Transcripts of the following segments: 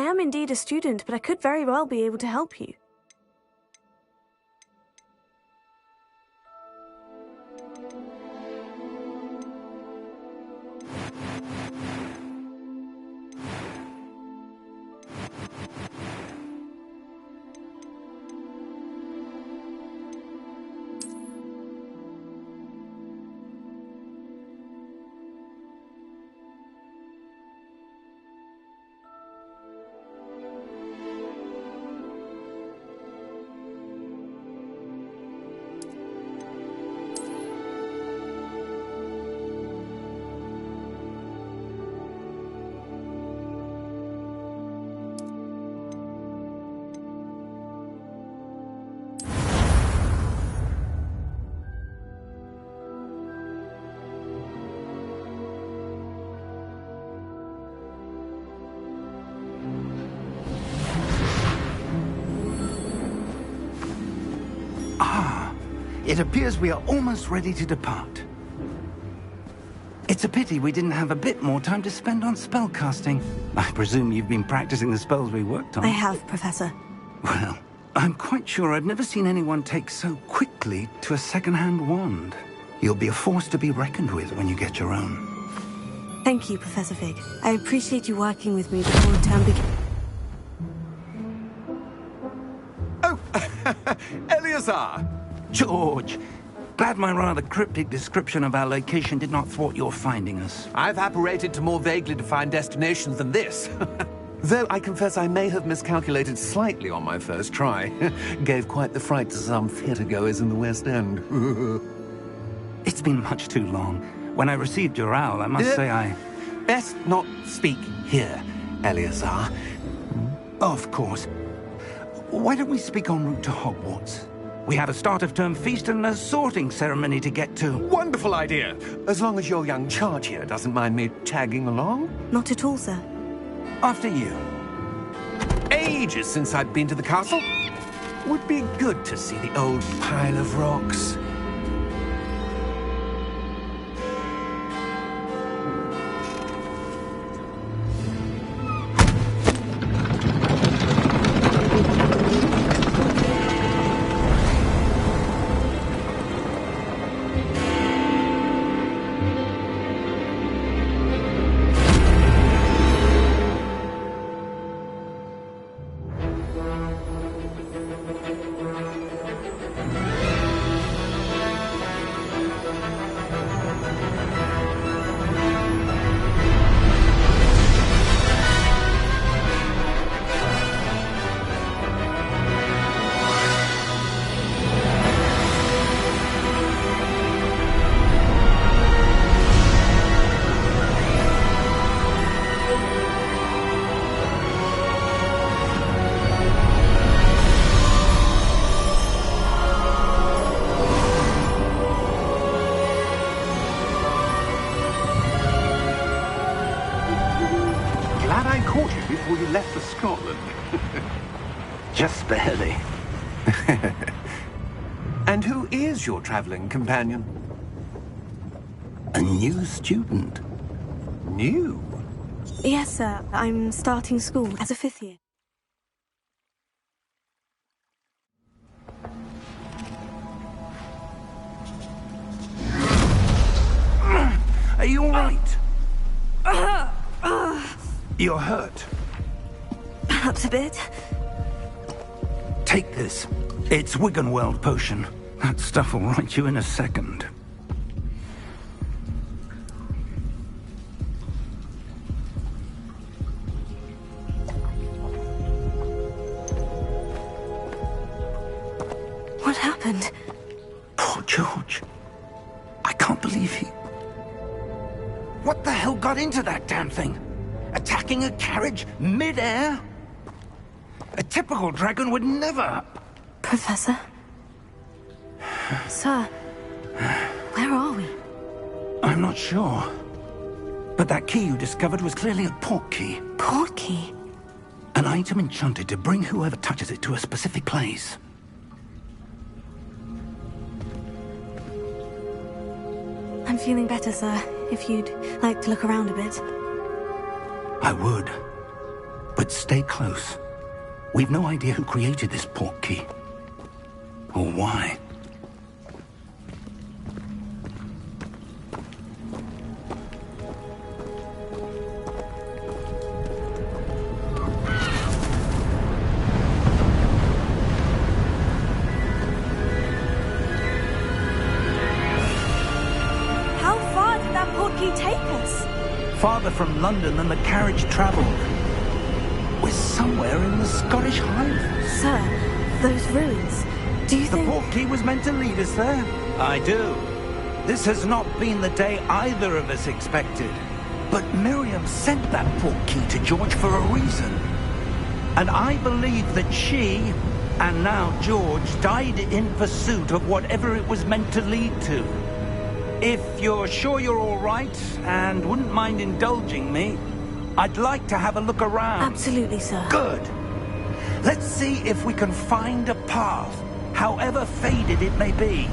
am indeed a student, but I could very well be able to help you. It appears we are almost ready to depart. It's a pity we didn't have a bit more time to spend on spellcasting. I presume you've been practicing the spells we worked on. I have, Professor. Well, I'm quite sure I've never seen anyone take so quickly to a second-hand wand. You'll be a force to be reckoned with when you get your own. Thank you, Professor Fig. I appreciate you working with me before the term begins. Oh, Eleazar! George, glad my rather cryptic description of our location did not thwart your finding us. I've apparated to more vaguely defined destinations than this. Though I confess I may have miscalculated slightly on my first try. Gave quite the fright to some theatre-goers in the West End. It's been much too long. When I received your owl, I must say I... Best not speak here, Eleazar. Of course. Why don't we speak en route to Hogwarts? We have a start-of-term feast and a sorting ceremony to get to. Wonderful idea! As long as your young charge here doesn't mind me tagging along. Not at all, sir. After you. Ages since I'd been to the castle. Would be good to see the old pile of rocks. Before you left for Scotland. Just barely. And who is your traveling companion? A new student. New? Yes, sir. I'm starting school as a 5th year. Are you all right? You're hurt. Perhaps a bit. Take this. It's Wiggenweld potion. That stuff will right you in a second. What happened? Poor George. I can't believe he... What the hell got into that damn thing? Attacking a carriage mid-air? A typical dragon would never... Professor? Sir, where are we? I'm not sure. But that key you discovered was clearly a port key. Port key? An item enchanted to bring whoever touches it to a specific place. I'm feeling better, sir. If you'd like to look around a bit. I would. But But stay close. We've no idea who created this portkey. Or why. How far did that portkey take us? Farther from London than the carriage travelled. We're somewhere in the Scottish Highlands. Sir, those ruins. Do you The think... portkey was meant to lead us there? I do. This has not been the day either of us expected. But Miriam sent that portkey to George for a reason. And I believe that she, and now George, died in pursuit of whatever it was meant to lead to. If you're sure you're all right, and wouldn't mind indulging me, I'd like to have a look around. Absolutely, sir. Good. Let's see if we can find a path, however faded it may be.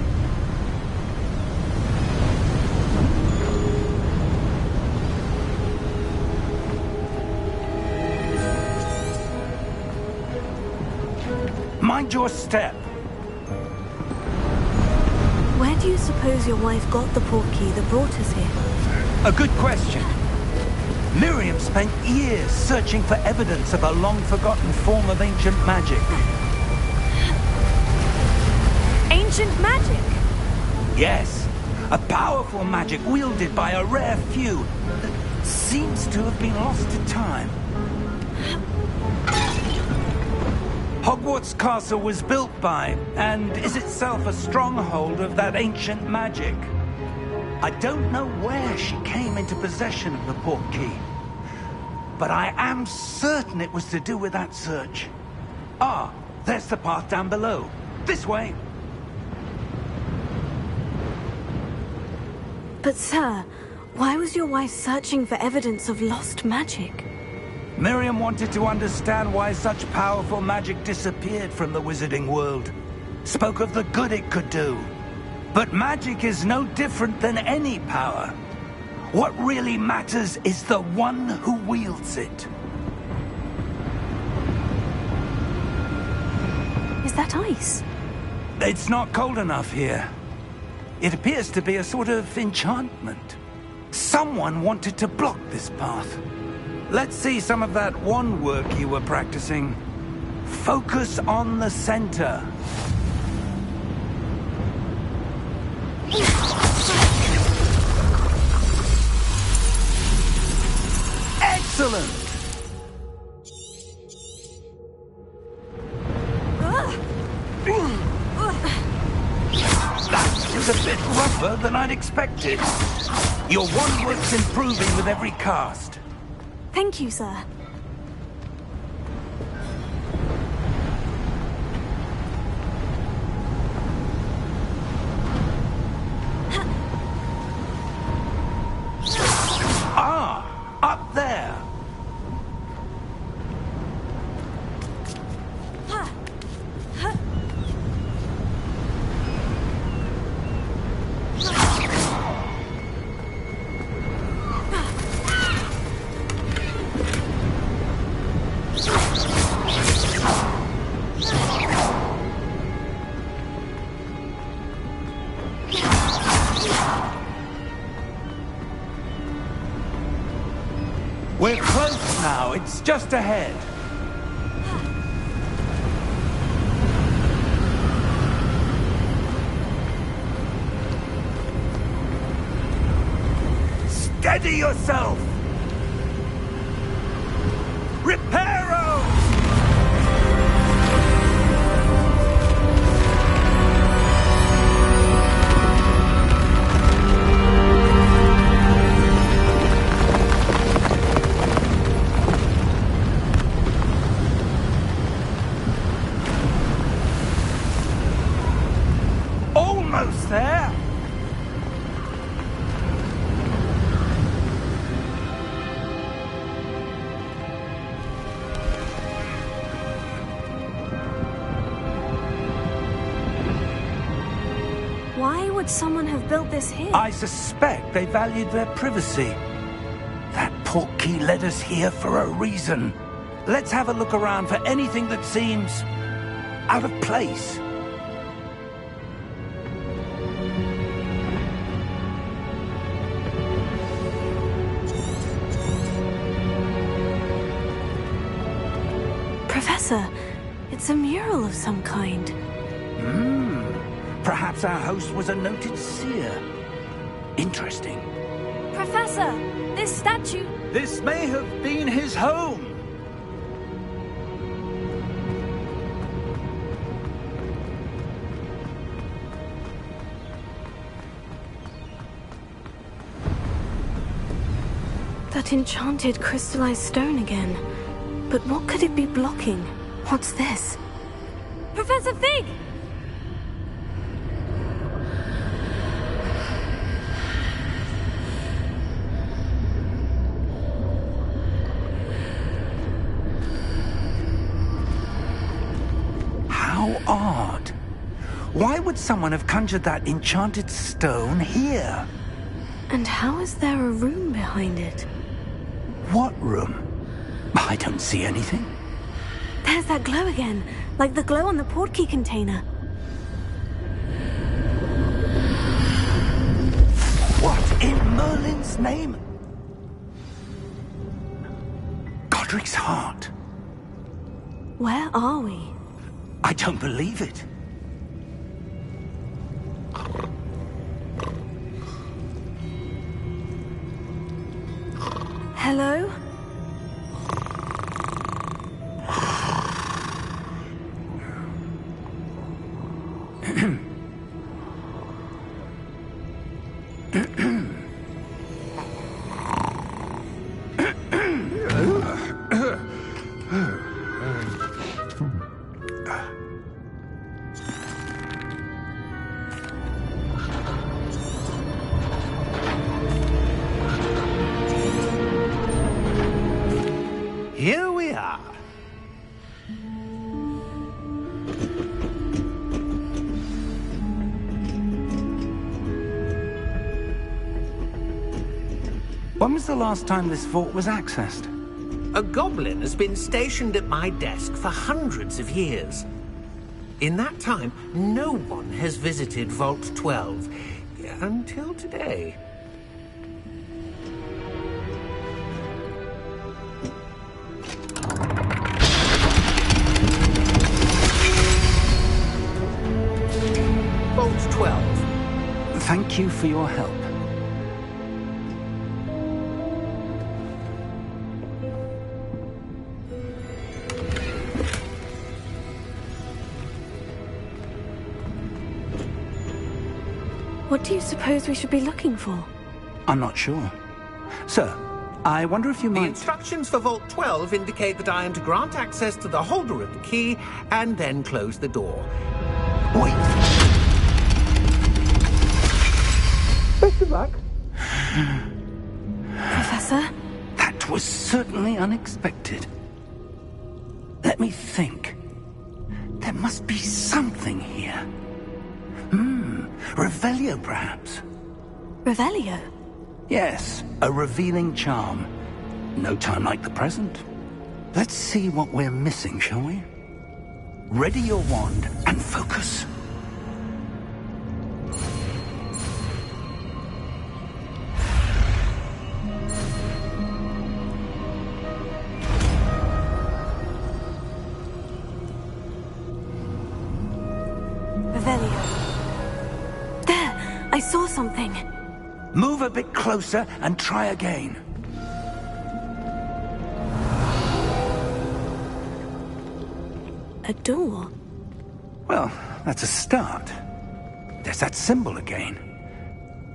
Mind your step. Where do you suppose your wife got the portkey that brought us here? A good question. Miriam spent years searching for evidence of a long-forgotten form of ancient magic. Ancient magic? Yes, a powerful magic wielded by a rare few that seems to have been lost to time. Hogwarts Castle was built by, and is itself a stronghold of that ancient magic. I don't know where she came into possession of the portkey, but I am certain it was to do with that search. Ah, there's the path down below. This way. But sir, why was your wife searching for evidence of lost magic? Miriam wanted to understand why such powerful magic disappeared from the wizarding world. Spoke of the good it could do. But magic is no different than any power. What really matters is the one who wields it. Is that ice? It's not cold enough here. It appears to be a sort of enchantment. Someone wanted to block this path. Let's see some of that wand work you were practicing. Focus on the center. Excellent! That was a bit rougher than I'd expected. Your wand work's improving with every cast. Thank you, sir. Ah, up there. We're close now. It's just ahead. Steady yourself! Reparo! Almost there! Why would someone have built this here? I suspect they valued their privacy. That portkey led us here for a reason. Let's have a look around for anything that seems out of place. Professor, it's a mural of some kind. Perhaps our host was a noted seer. Interesting. Professor, this statue... This may have been his home. That enchanted crystallized stone again. But what could it be blocking? What's this? Professor Fig! How odd. Why would someone have conjured that enchanted stone here? And how is there a room behind it? What room? I don't see anything. There's that glow again, like the glow on the portkey container. What in Merlin's name? Godric's heart. Where are we? I don't believe it. Hello? Here we are. When was the last time this vault was accessed? A goblin has been stationed at my desk for hundreds of years. In that time, no one has visited Vault 12 until today. Vault 12. Thank you for your help. What do you suppose we should be looking for? I'm not sure. Sir, I wonder if you The might... instructions for Vault 12 indicate that I am to grant access to the holder of the key and then close the door. Wait! Best of luck. Professor? That was certainly unexpected. Let me think. There must be something here. Revelio, perhaps? Revelio? Yes, a revealing charm. No time like the present. Let's see what we're missing, shall we? Ready your wand and focus. Revelio. There! I saw something. Move a bit closer and try again. A door? Well, that's a start. There's that symbol again.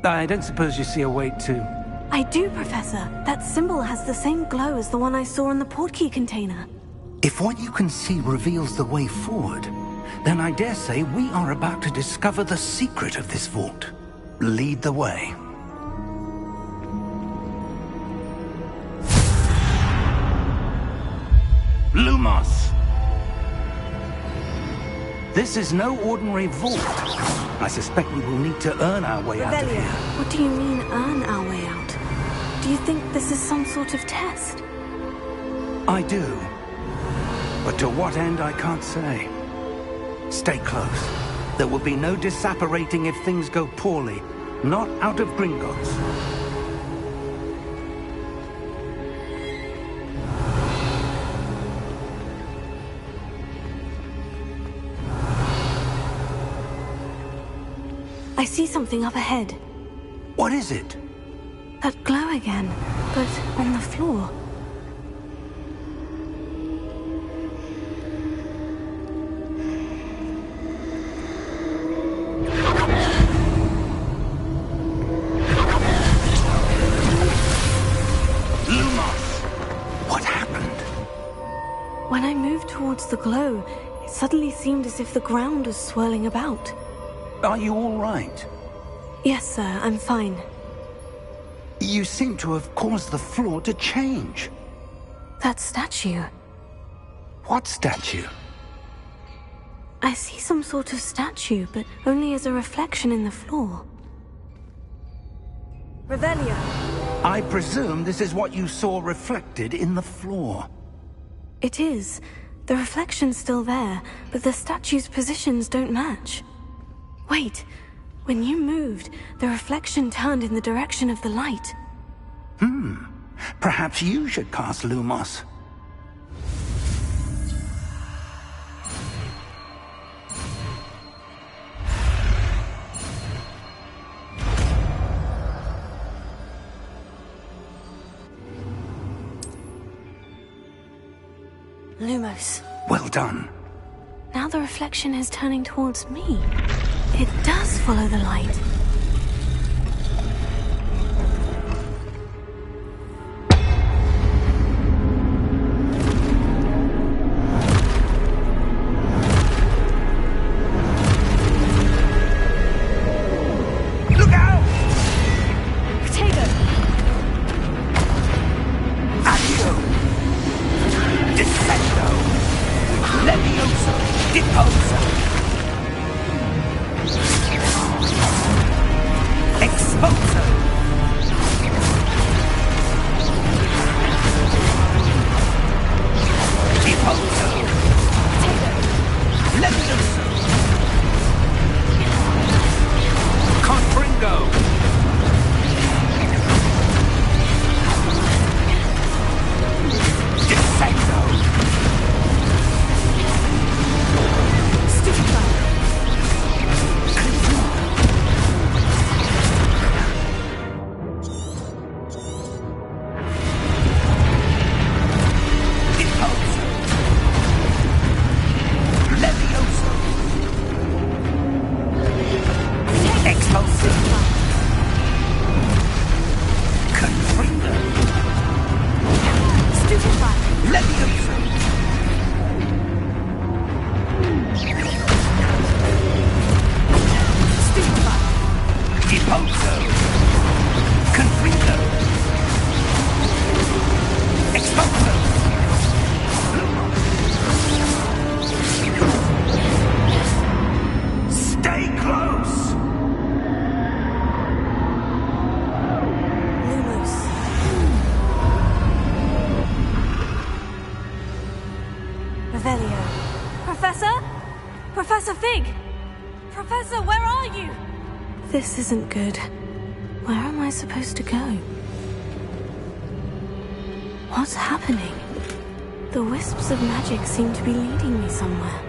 I don't suppose you see a way to... I do, Professor. That symbol has the same glow as the one I saw in the portkey container. If what you can see reveals the way forward, then I dare say we are about to discover the secret of this vault. Lead the way. Lumos! This is no ordinary vault. I suspect we will need to earn our way out of Revelio. here. What do you mean, earn our way out? Do you think this is some sort of test? I do. But to what end, I can't say. Stay close. There will be no disapparating if things go poorly. Not out of Gringotts. I see something up ahead. What is it? That glow again, but on the floor. What happened? When I moved towards the glow, it suddenly seemed as if the ground was swirling about. Are you all right? Yes, sir, I'm fine. You seem to have caused the floor to change. That statue. What statue? I see some sort of statue, but only as a reflection in the floor. Revelio. I presume this is what you saw reflected in the floor. It is. The reflection's still there, but the statue's positions don't match. Wait. When you moved, the reflection turned in the direction of the light. Perhaps you should cast Lumos. Lumos. Well done. Now the reflection is turning towards me. It does follow the light. Look out! Potato! Addio! Descendo! Levioso! Deposo! Exposo! Deposo! Levioso! Confringo! Descendo! Professor Fig! Professor, where are you? This isn't good. Where am I supposed to go? What's happening? The wisps of magic seem to be leading me somewhere.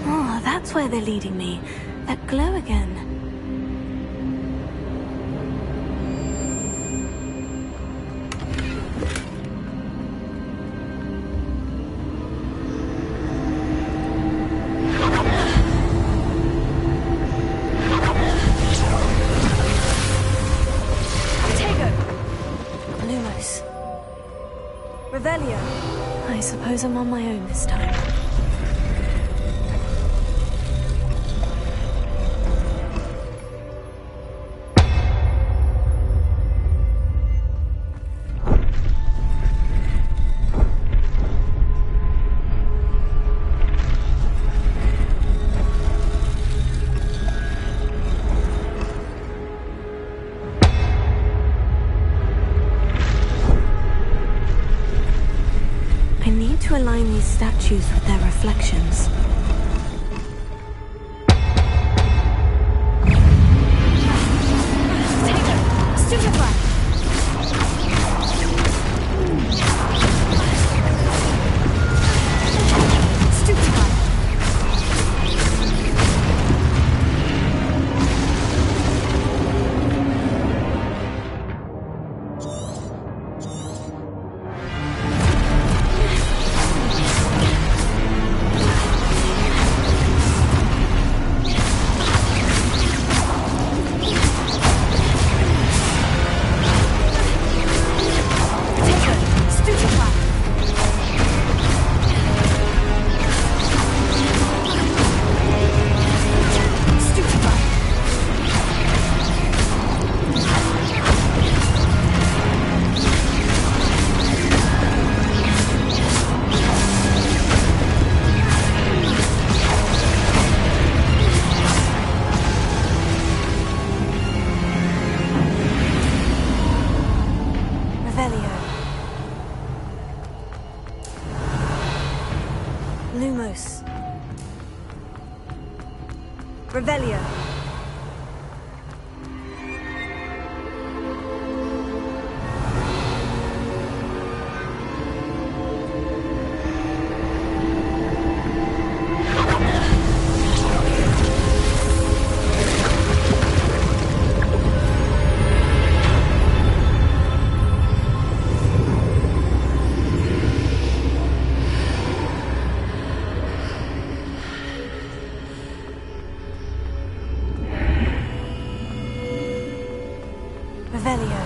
Oh, that's where they're leading me. That glow again. I suppose I'm on my own this time. statues with their reflections. Stupefy! Lumos. Revelio. Revelio.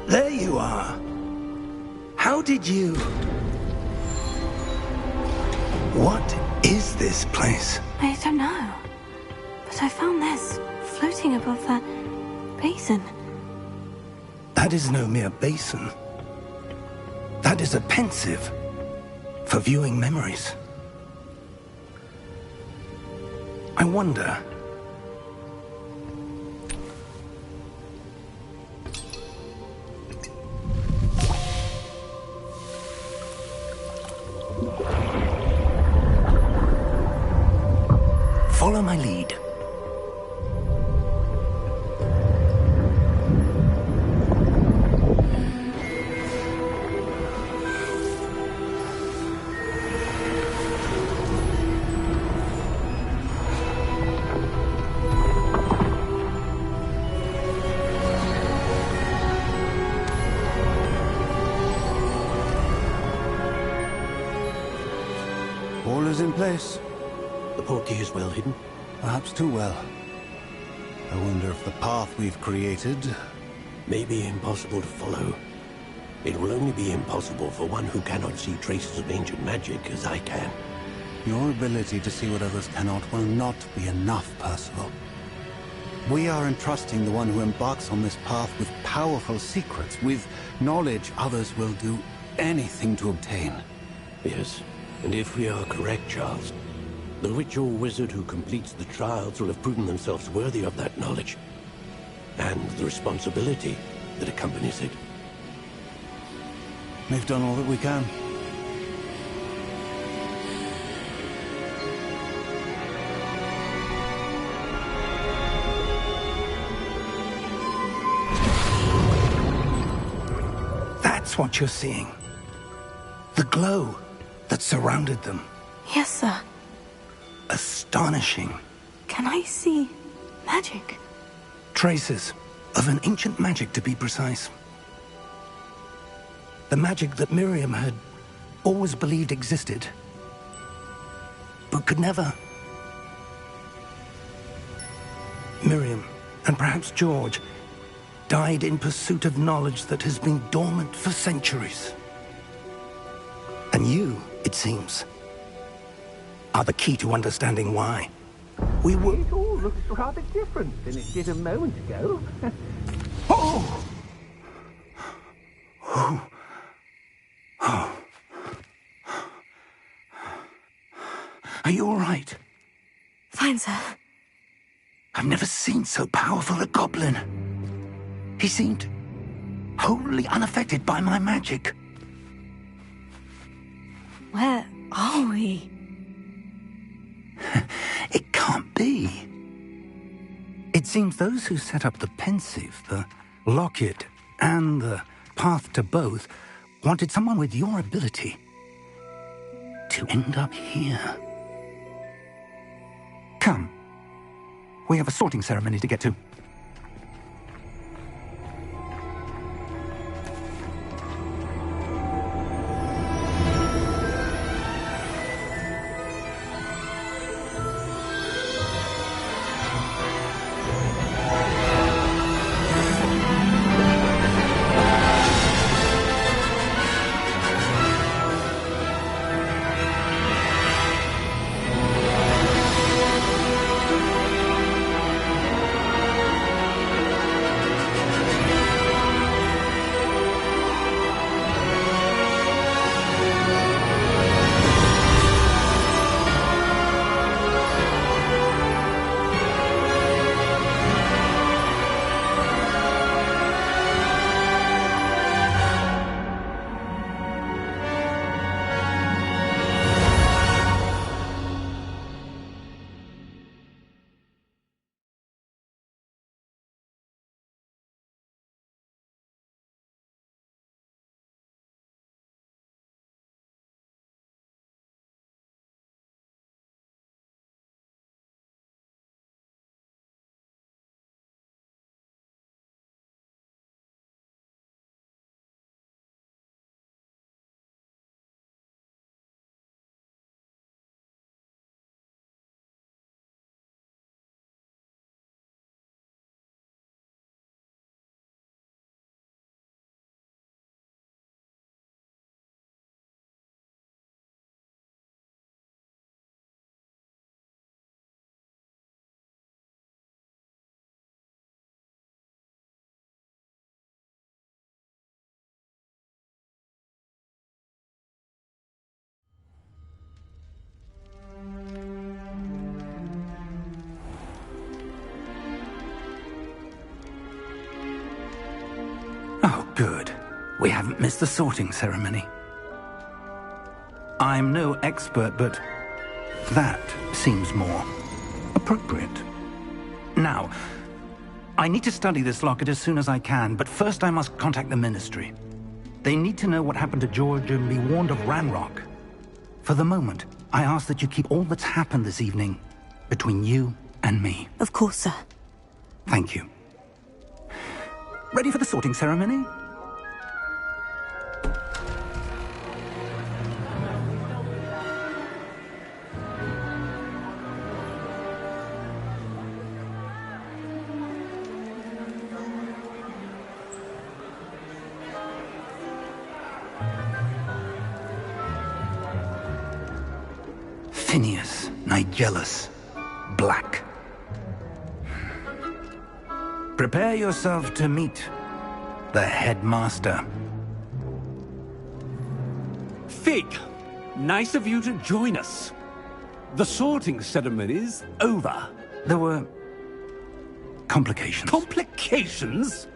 There you are. How did you... What is this place? I don't know. But I found this floating above that basin. That is no mere basin. That is a pensive for viewing memories. I wonder... Follow my lead. All is in place. The portkey is well hidden. Perhaps too well. I wonder if the path we've created... May be impossible to follow. It will only be impossible for one who cannot see traces of ancient magic as I can. Your ability to see what others cannot will not be enough, Percival. We are entrusting the one who embarks on this path with powerful secrets, with knowledge others will do anything to obtain. Yes, and if we are correct, Charles, the witch or wizard who completes the trials will have proven themselves worthy of that knowledge, and the responsibility that accompanies it. We've done all that we can. That's what you're seeing. The glow that surrounded them. Yes, sir. Astonishing. Can I see magic? Traces of an ancient magic, to be precise. The magic that Miriam had always believed existed, but could never. Miriam, and perhaps George, died in pursuit of knowledge that has been dormant for centuries. And you, it seems, are the key to understanding why. We were... It all looks rather different than it did a moment ago. Oh! Oh! Oh! Are you all right? Fine, sir. I've never seen so powerful a goblin. He seemed wholly unaffected by my magic. Where are we? It can't be. It seems those who set up the pensive, the locket, and the path to both wanted someone with your ability to end up here. Come. We have a sorting ceremony to get to. Oh, good. We haven't missed the sorting ceremony. I'm no expert, but that seems more appropriate. Now, I need to study this locket as soon as I can, but first I must contact the Ministry. They need to know what happened to George and be warned of Ranrock. For the moment, I ask that you keep all that's happened this evening between you and me. Of course, sir. Thank you. Ready for the sorting ceremony? Phineas, Nigellus, Black. Prepare yourself to meet the headmaster. Fig, nice of you to join us. The sorting ceremony's over. There were complications. Complications?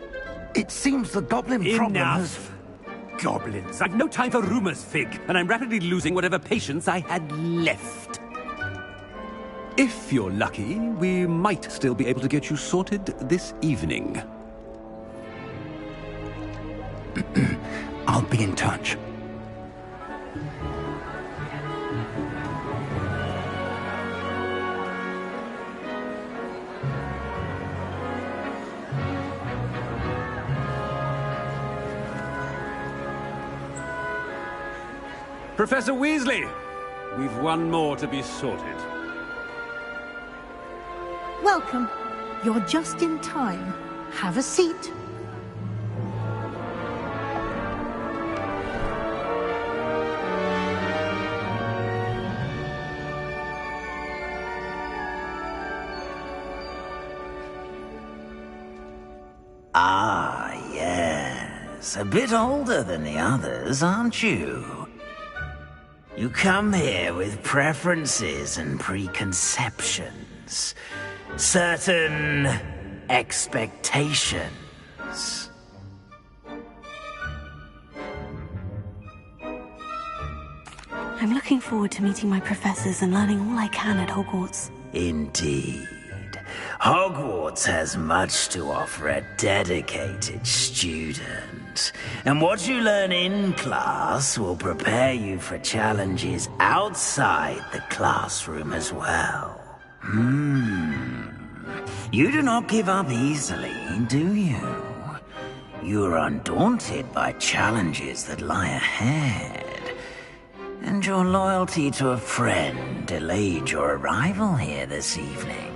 It seems the goblin problem has... Enough. Goblins. I've no time for rumors, Fig, and I'm rapidly losing whatever patience I had left. If you're lucky, we might still be able to get you sorted this evening. I'll be in touch. Professor Weasley, we've one more to be sorted. Welcome. You're just in time. Have a seat. Hogwarts. A bit older than the others, aren't you? You come here with preferences and preconceptions. Certain expectations. I'm looking forward to meeting my professors and learning all I can at Hogwarts. Indeed. Hogwarts has much to offer a dedicated student. And what you learn in class will prepare you for challenges outside the classroom as well. You do not give up easily, do you? You are undaunted by challenges that lie ahead. And your loyalty to a friend delayed your arrival here this evening.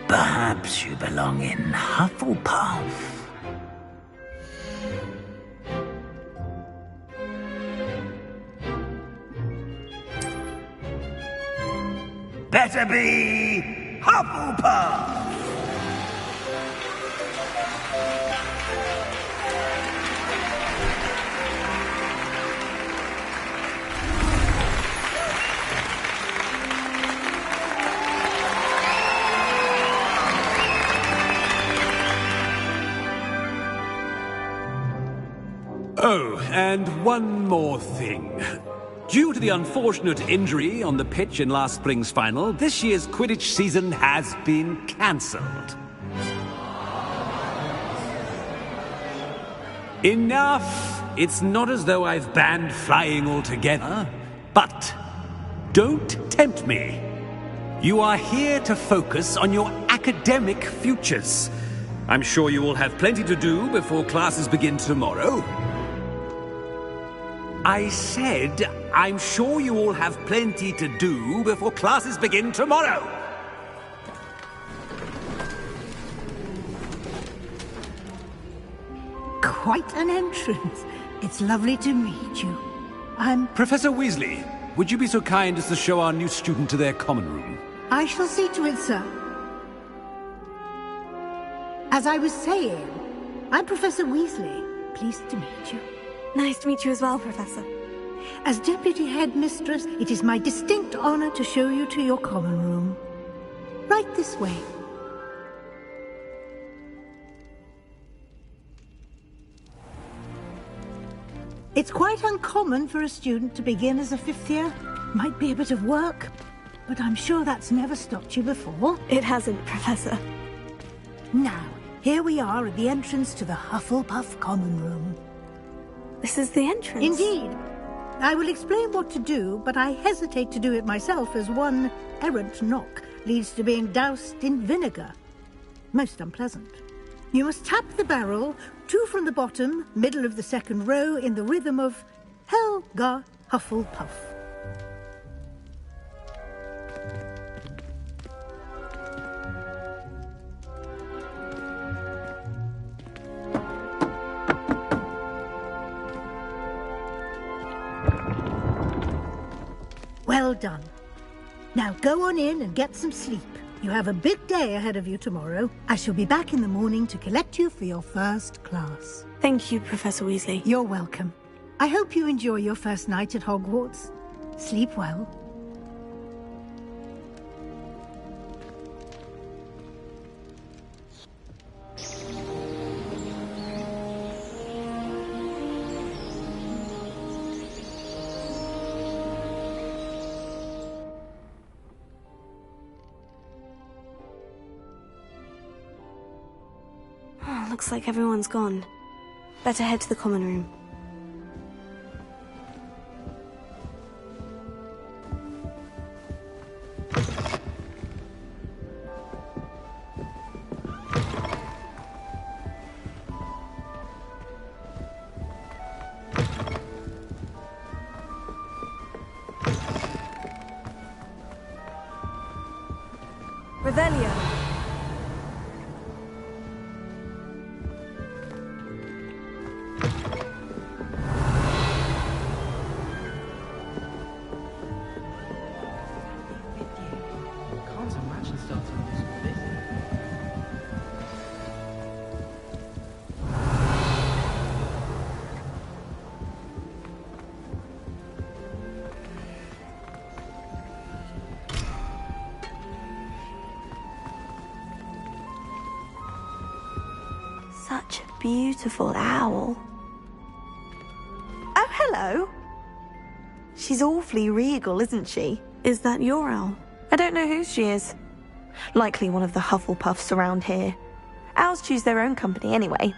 Perhaps you belong in Hufflepuff. Better be Hufflepuff! Oh, and one more thing. Due to the unfortunate injury on the pitch in last spring's final, this year's Quidditch season has been cancelled. Enough! It's not as though I've banned flying altogether, but don't tempt me. You are here to focus on your academic futures. I'm sure you will have plenty to do before classes begin tomorrow. I said, I'm sure you all have plenty to do before classes begin tomorrow. Quite an entrance. It's lovely to meet you. I'm... Professor Weasley, would you be so kind as to show our new student to their common room? I shall see to it, sir. As I was saying, I'm Professor Weasley. Pleased to meet you. Nice to meet you as well, Professor. As Deputy Headmistress, it is my distinct honor to show you to your common room. Right this way. It's quite uncommon for a student to begin as a fifth year. Might be a bit of work, but I'm sure that's never stopped you before. It hasn't, Professor. Now, here we are at the entrance to the Hufflepuff common room. This is the entrance? Indeed. I will explain what to do, but I hesitate to do it myself as one errant knock leads to being doused in vinegar. Most unpleasant. You must tap the barrel, 2 from the bottom, middle of the second row, in the rhythm of Helga Hufflepuff. Well done. Now go on in and get some sleep. You have a big day ahead of you tomorrow. I shall be back in the morning to collect you for your first class. Thank you, Professor Weasley. You're welcome. I hope you enjoy your first night at Hogwarts. Sleep well. Looks like everyone's gone. Better head to the common room. Revelio. beautiful owl. Oh, hello. She's awfully regal, isn't she? Is that your owl? I don't know who she is. Likely one of the Hufflepuffs around here. Owls choose their own company anyway.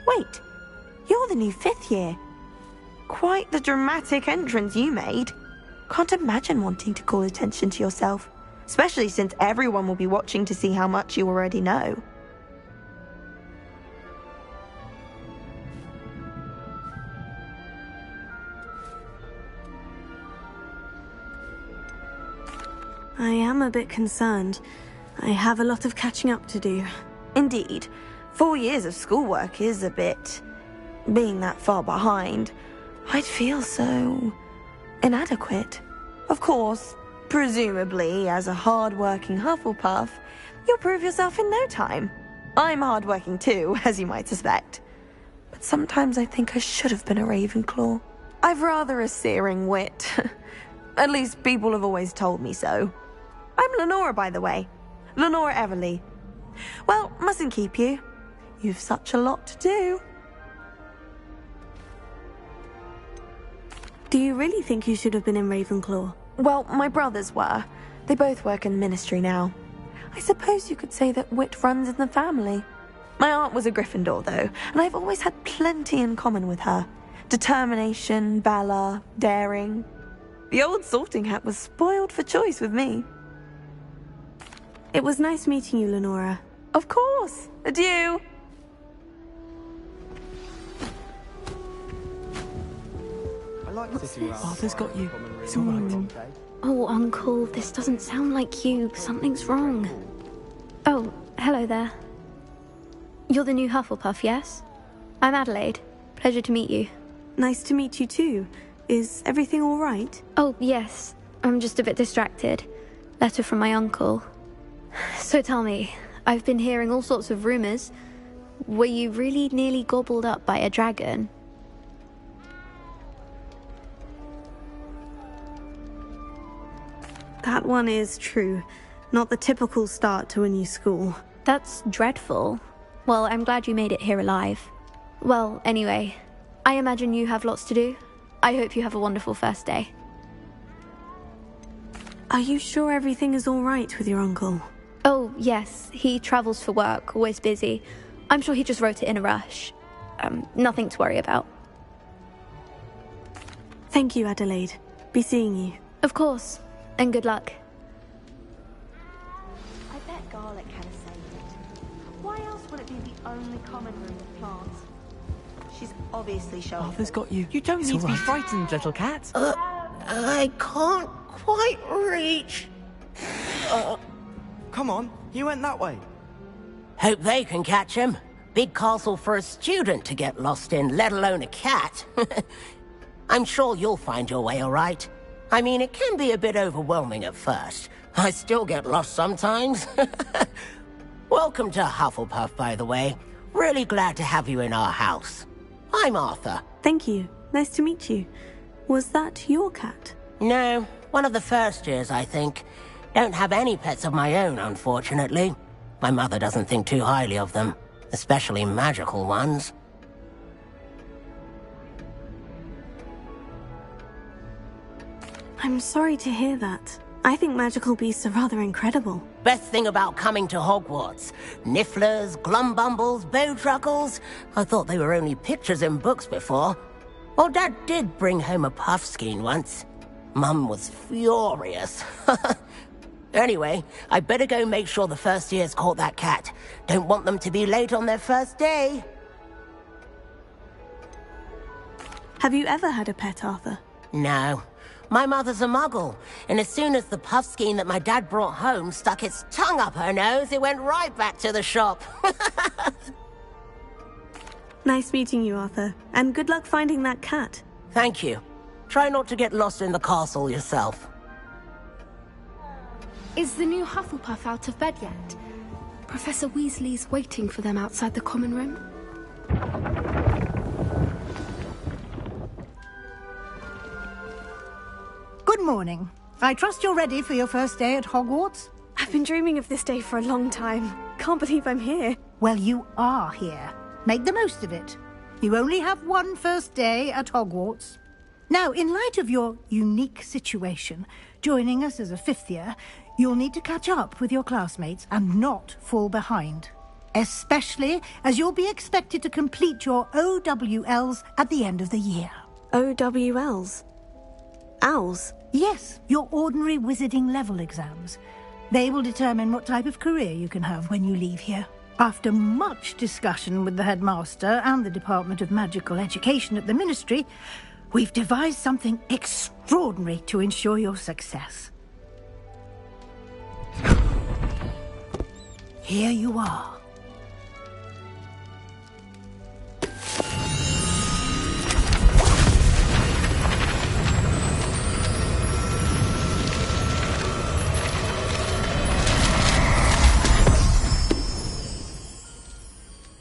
Wait, you're the new 5th year. Quite the dramatic entrance you made. Can't imagine wanting to call attention to yourself, especially since everyone will be watching to see how much you already know. I am a bit concerned. I have a lot of catching up to do. Indeed. 4 years of schoolwork is a bit... being that far behind. I'd feel so... inadequate. Of course, presumably, as a hard-working Hufflepuff, you'll prove yourself in no time. I'm hard-working too, as you might suspect. But sometimes I think I should have been a Ravenclaw. I've rather a searing wit. At least people have always told me so. I'm Lenora, by the way. Lenora Everly. Well, mustn't keep you. You've such a lot to do. Do you really think you should have been in Ravenclaw? Well, my brothers were. They both work in the ministry now. I suppose you could say that wit runs in the family. My aunt was a Gryffindor, though, and I've always had plenty in common with her. Determination, valor, daring. The old sorting hat was spoiled for choice with me. It was nice meeting you, Lenora. Of course. Adieu. Arthur's got you. It's all right. Oh, Uncle, this doesn't sound like you. Something's wrong. Oh, hello there. You're the new Hufflepuff, yes? I'm Adelaide. Pleasure to meet you. Nice to meet you too. Is everything all right? Oh, yes. I'm just a bit distracted. Letter from my uncle. So tell me, I've been hearing all sorts of rumors. Were you really nearly gobbled up by a dragon? That one is true. Not the typical start to a new school. That's dreadful. Well, I'm glad you made it here alive. Well, anyway, I imagine you have lots to do. I hope you have a wonderful first day. Are you sure everything is all right with your uncle? Oh, yes. He travels for work, always busy. I'm sure he just wrote it in a rush. Nothing to worry about. Thank you, Adelaide. Be seeing you. Of course. And good luck. I bet garlic had a say in it. Why else would it be the only common room with plants? She's obviously showing... Arthur's got you. You don't need to be frightened, little cat. I can't quite reach. Come on, he went that way. Hope they can catch him. Big castle for a student to get lost in, let alone a cat. I'm sure you'll find your way all right. I mean, it can be a bit overwhelming at first. I still get lost sometimes. Welcome to Hufflepuff, by the way. Really glad to have you in our house. I'm Arthur. Thank you. Nice to meet you. Was that your cat? No, one of the first years, I think. Don't have any pets of my own, unfortunately. My mother doesn't think too highly of them, especially magical ones. I'm sorry to hear that. I think magical beasts are rather incredible. Best thing about coming to Hogwarts. Nifflers, glumbumbles, bowtruckles. I thought they were only pictures in books before. Well, Dad did bring home a puffskein once. Mum was furious. Anyway, I better go make sure the first years caught that cat. Don't want them to be late on their first day. Have you ever had a pet, Arthur? No. My mother's a muggle, and as soon as the puffskein that my dad brought home stuck its tongue up her nose, it went right back to the shop. Nice meeting you, Arthur, and good luck finding that cat. Thank you. Try not to get lost in the castle yourself. Is the new Hufflepuff out of bed yet? Professor Weasley's waiting for them outside the common room. Good morning. I trust you're ready for your first day at Hogwarts? I've been dreaming of this day for a long time. Can't believe I'm here. Well, you are here. Make the most of it. You only have one first day at Hogwarts. Now, in light of your unique situation, joining us as a fifth year, you'll need to catch up with your classmates and not fall behind. Especially as you'll be expected to complete your OWLs at the end of the year. OWLs? Owls? Yes, your ordinary wizarding level exams. They will determine what type of career you can have when you leave here. After much discussion with the headmaster and the Department of Magical Education at the Ministry, we've devised something extraordinary to ensure your success. Here you are.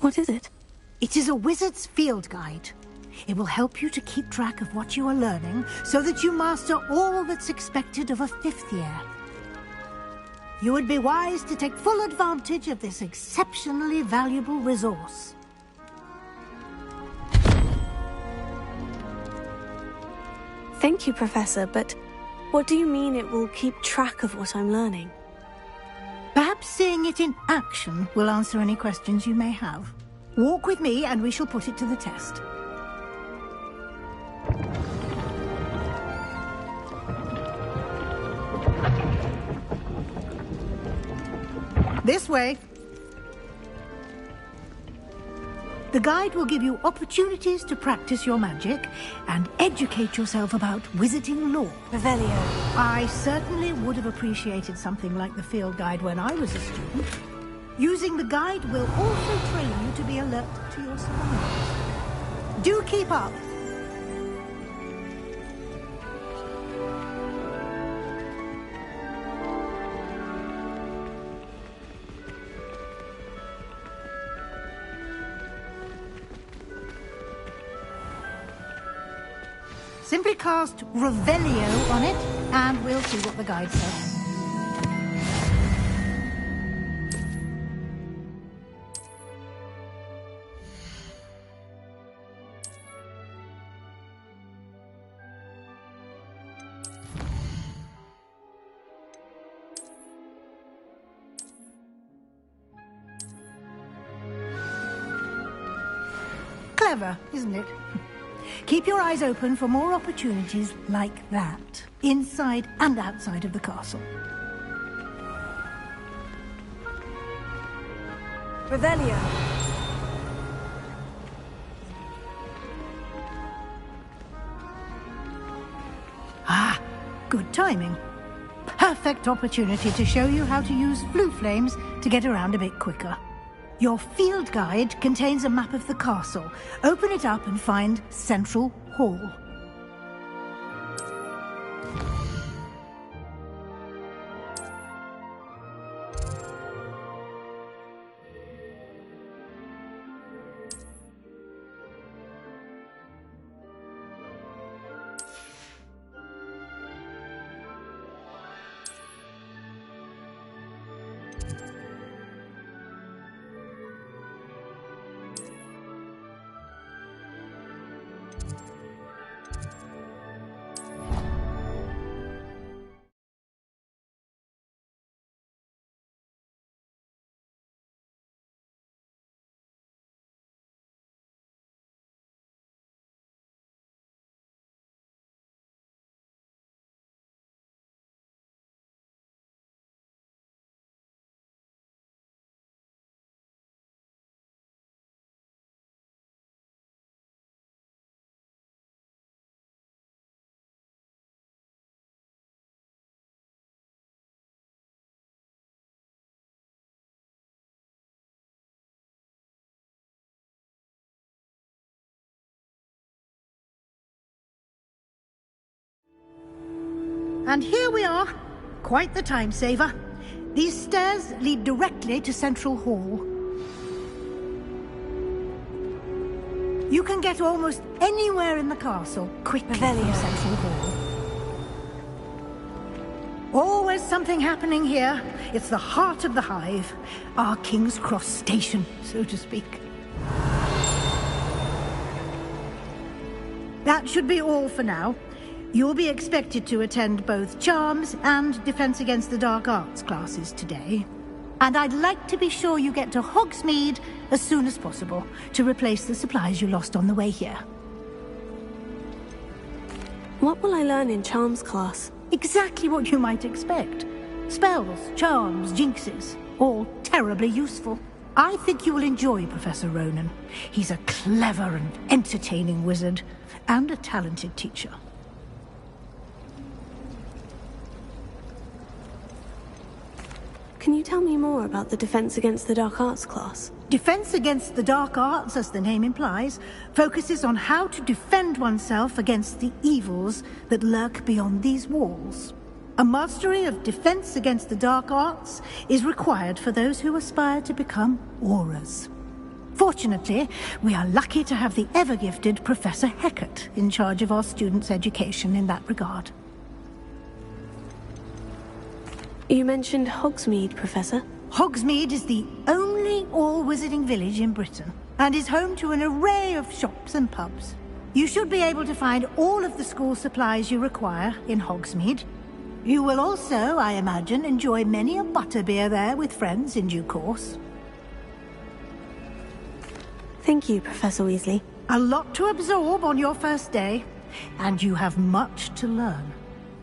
What is it? It is a wizard's field guide. It will help you to keep track of what you are learning so that you master all that's expected of a fifth year. You would be wise to take full advantage of this exceptionally valuable resource. Thank you, Professor, but what do you mean it will keep track of what I'm learning? Perhaps seeing it in action will answer any questions you may have. Walk with me and we shall put it to the test. This way. The guide will give you opportunities to practice your magic and educate yourself about wizarding lore. Revelio. I certainly would have appreciated something like the field guide when I was a student. Using the guide will also train you to be alert to your surroundings. Do keep up. Simply cast Revelio on it, and we'll see what the guide says. Clever, isn't it? Keep your eyes open for more opportunities like that, inside and outside of the castle. Revelio. Ah, good timing. Perfect opportunity to show you how to use blue flames to get around a bit quicker. Your field guide contains a map of the castle. Open it up and find Central Hall. And here we are. Quite the time saver. These stairs lead directly to Central Hall. You can get almost anywhere in the castle quickly from Central Hall. Always something happening here. It's the heart of the hive. Our King's Cross station, so to speak. That should be all for now. You'll be expected to attend both Charms and Defense Against the Dark Arts classes today. And I'd like to be sure you get to Hogsmeade as soon as possible to replace the supplies you lost on the way here. What will I learn in Charms class? Exactly what you might expect. Spells, charms, jinxes, all terribly useful. I think you will enjoy Professor Ronan. He's a clever and entertaining wizard, and a talented teacher. Can you tell me more about the Defense Against the Dark Arts class? Defense Against the Dark Arts, as the name implies, focuses on how to defend oneself against the evils that lurk beyond these walls. A mastery of Defense Against the Dark Arts is required for those who aspire to become Auras. Fortunately, we are lucky to have the ever-gifted Professor Hecat in charge of our students' education in that regard. You mentioned Hogsmeade, Professor. Hogsmeade is the only all-wizarding village in Britain, and is home to an array of shops and pubs. You should be able to find all of the school supplies you require in Hogsmeade. You will also, I imagine, enjoy many a butterbeer there with friends in due course. Thank you, Professor Weasley. A lot to absorb on your first day, and you have much to learn.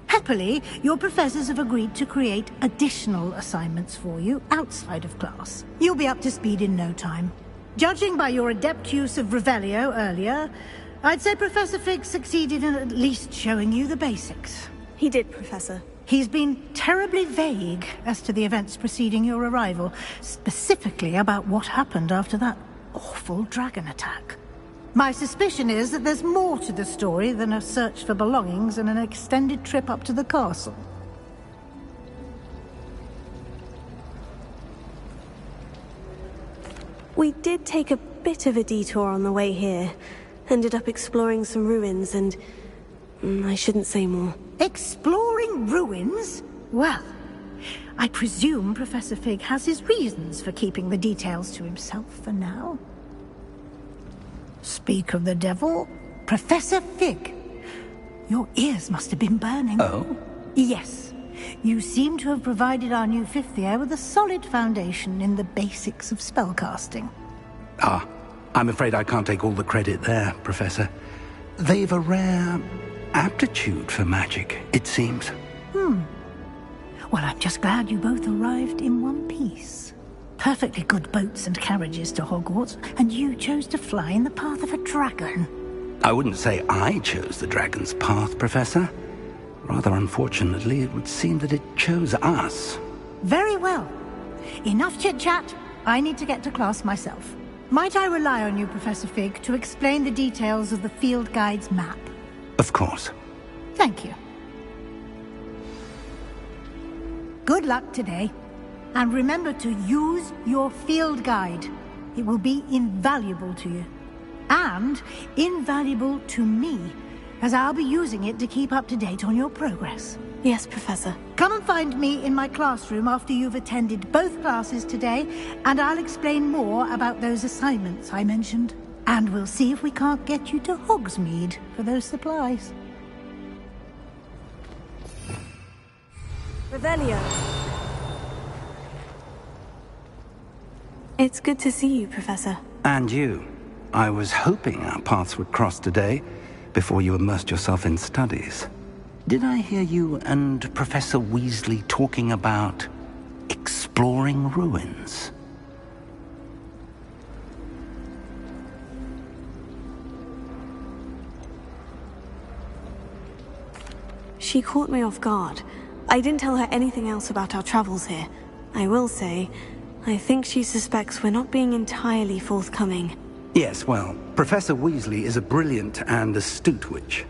Happily, your professors have agreed to create additional assignments for you outside of class. You'll be up to speed in no time. Judging by your adept use of Revelio earlier, I'd say Professor Fig succeeded in at least showing you the basics. He did, Professor. He's been terribly vague as to the events preceding your arrival, specifically about what happened after that awful dragon attack. My suspicion is that there's more to the story than a search for belongings and an extended trip up to the castle. We did take a bit of a detour on the way here. Ended up exploring some ruins and... I shouldn't say more. Exploring ruins? Well, I presume Professor Fig has his reasons for keeping the details to himself for now. Speak of the devil, Professor Fig. Your ears must have been burning. Oh? Yes. You seem to have provided our new fifth year with a solid foundation in the basics of spellcasting. Ah, I'm afraid I can't take all the credit there, Professor. They've a rare aptitude for magic, it seems. Well, I'm just glad you both arrived in one piece. Perfectly good boats and carriages to Hogwarts, and you chose to fly in the path of a dragon. I wouldn't say I chose the dragon's path, Professor. Rather unfortunately, it would seem that it chose us. Very well. Enough chit-chat. I need to get to class myself. Might I rely on you, Professor Fig, to explain the details of the field guide's map? Of course. Thank you. Good luck today. And remember to use your field guide. It will be invaluable to you. And invaluable to me, as I'll be using it to keep up to date on your progress. Yes, Professor. Come and find me in my classroom after you've attended both classes today, and I'll explain more about those assignments I mentioned. And we'll see if we can't get you to Hogsmeade for those supplies. Revelio. It's good to see you, Professor. And you. I was hoping our paths would cross today, before you immersed yourself in studies. Did I hear you and Professor Weasley talking about exploring ruins? She caught me off guard. I didn't tell her anything else about our travels here. I will say, I think she suspects we're not being entirely forthcoming. Yes, well, Professor Weasley is a brilliant and astute witch.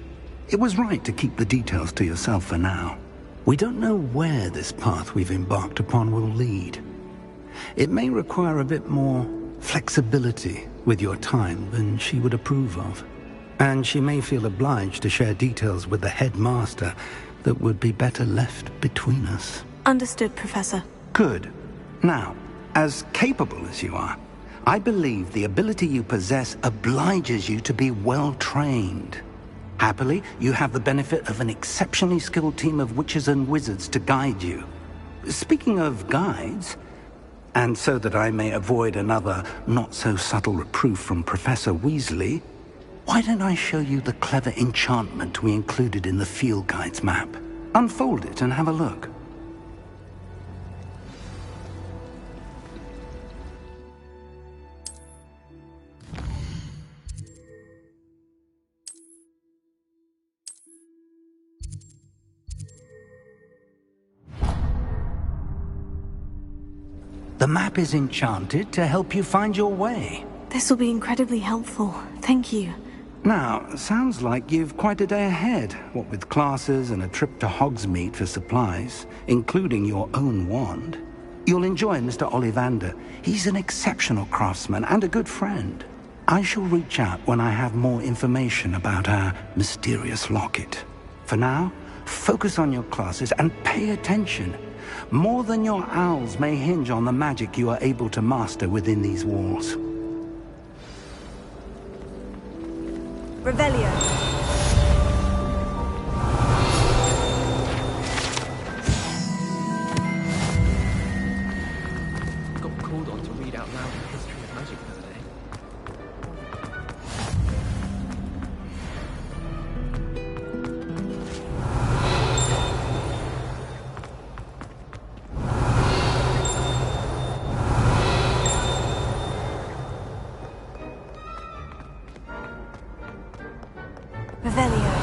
It was right to keep the details to yourself for now. We don't know where this path we've embarked upon will lead. It may require a bit more flexibility with your time than she would approve of. And she may feel obliged to share details with the headmaster that would be better left between us. Understood, Professor. Good. Now, as capable as you are, I believe the ability you possess obliges you to be well trained. Happily, you have the benefit of an exceptionally skilled team of witches and wizards to guide you. Speaking of guides, and so that I may avoid another not-so-subtle reproof from Professor Weasley, why don't I show you the clever enchantment we included in the field guide's map? Unfold it and have a look. The map is enchanted to help you find your way. This will be incredibly helpful. Thank you. Now, sounds like you've quite a day ahead, what with classes and a trip to Hogsmeade for supplies, including your own wand. You'll enjoy Mr. Ollivander. He's an exceptional craftsman and a good friend. I shall reach out when I have more information about our mysterious locket. For now, focus on your classes and pay attention. More than your owls may hinge on the magic you are able to master within these walls. Revelio. Got called on to read out loud the history of magic the other day. Revelio.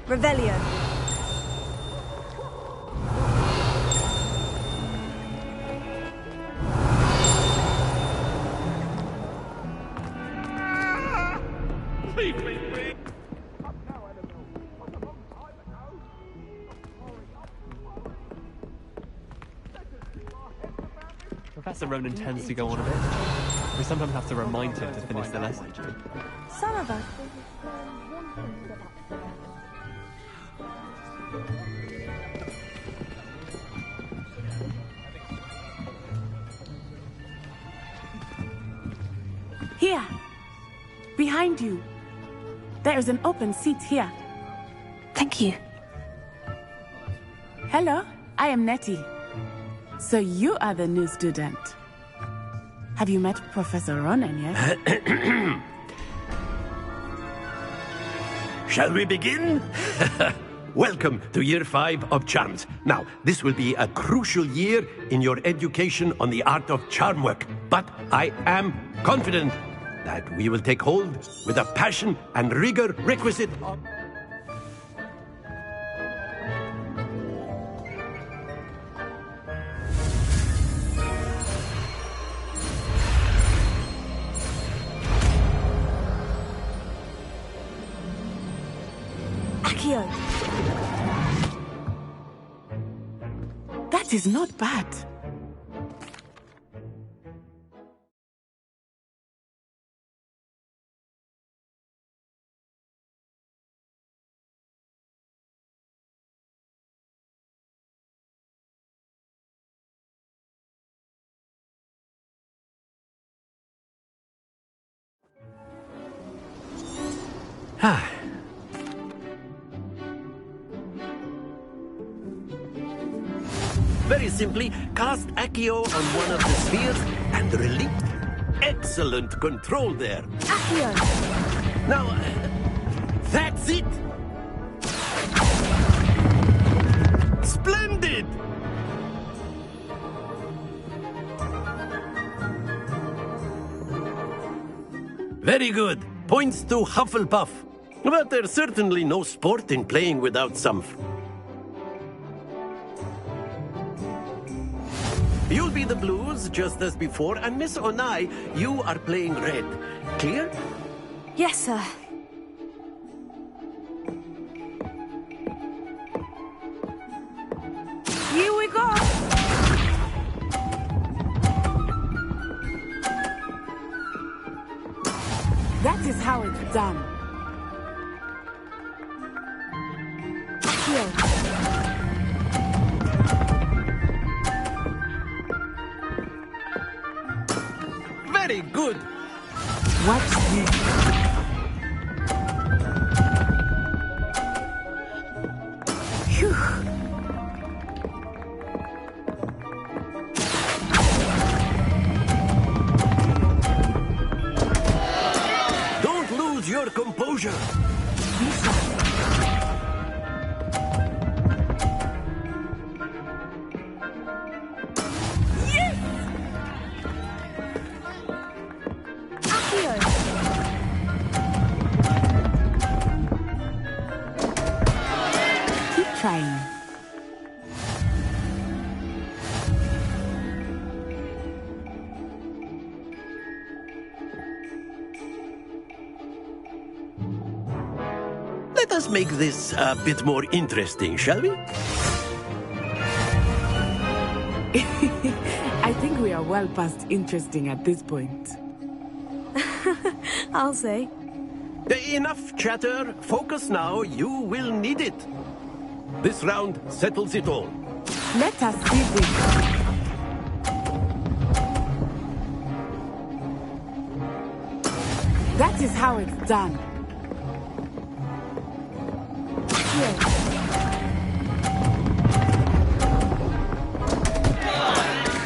Revelio. Professor Ronan tends to go on a bit. We sometimes have to remind him to finish the lesson. Some of us. Here. Behind you. There is an open seat here. Thank you. Hello, I am Nettie. So you are the new student. Have you met Professor Ronan yet? Shall we begin? Welcome to Year 5 of Charms. Now, this will be a crucial year in your education on the art of charm work. But I am confident that we will take hold with the passion and rigor requisite of... Accio. That is not bad. Very simply, cast Accio on one of the spheres and release. Excellent control there. Accio. Now, that's it. Splendid. Very good. Points to Hufflepuff. But there's certainly no sport in playing without some... You'll be the blues, just as before, and Miss Onai, you are playing red. Clear? Yes, sir. Here we go! That is how it's done. Here. Very good. Watch this. Phew. Don't lose your composure. Keep trying. Let us make this a bit more interesting, shall we? I think we are well past interesting at this point. I'll say. Enough chatter. Focus now. You will need it. This round settles it all. Let us see this. That is how it's done.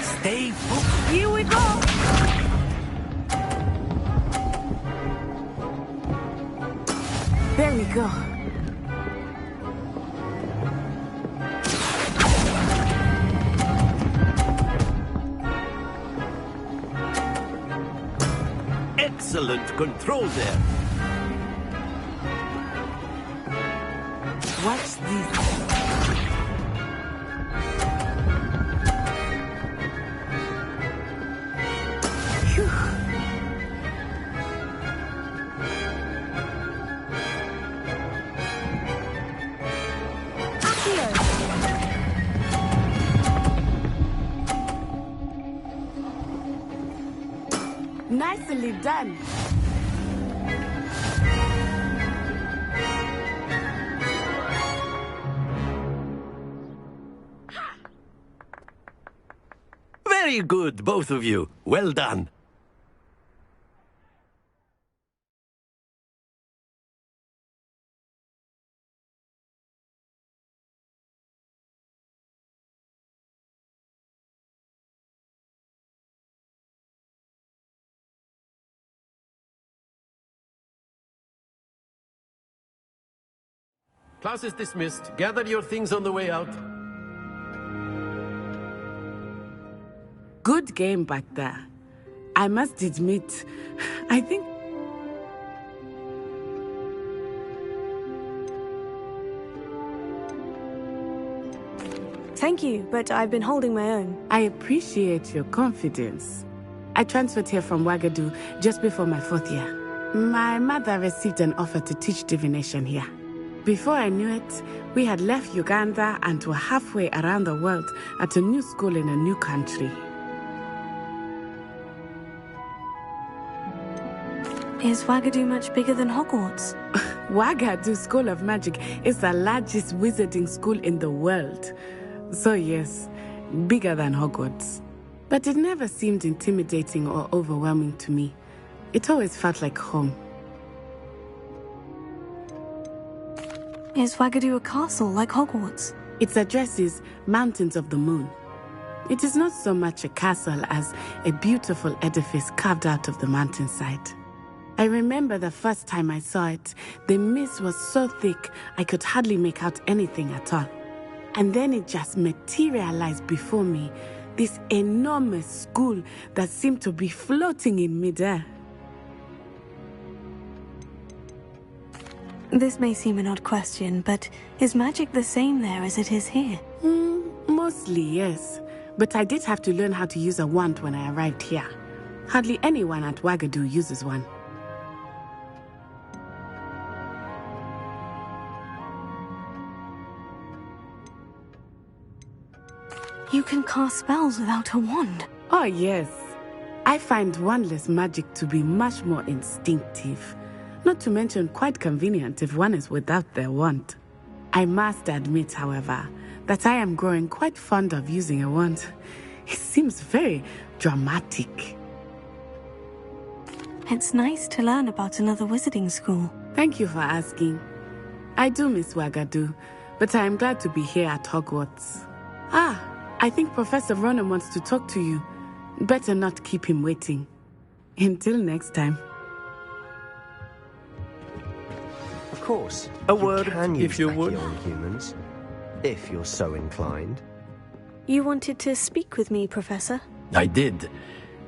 Stay focused. Here we go. There we go. Excellent control there. Watch this. Phew. Nicely done. Very good, both of you. Well done. Class is dismissed. Gather your things on the way out. Good game back there. I must admit, I think... Thank you, but I've been holding my own. I appreciate your confidence. I transferred here from Wagadu just before my 4th year. My mother received an offer to teach divination here. Before I knew it, we had left Uganda and were halfway around the world at a new school in a new country. Is Wagadu much bigger than Hogwarts? Wagadu School of Magic is the largest wizarding school in the world. So yes, bigger than Hogwarts. But it never seemed intimidating or overwhelming to me. It always felt like home. Is Wagadu a castle like Hogwarts? Its address is Mountains of the Moon. It is not so much a castle as a beautiful edifice carved out of the mountainside. I remember the first time I saw it, the mist was so thick I could hardly make out anything at all. And then it just materialized before me, this enormous school that seemed to be floating in midair. This may seem an odd question, but is magic the same there as it is here? Mostly, yes. But I did have to learn how to use a wand when I arrived here. Hardly anyone at Wagadu uses one. You can cast spells without a wand. Oh, yes. I find wandless magic to be much more instinctive. Not to mention quite convenient if one is without their wand. I must admit, however, that I am growing quite fond of using a wand. It seems very dramatic. It's nice to learn about another wizarding school. Thank you for asking. I do miss Wagadu, but I am glad to be here at Hogwarts. Ah, I think Professor Ronan wants to talk to you. Better not keep him waiting. Until next time. Of course. A word, can if use you Becky would. on humans, if you're so inclined. You wanted to speak with me, Professor? I did.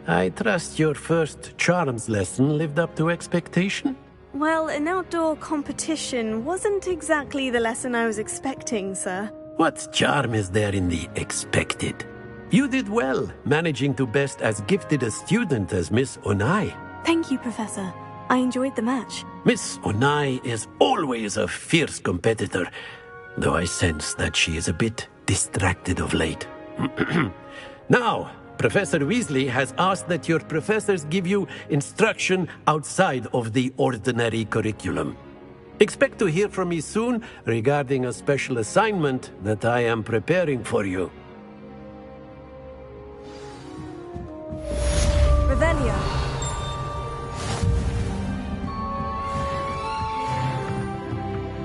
I trust your first charms lesson lived up to expectation? Well, an outdoor competition wasn't exactly the lesson I was expecting, sir. What charm is there in the expected? You did well, managing to best as gifted a student as Miss Onai. Thank you, Professor. I enjoyed the match. Miss Onai is always a fierce competitor, though I sense that she is a bit distracted of late. Now, Professor Weasley has asked that your professors give you instruction outside of the ordinary curriculum. Expect to hear from me soon regarding a special assignment that I am preparing for you. Revelio.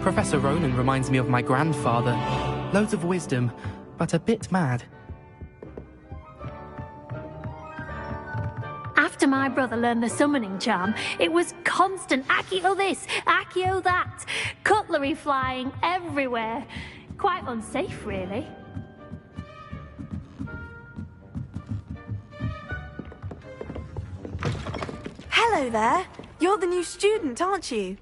Professor Ronan reminds me of my grandfather. Loads of wisdom, but a bit mad. After my brother learned the summoning charm, it was constant Accio this, Accio that, cutlery flying everywhere. Quite unsafe, really. Hello there. You're the new student, aren't you?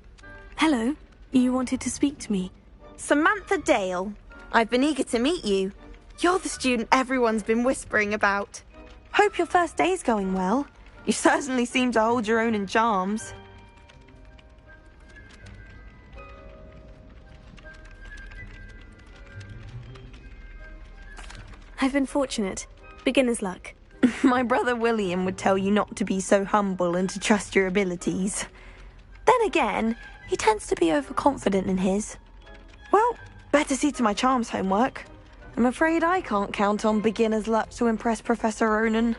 Hello. You wanted to speak to me? Samantha Dale. I've been eager to meet you. You're the student everyone's been whispering about. Hope your first day's going well. You certainly seem to hold your own in charms. I've been fortunate. Beginner's luck. My brother William would tell you not to be so humble and to trust your abilities. Then again, he tends to be overconfident in his. Well, better see to my charms homework. I'm afraid I can't count on beginner's luck to impress Professor Ronan.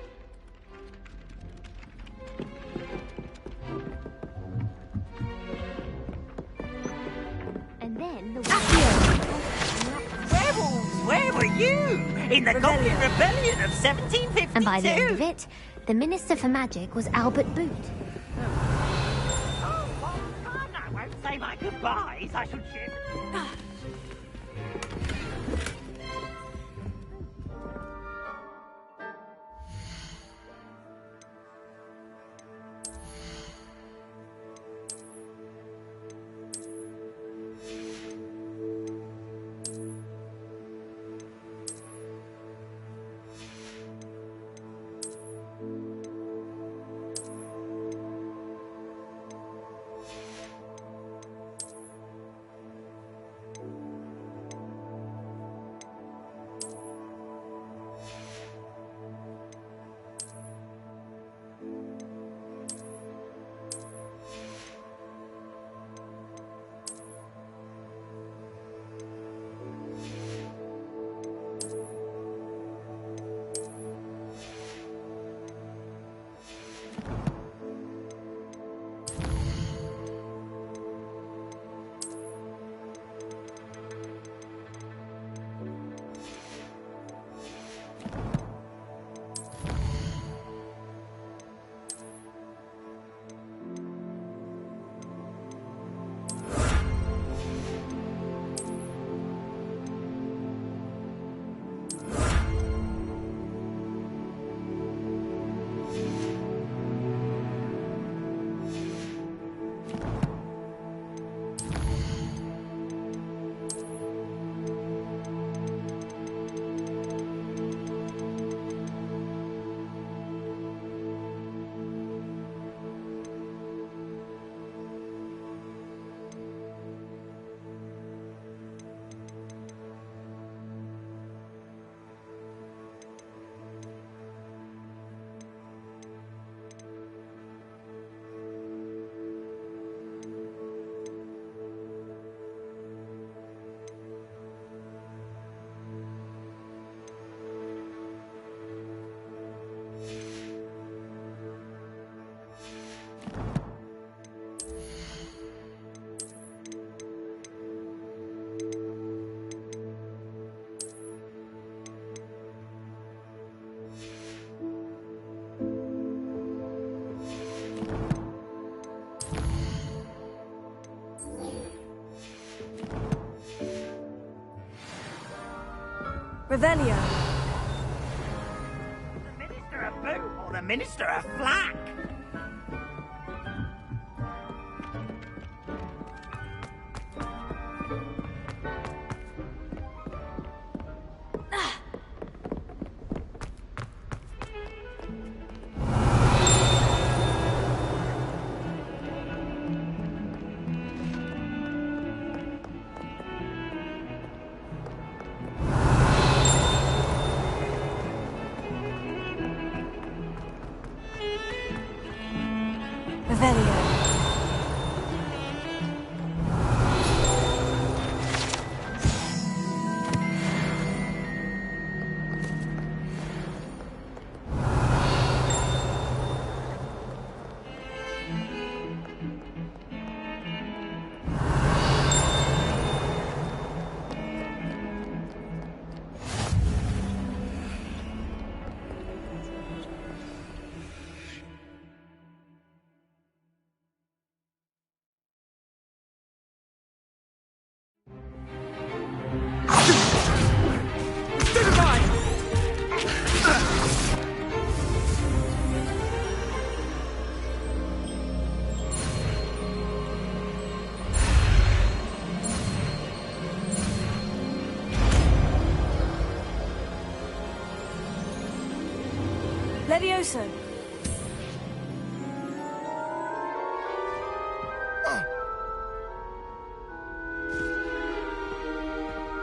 And then the Rebels, where were you? In the Goblin Rebellion of 1752? And by the end of it, the Minister for Magic was Albert Boot. I won't say my goodbyes, I should ship. Revelio. The Minister of Boom or the Minister of Flack? Revelio. Levioso.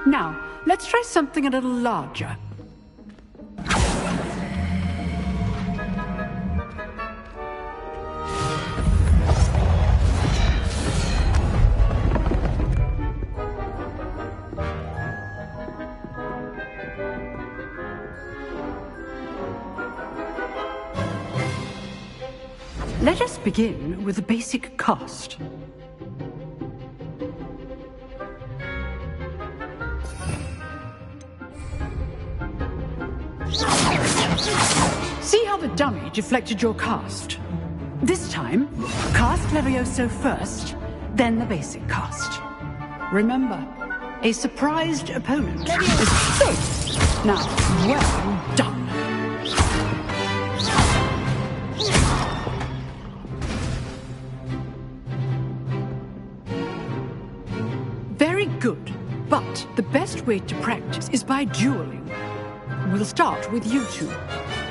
Now, let's try something a little larger. Let us begin with the basic cast. See how the dummy deflected your cast? This time, cast Levioso first, then the basic cast. Remember, a surprised opponent is safe. Now, well done. Very good, but the best way to practice is by dueling. We'll start with you two.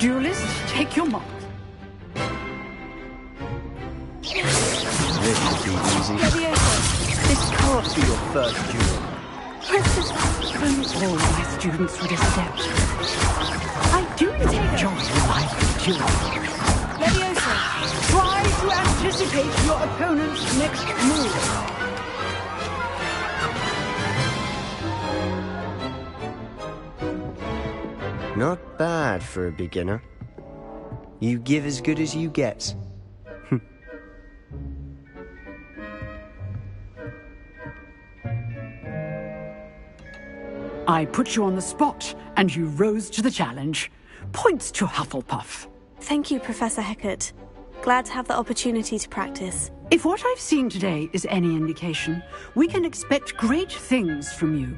Duelist, take your mark. This should be easy. This can't be your first duel. All my students would accept. I do enjoy live dueling. Levioso. Try to anticipate your opponent's next move. Not bad for a beginner. You give as good as you get. I put you on the spot, and you rose to the challenge. Points to Hufflepuff. Thank you, Professor Hecat. Glad to have the opportunity to practice. If what I've seen today is any indication, we can expect great things from you.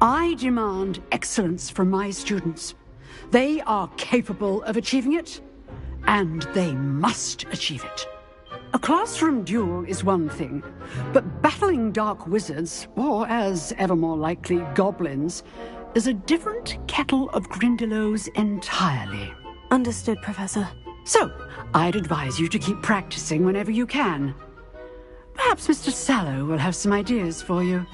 I demand excellence from my students. They are capable of achieving it, and they must achieve it. A classroom duel is one thing, but battling dark wizards, or as ever more likely, goblins, is a different kettle of Grindylows entirely. Understood, Professor. So, I'd advise you to keep practicing whenever you can. Perhaps Mr. Sallow will have some ideas for you.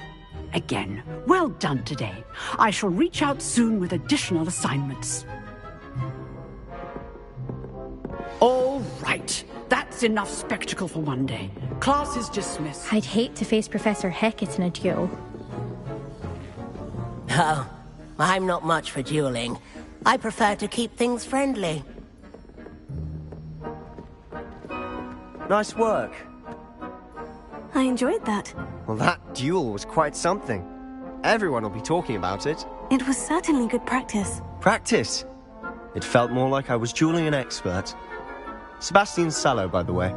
Again, well done today. I shall reach out soon with additional assignments. All right. That's enough spectacle for one day. Class is dismissed. I'd hate to face Professor Hecat in a duel. Oh, I'm not much for dueling. I prefer to keep things friendly. Nice work. I enjoyed that. Well, that duel was quite something. Everyone will be talking about it. It was certainly good practice. Practice? It felt more like I was dueling an expert. Sebastian Sallow, by the way.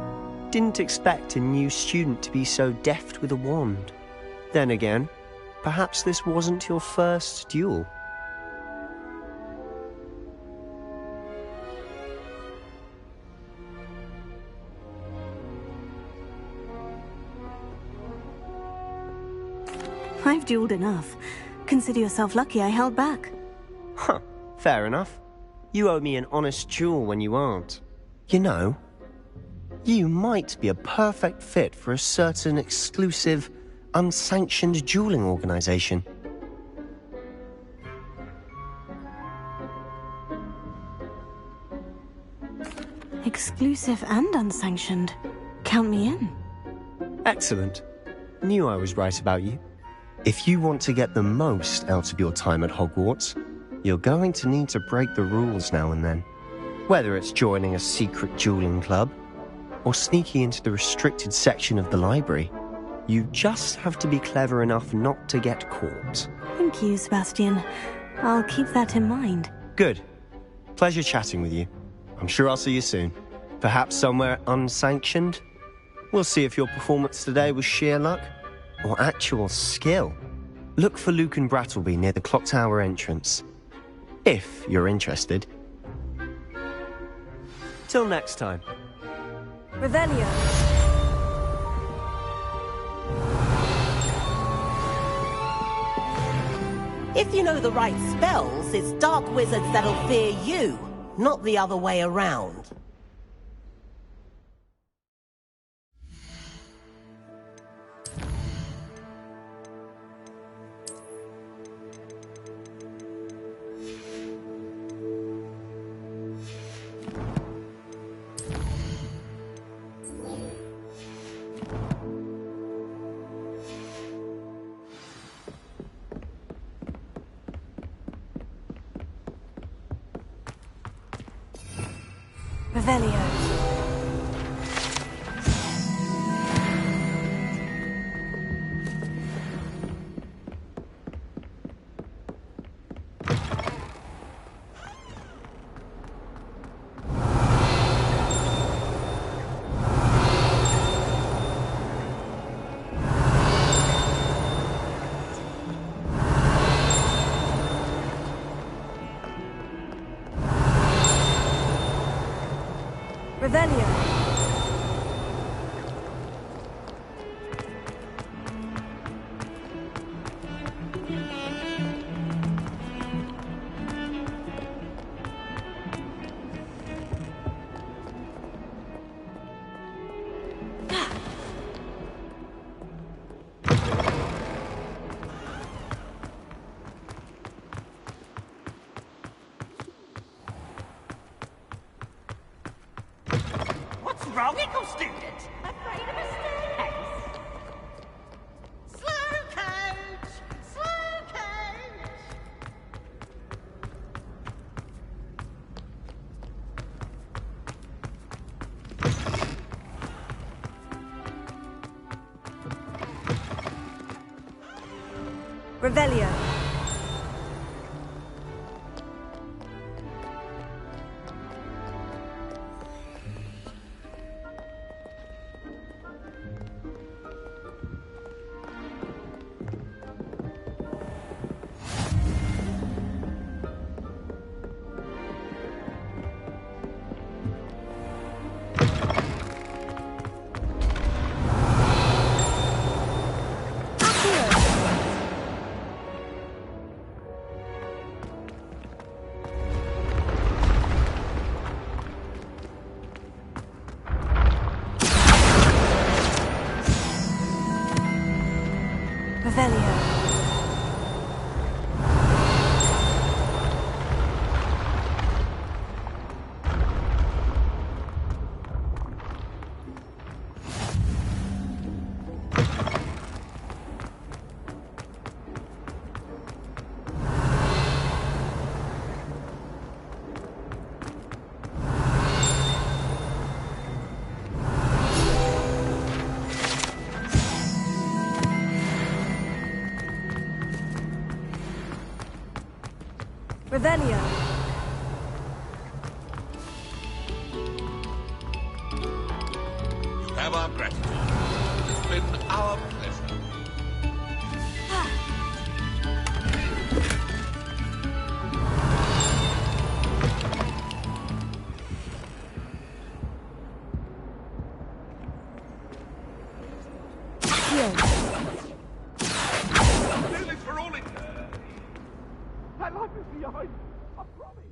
Didn't expect a new student to be so deft with a wand. Then again, perhaps this wasn't your first duel. dueled enough. Consider yourself lucky I held back. Huh, fair enough. You owe me an honest duel when you aren't. You know, you might be a perfect fit for a certain exclusive, unsanctioned dueling organization. Exclusive and unsanctioned. Count me in. Excellent. Knew I was right about you. If you want to get the most out of your time at Hogwarts, you're going to need to break the rules now and then. Whether it's joining a secret dueling club, or sneaking into the restricted section of the library, you just have to be clever enough not to get caught. Thank you, Sebastian. I'll keep that in mind. Good. Pleasure chatting with you. I'm sure I'll see you soon. Perhaps somewhere unsanctioned? We'll see if your performance today was sheer luck or actual skill. Look for Luke and Brattleby near the clock tower entrance, if you're interested. Till next time. Revelio. If you know the right spells, it's dark wizards that'll fear you, not the other way around. Revelio. Revelio. Wrong, Eagle student? Afraid of a staircase? Slow coach! Slow coach! Revelio. Revelio. You have our gratitude. It's been our pleasure. My life is behind. I promise.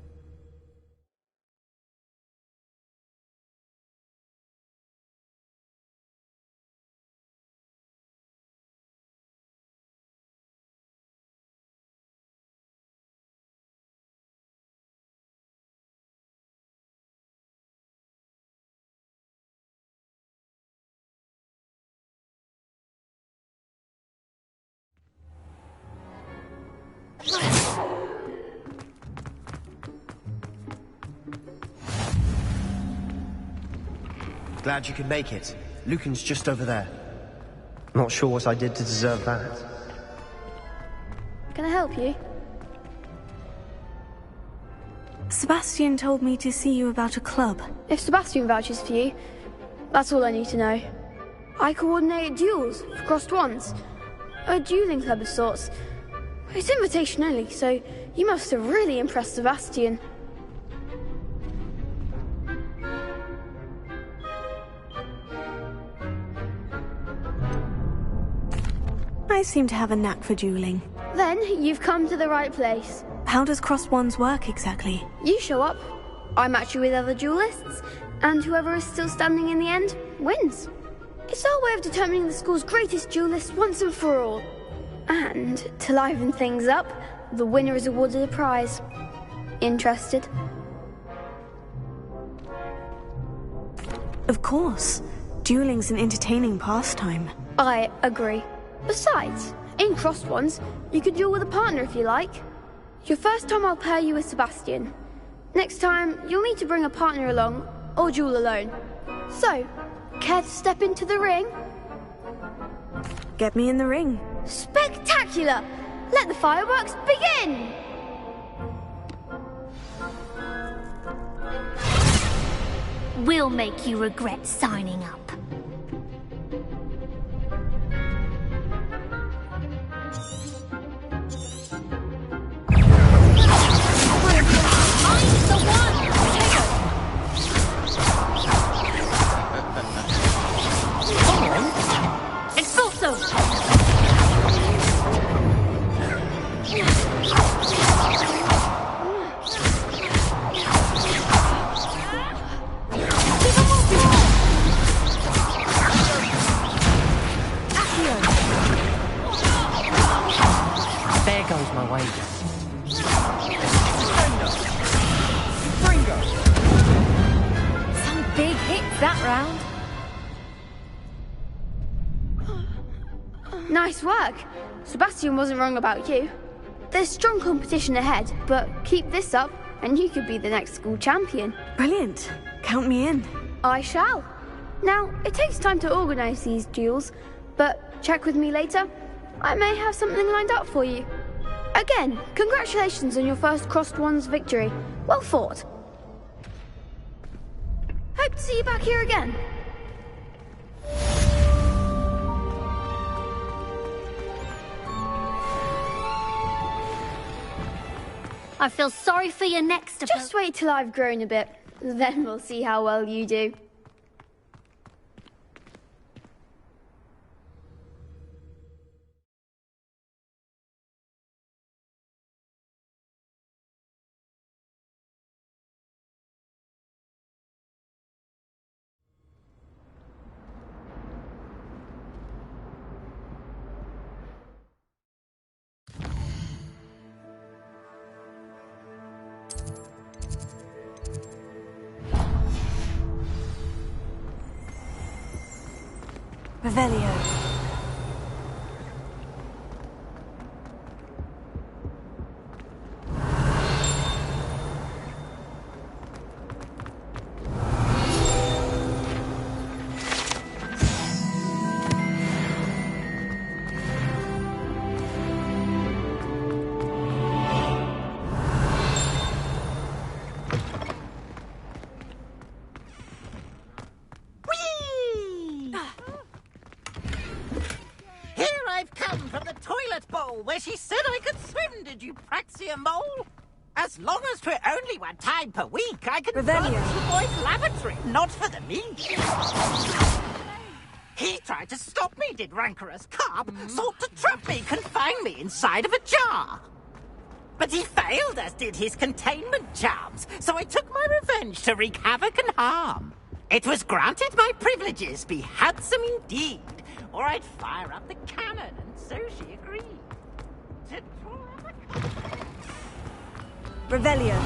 Glad you could make it. Lucan's just over there. Not sure what I did to deserve that. Can I help you? Sebastian told me to see you about a club. If Sebastian vouches for you, that's all I need to know. I coordinate duels for crossed wands. A dueling club of sorts. It's invitation only, so you must have really impressed Sebastian. I seem to have a knack for dueling. Then you've come to the right place. How does crossed wands work exactly? You show up, I match you with other duelists, and whoever is still standing in the end wins. It's our way of determining the school's greatest duelist once and for all. And to liven things up, the winner is awarded a prize. Interested? Of course. Dueling's an entertaining pastime. I agree. Besides, in crossed wands, you could duel with a partner if you like. Your first time I'll pair you with Sebastian. Next time, you'll need to bring a partner along, or duel alone. So, care to step into the ring? Get me in the ring. Spectacular! Let the fireworks begin! We'll make you regret signing up. Nice work. Sebastian wasn't wrong about you. There's strong competition ahead, but keep this up and you could be the next school champion. Brilliant. Count me in. I shall. Now, it takes time to organise these duels, but check with me later. I may have something lined up for you. Again, congratulations on your first crossed wands victory. Well fought. Hope to see you back here again. I feel sorry for your next opponent. Just wait till I've grown a bit. Then we'll see how well you do. Revelio. Where she said I could swim, did you Praxia mole? As long as 'twere only one time per week, I can run to the boys' lavatory, not for the meat. He tried to stop me, did rancorous carp. Sought to trap me, confine me inside of a jar. But he failed, as did his containment charms, so I took my revenge to wreak havoc and harm. It was granted my privileges be handsome indeed, or I'd fire up the cannon, and so she agreed. To draw up a... Revelio.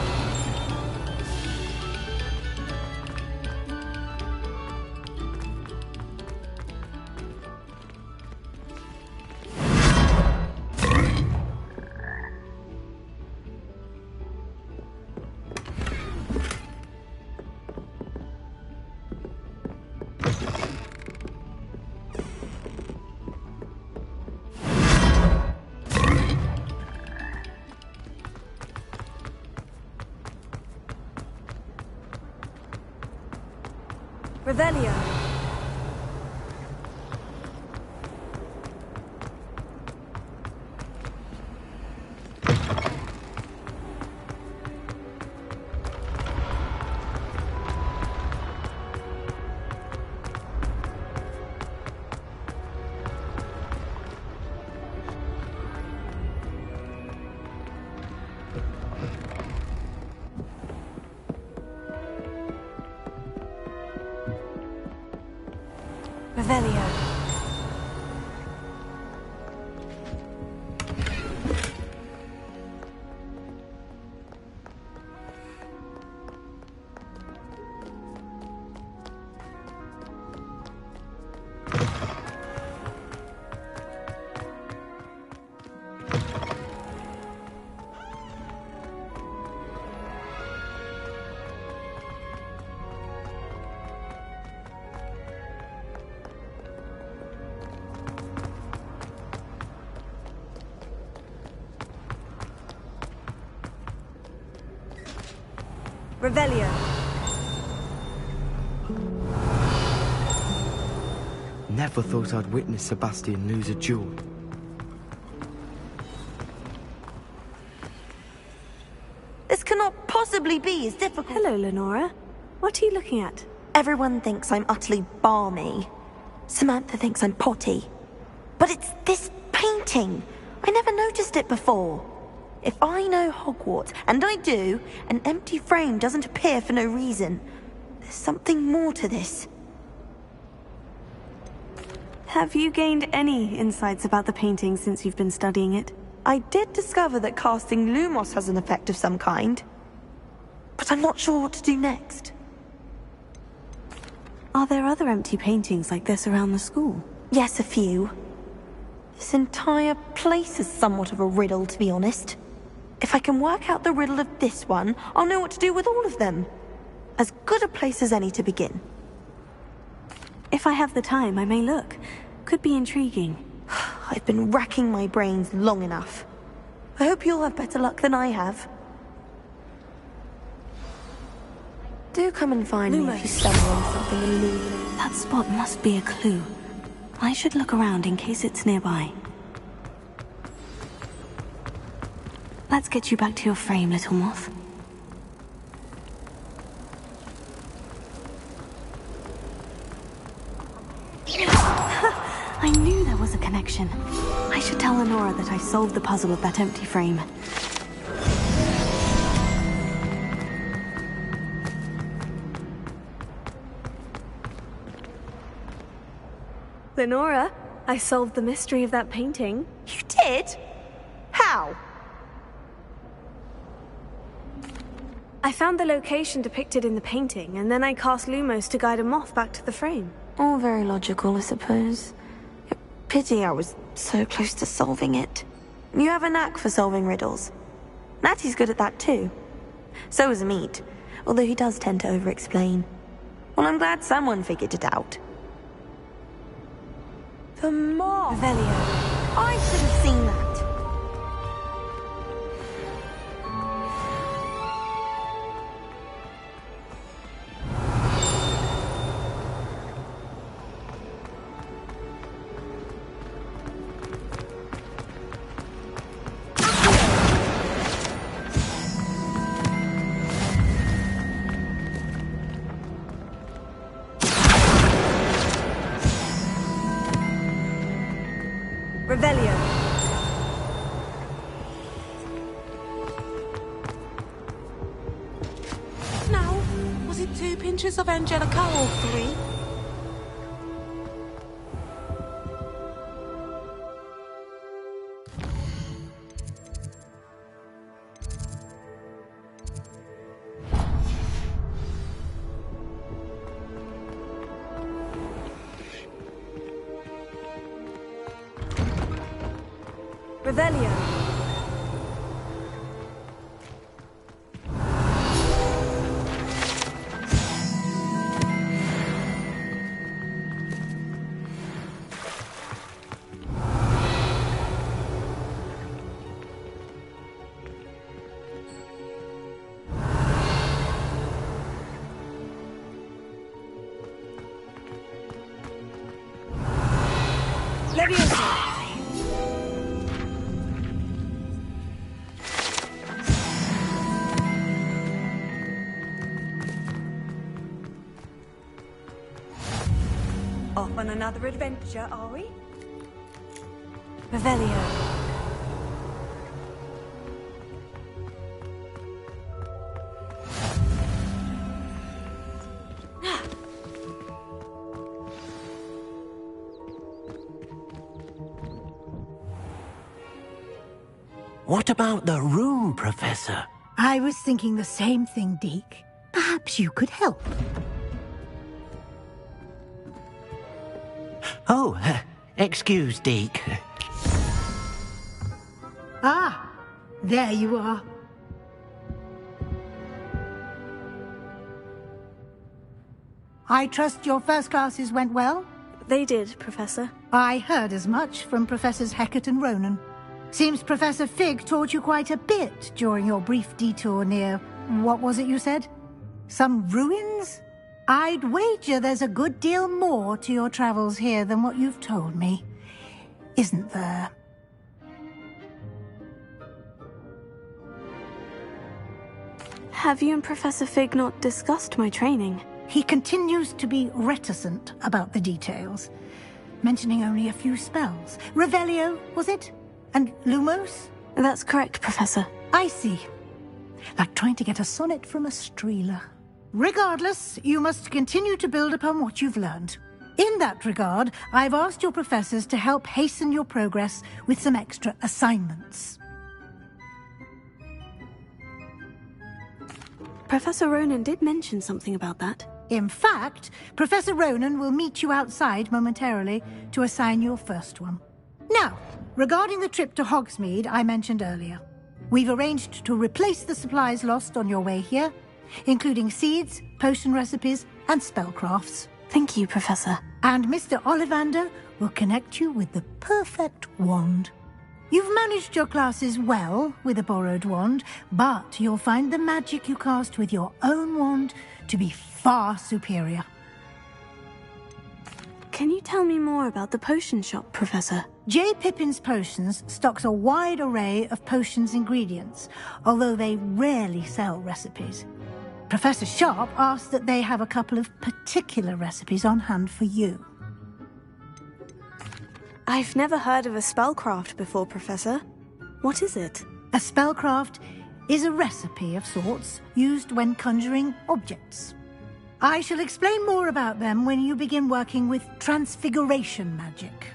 Revelio. Revelio. Revelio. Never thought I'd witness Sebastian lose a duel. This cannot possibly be as difficult. Hello, Lenora. What are you looking at? Everyone thinks I'm utterly balmy. Samantha thinks I'm potty. But it's this painting. I never noticed it before. If I know Hogwarts, and I do, an empty frame doesn't appear for no reason. There's something more to this. Have you gained any insights about the painting since you've been studying it? I did discover that casting Lumos has an effect of some kind. But I'm not sure what to do next. Are there other empty paintings like this around the school? Yes, a few. This entire place is somewhat of a riddle, to be honest. If I can work out the riddle of this one, I'll know what to do with all of them. As good a place as any to begin. If I have the time, I may look. Could be intriguing. I've been racking my brains long enough. I hope you'll have better luck than I have. Do come and find me if you stumble on something illuminating. That spot must be a clue. I should look around in case it's nearby. Let's get you back to your frame, little moth. I knew there was a connection. I should tell Lenora that I solved the puzzle of that empty frame. Lenora, I solved the mystery of that painting. You did? How? I found the location depicted in the painting, and then I cast Lumos to guide a moth back to the frame. All very logical, I suppose. Pity I was so close to solving it. You have a knack for solving riddles. Natty's good at that too. So is Amit, although he does tend to over-explain. Well, I'm glad someone figured it out. The moth! Revelio. I should have seen that. Revelio. pinches of Angelica, all three. Revelio. Leviosa. Off on another adventure, are we? Revelio. What about the room, Professor? I was thinking the same thing, Deke. Perhaps you could help. Oh, excuse, Deke. Ah, there you are. I trust your first classes went well? They did, Professor. I heard as much from Professors Hecat and Ronan. Seems Professor Fig taught you quite a bit during your brief detour near... what was it you said? Some ruins? I'd wager there's a good deal more to your travels here than what you've told me. Isn't there? Have you and Professor Fig not discussed my training? He continues to be reticent about the details, mentioning only a few spells. Revelio, was it? And Lumos? That's correct, Professor. I see. Like trying to get a sonnet from a streeler. Regardless, you must continue to build upon what you've learned. In that regard, I've asked your professors to help hasten your progress with some extra assignments. Professor Ronan did mention something about that. In fact, Professor Ronan will meet you outside momentarily to assign your first one. Now, regarding the trip to Hogsmeade I mentioned earlier, we've arranged to replace the supplies lost on your way here, including seeds, potion recipes, and spellcrafts. Thank you, Professor. And Mr. Ollivander will connect you with the perfect wand. You've managed your classes well with a borrowed wand, but you'll find the magic you cast with your own wand to be far superior. Can you tell me more about the potion shop, Professor? J. Pippin's Potions stocks a wide array of potions ingredients, although they rarely sell recipes. Professor Sharp asked that they have a couple of particular recipes on hand for you. I've never heard of a spellcraft before, Professor. What is it? A spellcraft is a recipe of sorts used when conjuring objects. I shall explain more about them when you begin working with transfiguration magic.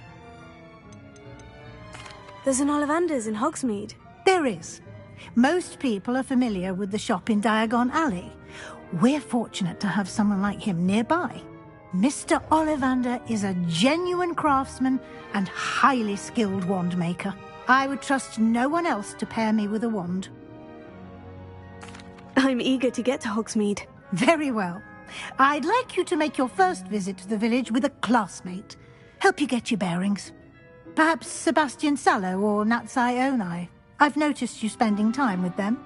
There's an Ollivander's in Hogsmeade. There is. Most people are familiar with the shop in Diagon Alley. We're fortunate to have someone like him nearby. Mr. Ollivander is a genuine craftsman and highly skilled wand maker. I would trust no one else to pair me with a wand. I'm eager to get to Hogsmeade. Very well. I'd like you to make your first visit to the village with a classmate. Help you get your bearings. Perhaps Sebastian Sallow or Natsai Onai. I've noticed you spending time with them.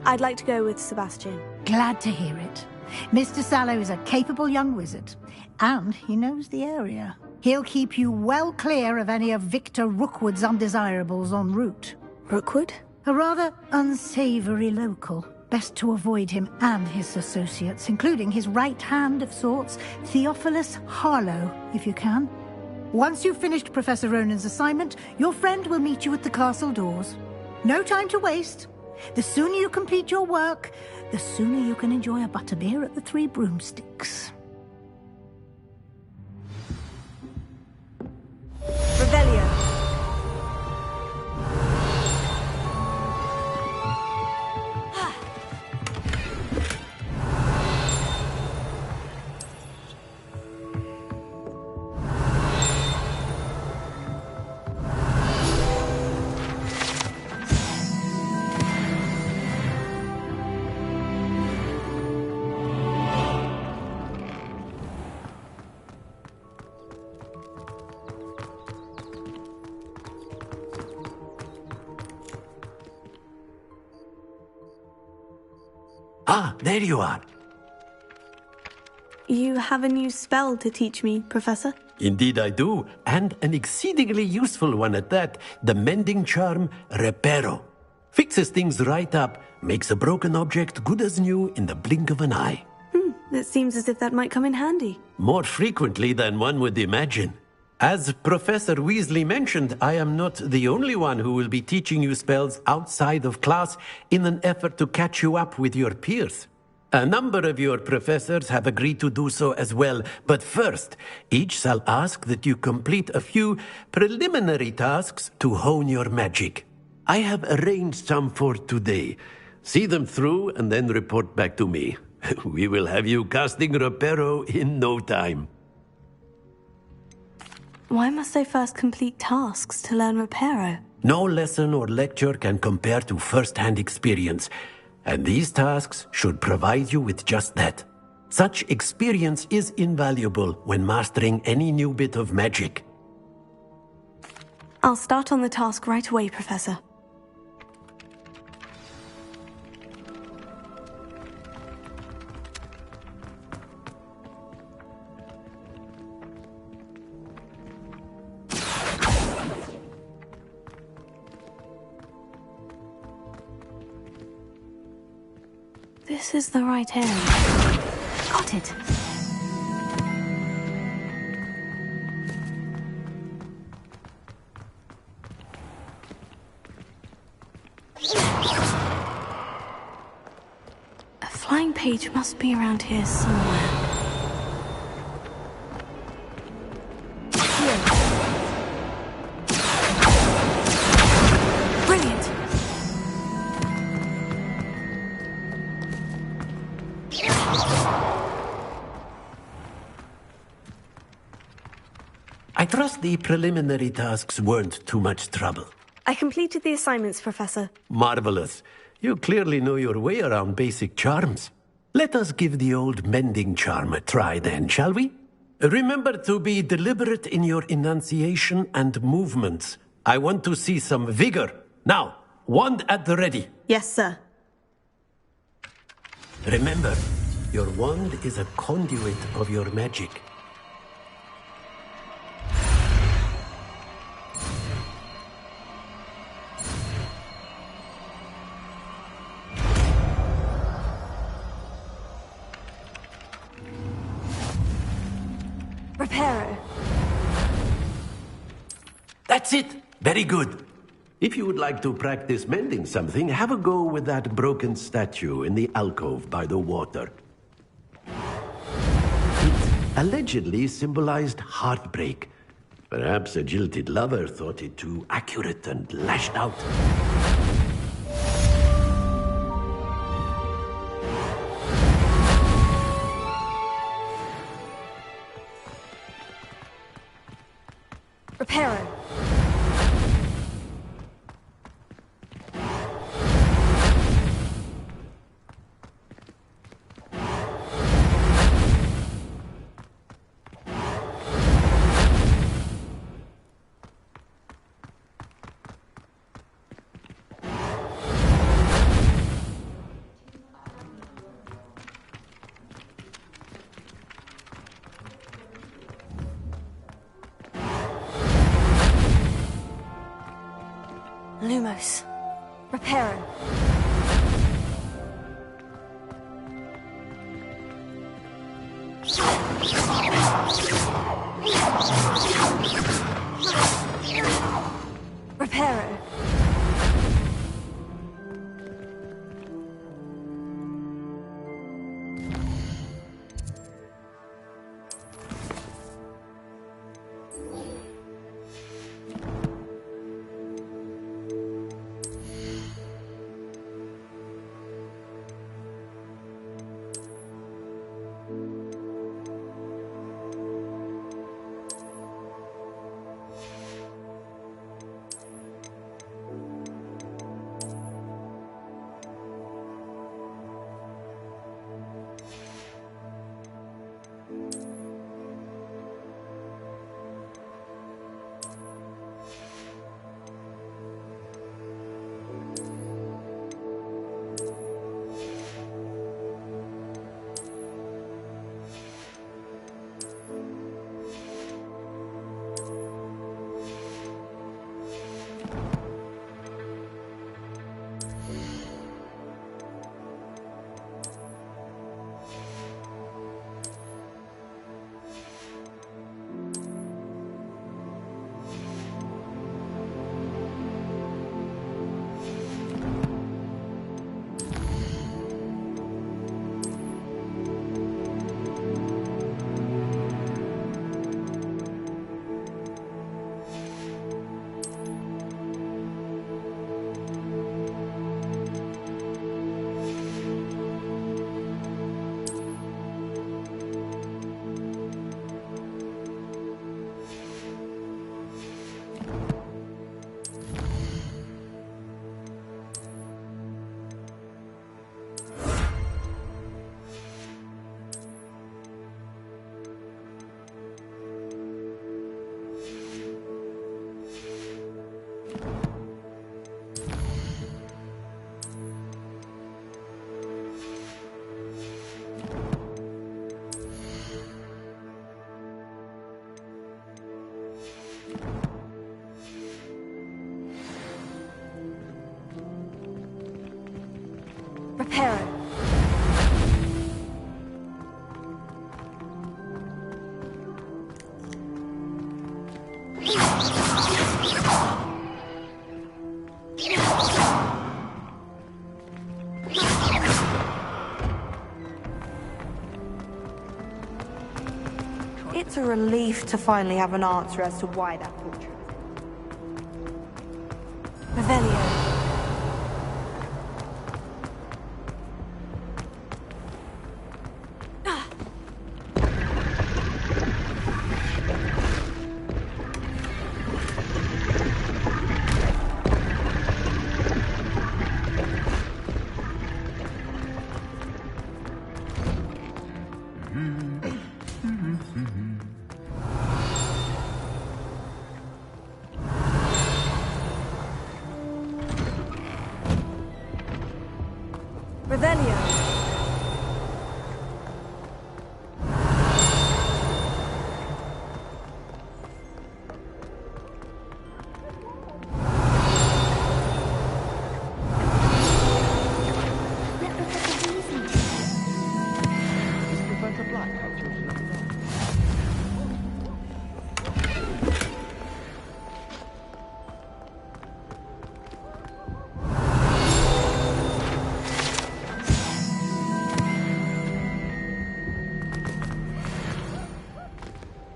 I'd like to go with Sebastian. Glad to hear it. Mr. Sallow is a capable young wizard, and he knows the area. He'll keep you well clear of any of Victor Rookwood's undesirables en route. Rookwood? A rather unsavory local. Best to avoid him and his associates, including his right hand of sorts, Theophilus Harlow, if you can. Once you've finished Professor Ronan's assignment, your friend will meet you at the castle doors. No time to waste. The sooner you complete your work, the sooner you can enjoy a butterbeer at the Three Broomsticks. Revelio. Ah, there you are. You have a new spell to teach me, Professor? Indeed I do, and an exceedingly useful one at that. The mending charm, Reparo. Fixes things right up, makes a broken object good as new in the blink of an eye. It seems as if that might come in handy. More frequently than one would imagine. As Professor Weasley mentioned, I am not the only one who will be teaching you spells outside of class in an effort to catch you up with your peers. A number of your professors have agreed to do so as well, but first, each shall ask that you complete a few preliminary tasks to hone your magic. I have arranged some for today. See them through and then report back to me. We will have you casting Reparo in no time. Why must I first complete tasks to learn Reparo? No lesson or lecture can compare to first-hand experience, and these tasks should provide you with just that. Such experience is invaluable when mastering any new bit of magic. I'll start on the task right away, Professor. This is the right area. Got it. A flying page must be around here somewhere. Here. Brilliant. I trust the preliminary tasks weren't too much trouble. I completed the assignments, Professor. Marvelous. You clearly know your way around basic charms. Let us give the old mending charm a try then, shall we? Remember to be deliberate in your enunciation and movements. I want to see some vigor. Now, wand at the ready. Yes, sir. Remember, your wand is a conduit of your magic. Reparo. That's it. Very good. If you would like to practice mending something, have a go with that broken statue in the alcove by the water. It allegedly symbolized heartbreak. Perhaps a jilted lover thought it too accurate and lashed out. Reparo. Lumos. Reparo. Reparo. Prepare it. It's a relief to finally have an answer as to why that portrait was in. Revelio. Revelio.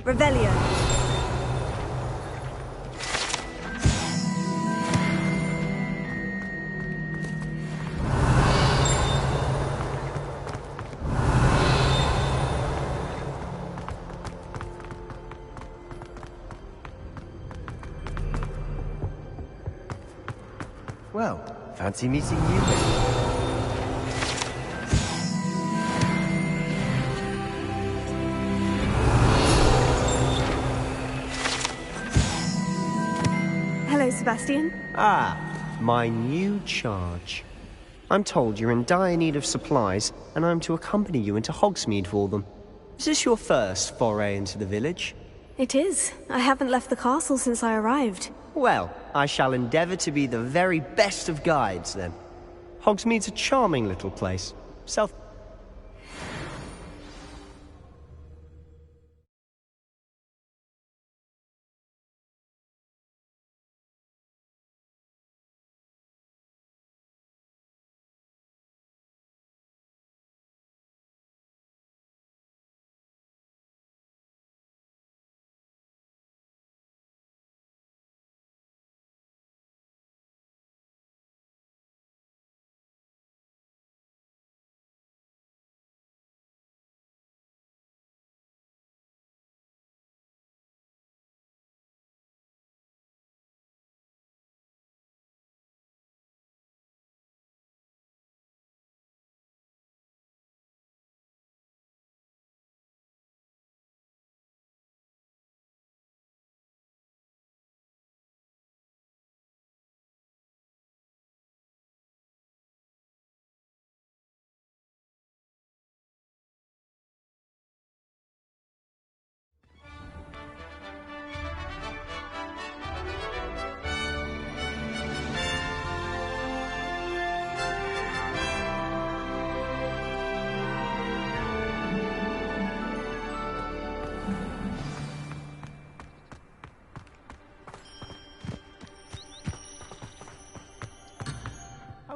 Revelio. Well, fancy meeting you then. Hello, Sebastian. Ah, my new charge. I'm told you're in dire need of supplies, and I'm to accompany you into Hogsmeade for them. Is this your first foray into the village? It is. I haven't left the castle since I arrived. Well, I shall endeavour to be the very best of guides, then. Hogsmeade's a charming little place. Self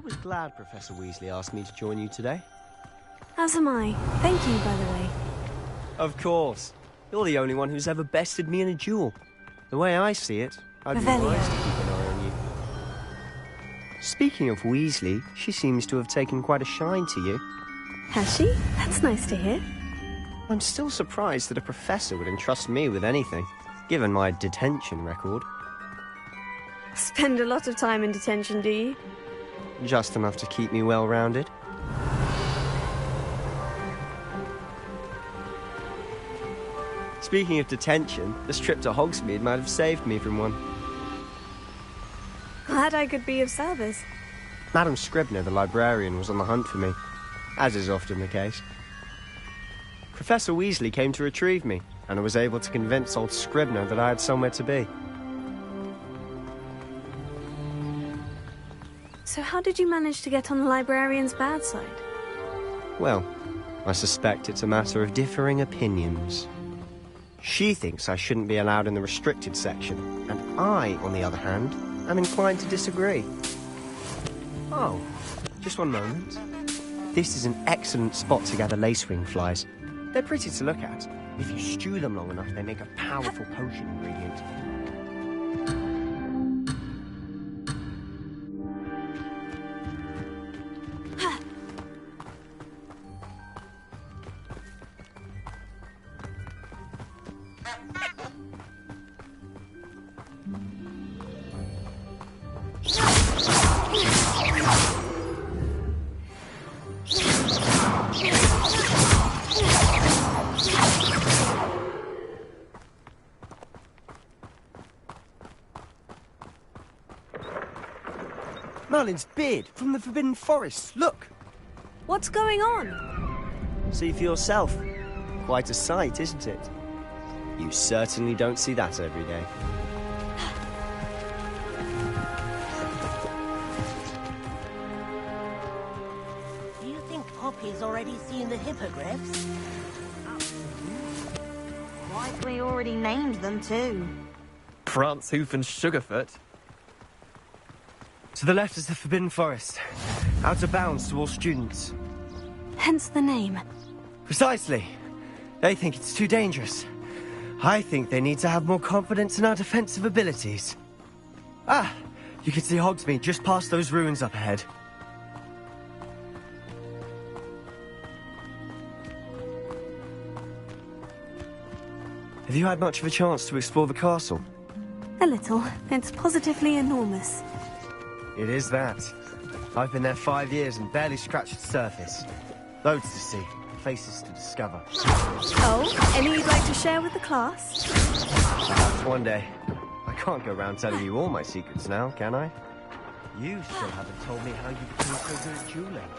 was glad Professor Weasley asked me to join you today. As am I. Thank you, by the way. Of course. You're the only one who's ever bested me in a duel. The way I see it, I'd be Revelio. wise to keep an eye on you. Speaking of Weasley, she seems to have taken quite a shine to you. Has she? That's nice to hear. I'm still surprised that a professor would entrust me with anything, given my detention record. Spend a lot of time in detention, do you? Just enough to keep me well-rounded. Speaking of detention, this trip to Hogsmeade might have saved me from one. Glad I could be of service. Madam Scribner, the librarian, was on the hunt for me, as is often the case. Professor Weasley came to retrieve me, and I was able to convince old Scribner that I had somewhere to be. So how did you manage to get on the librarian's bad side? Well, I suspect it's a matter of differing opinions. She thinks I shouldn't be allowed in the restricted section, and I, on the other hand, am inclined to disagree. Oh, just one moment. This is an excellent spot to gather lacewing flies. They're pretty to look at. If you stew them long enough, they make a powerful potion ingredient. Merlin's beard from the Forbidden Forest. Look! What's going on? See for yourself. Quite a sight, isn't it? You certainly don't see that every day. Do you think Poppy's already seen the hippogriffs? Likely already named them too. Prance, Hoof, and Sugarfoot. To the left is the Forbidden Forest. Out of bounds to all students. Hence the name. Precisely. They think it's too dangerous. I think they need to have more confidence in our defensive abilities. Ah! You can see Hogsmeade just past those ruins up ahead. Have you had much of a chance to explore the castle? A little. It's positively enormous. It is that. I've been there 5 years and barely scratched the surface. Loads to see, places to discover. Oh, any you'd like to share with the class? Perhaps one day. I can't go around telling you all my secrets now, can I? You still haven't told me how you became so good at dueling.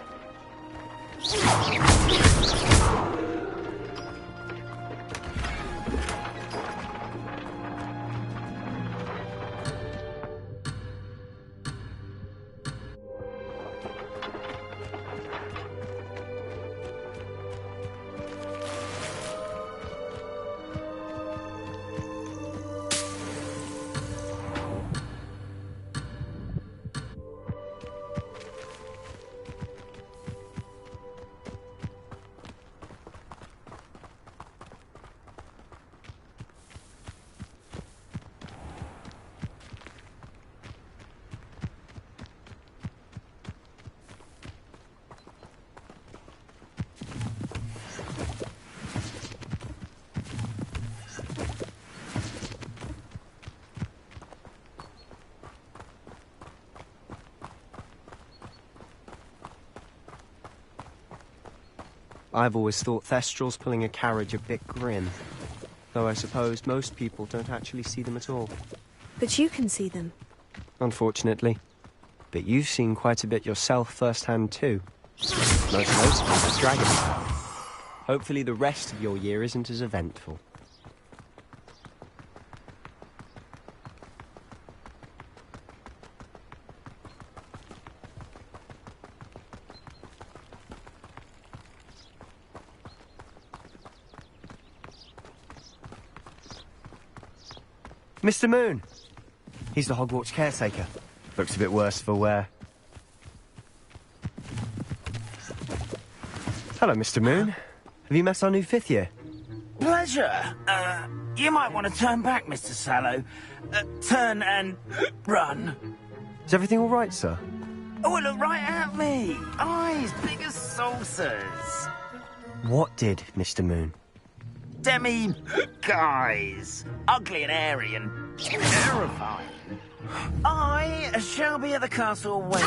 I've always thought Thestrals pulling a carriage a bit grim. Though I suppose most people don't actually see them at all. But you can see them. Unfortunately. But you've seen quite a bit yourself firsthand too. Most notably the dragon. Hopefully the rest of your year isn't as eventful. Mr. Moon! He's the Hogwarts caretaker. Looks a bit worse for wear. Hello, Mr. Moon. Have you met our new 5th year? Pleasure. You might want to turn back, Mr. Sallow. Turn and run. Is everything all right, sir? Oh, look right at me. Eyes big as saucers. What did, Mr. Moon? Guys. Ugly and hairy and terrifying. I shall be at the castle when...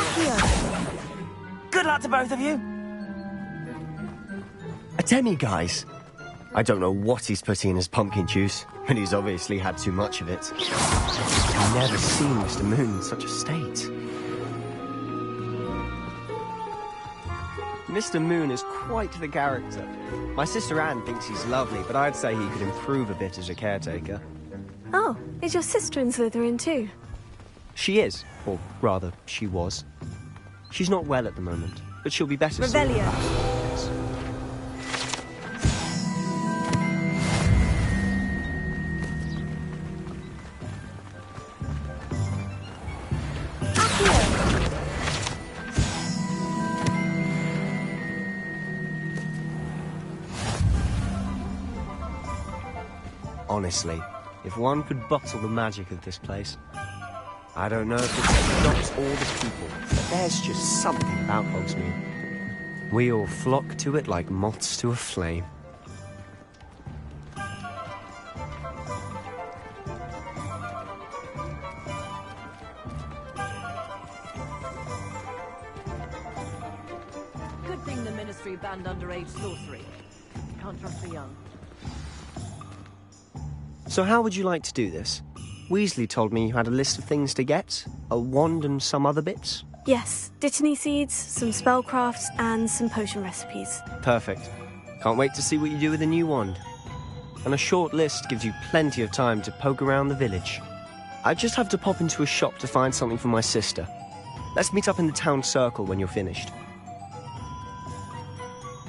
Good luck to both of you. A demi-guise? I don't know what he's putting in his pumpkin juice, but he's obviously had too much of it. I've never seen Mr. Moon in such a state. Mr. Moon is quite the character. My sister Anne thinks he's lovely, but I'd say he could improve a bit as a caretaker. Oh, is your sister in Slytherin too? She is, or rather, she was. She's not well at the moment, but she'll be better soon. Revelio. Yes. Honestly, if one could bottle the magic of this place. I don't know if it's the dogs or the people, but there's just something about Hogsmeade. We all flock to it like moths to a flame. Good thing the Ministry banned underage sorcery. Can't trust the young. So how would you like to do this? Weasley told me you had a list of things to get, a wand and some other bits. Yes, Dittany seeds, some spellcrafts, and some potion recipes. Perfect. Can't wait to see what you do with the new wand. And a short list gives you plenty of time to poke around the village. I just have to pop into a shop to find something for my sister. Let's meet up in the town circle when you're finished.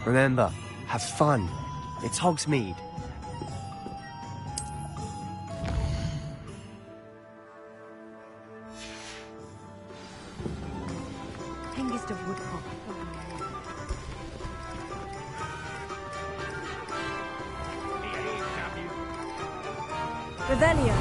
Remember, have fun. It's Hogsmeade. Revelio.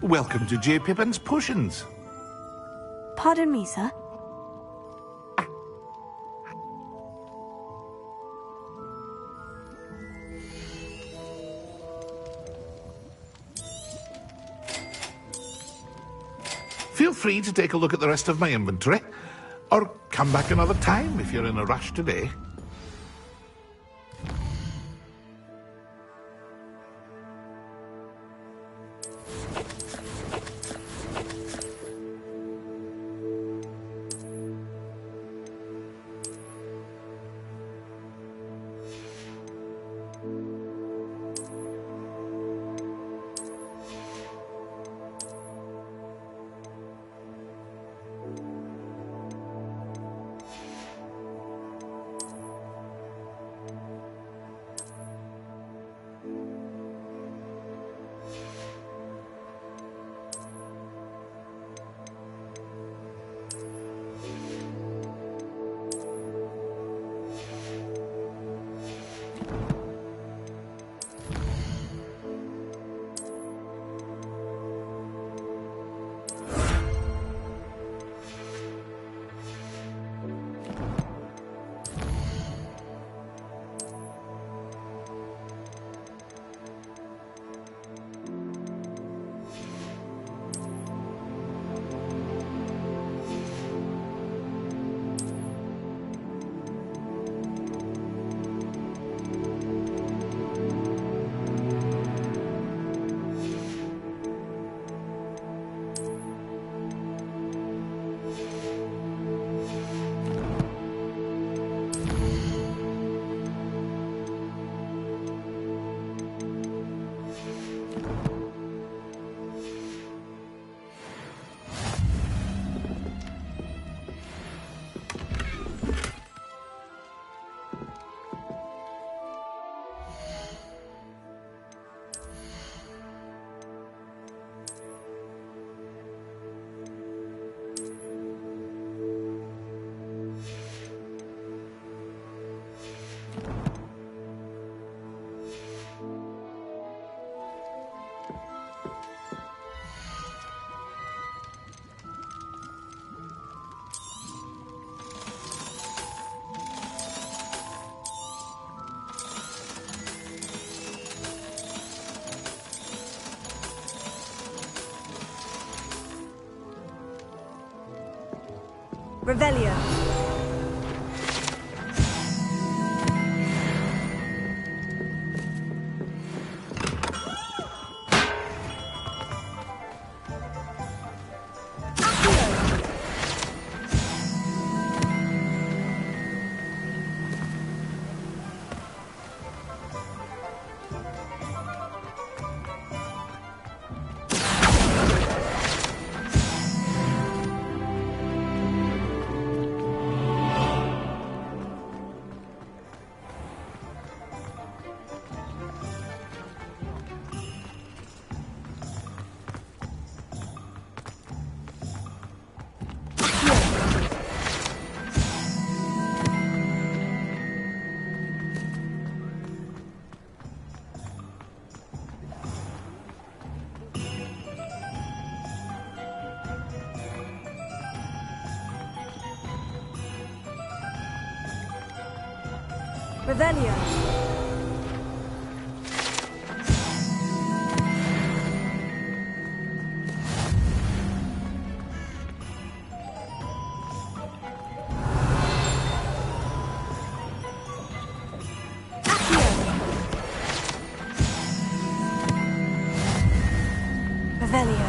Welcome to J. Pippin's Potions. Pardon me, sir. Feel free to take a look at the rest of my inventory, or come back another time if you're in a rush today. Revelio. Revelio. Revelio.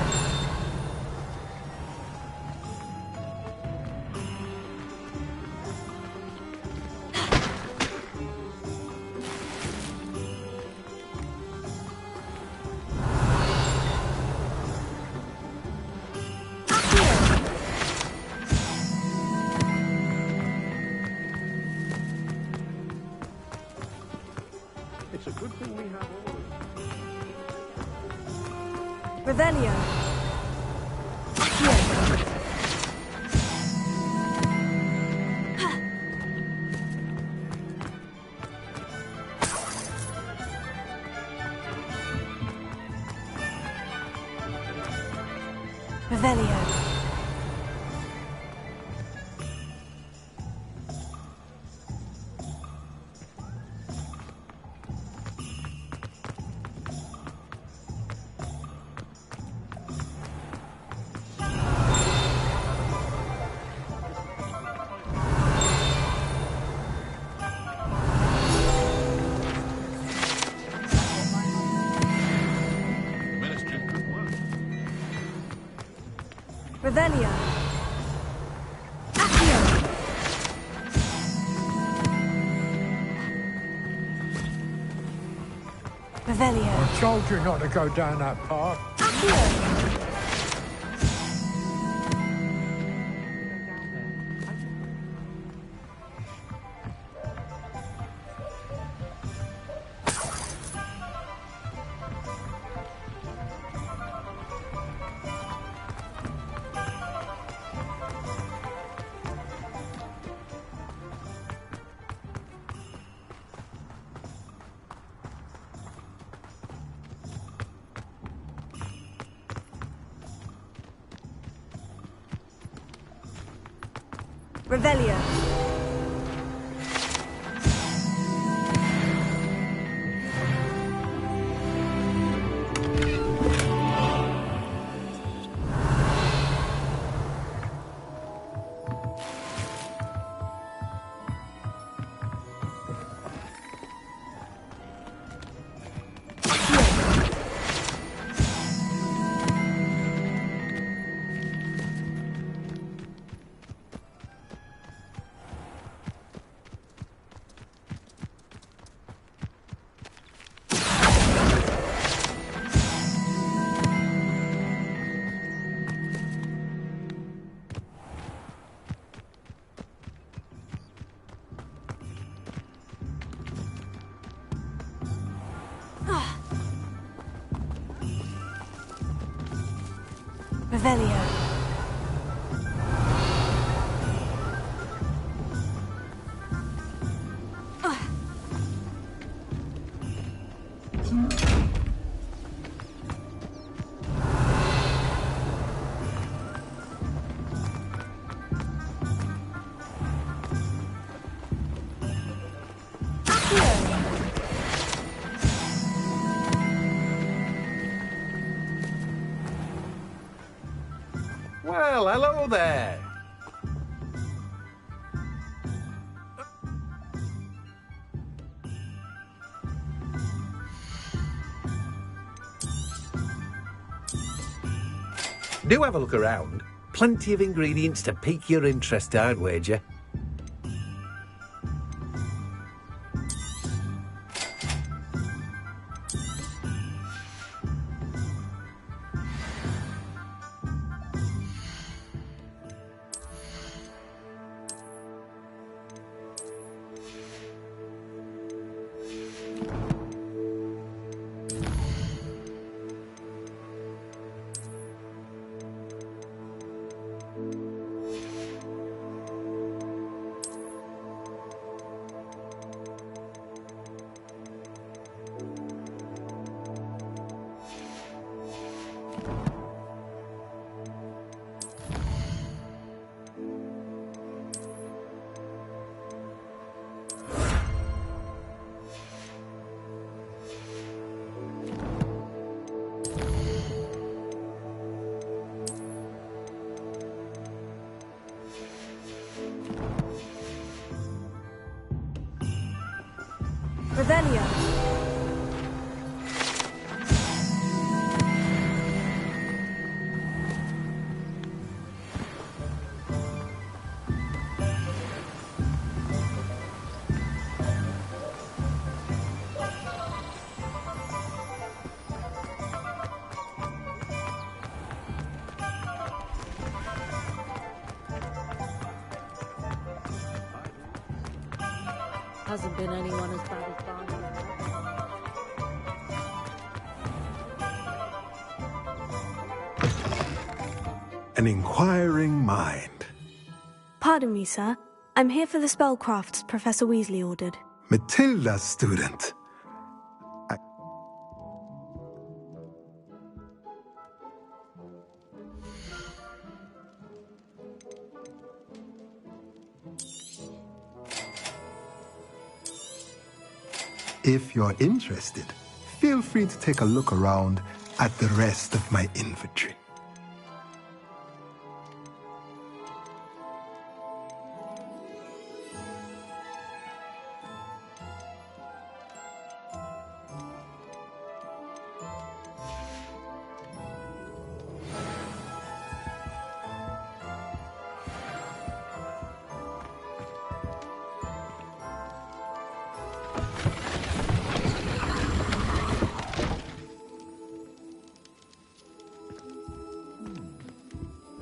It's a good thing we have all of Revelio. Revelio. Revelio. Revelio. I told you not to go down that path. Revelio. Revelio. Well, hello there. Do have a look around. Plenty of ingredients to pique your interest, I'd wager. Revelio. Hasn't been anyone as bad as Barney. An inquiring mind. Pardon me, sir. I'm here for the spellcrafts Professor Weasley ordered. Matilda's student. If you're interested, feel free to take a look around at the rest of my inventory.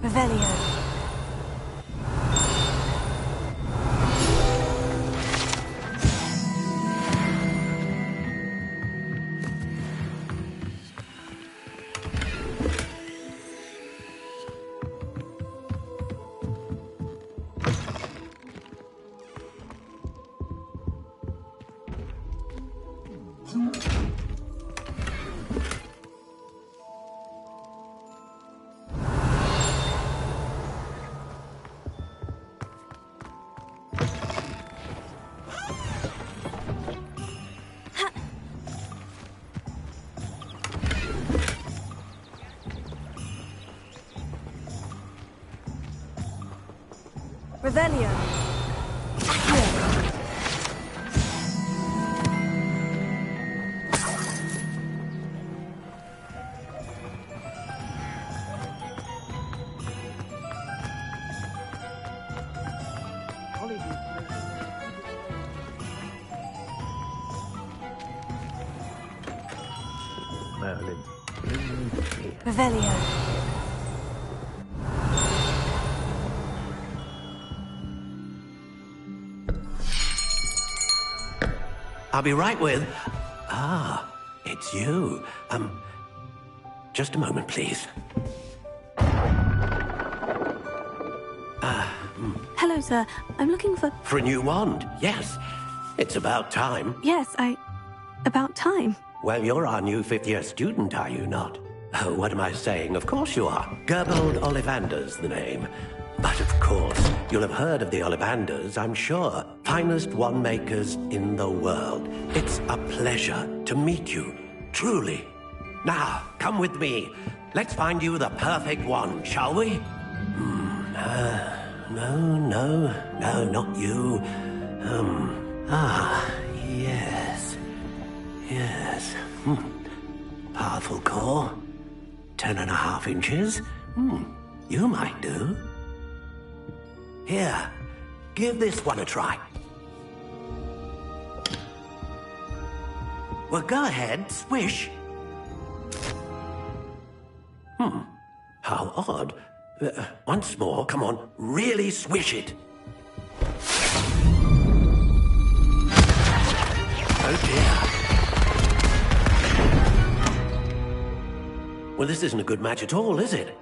Revelio. Revelio. Merlin. Revelio. I'll be right with... Ah, it's you. Just a moment, please. Hello, sir. I'm looking for... For a new wand, yes. It's about time. Yes, About time. Well, you're our new fifth-year student, are you not? Oh, what am I saying? Of course you are. Gerbold Ollivander's the name. But of course, you'll have heard of the Ollivanders, I'm sure. Finest wand makers in the world. It's a pleasure to meet you, truly. Now, come with me. Let's find you the perfect wand, shall we? No, not you. Yes. Powerful core. 10.5 inches. You might do. Here, give this one a try. Well, go ahead, swish. How odd. Once more, come on, really swish it. Oh dear. Well, this isn't a good match at all, is it?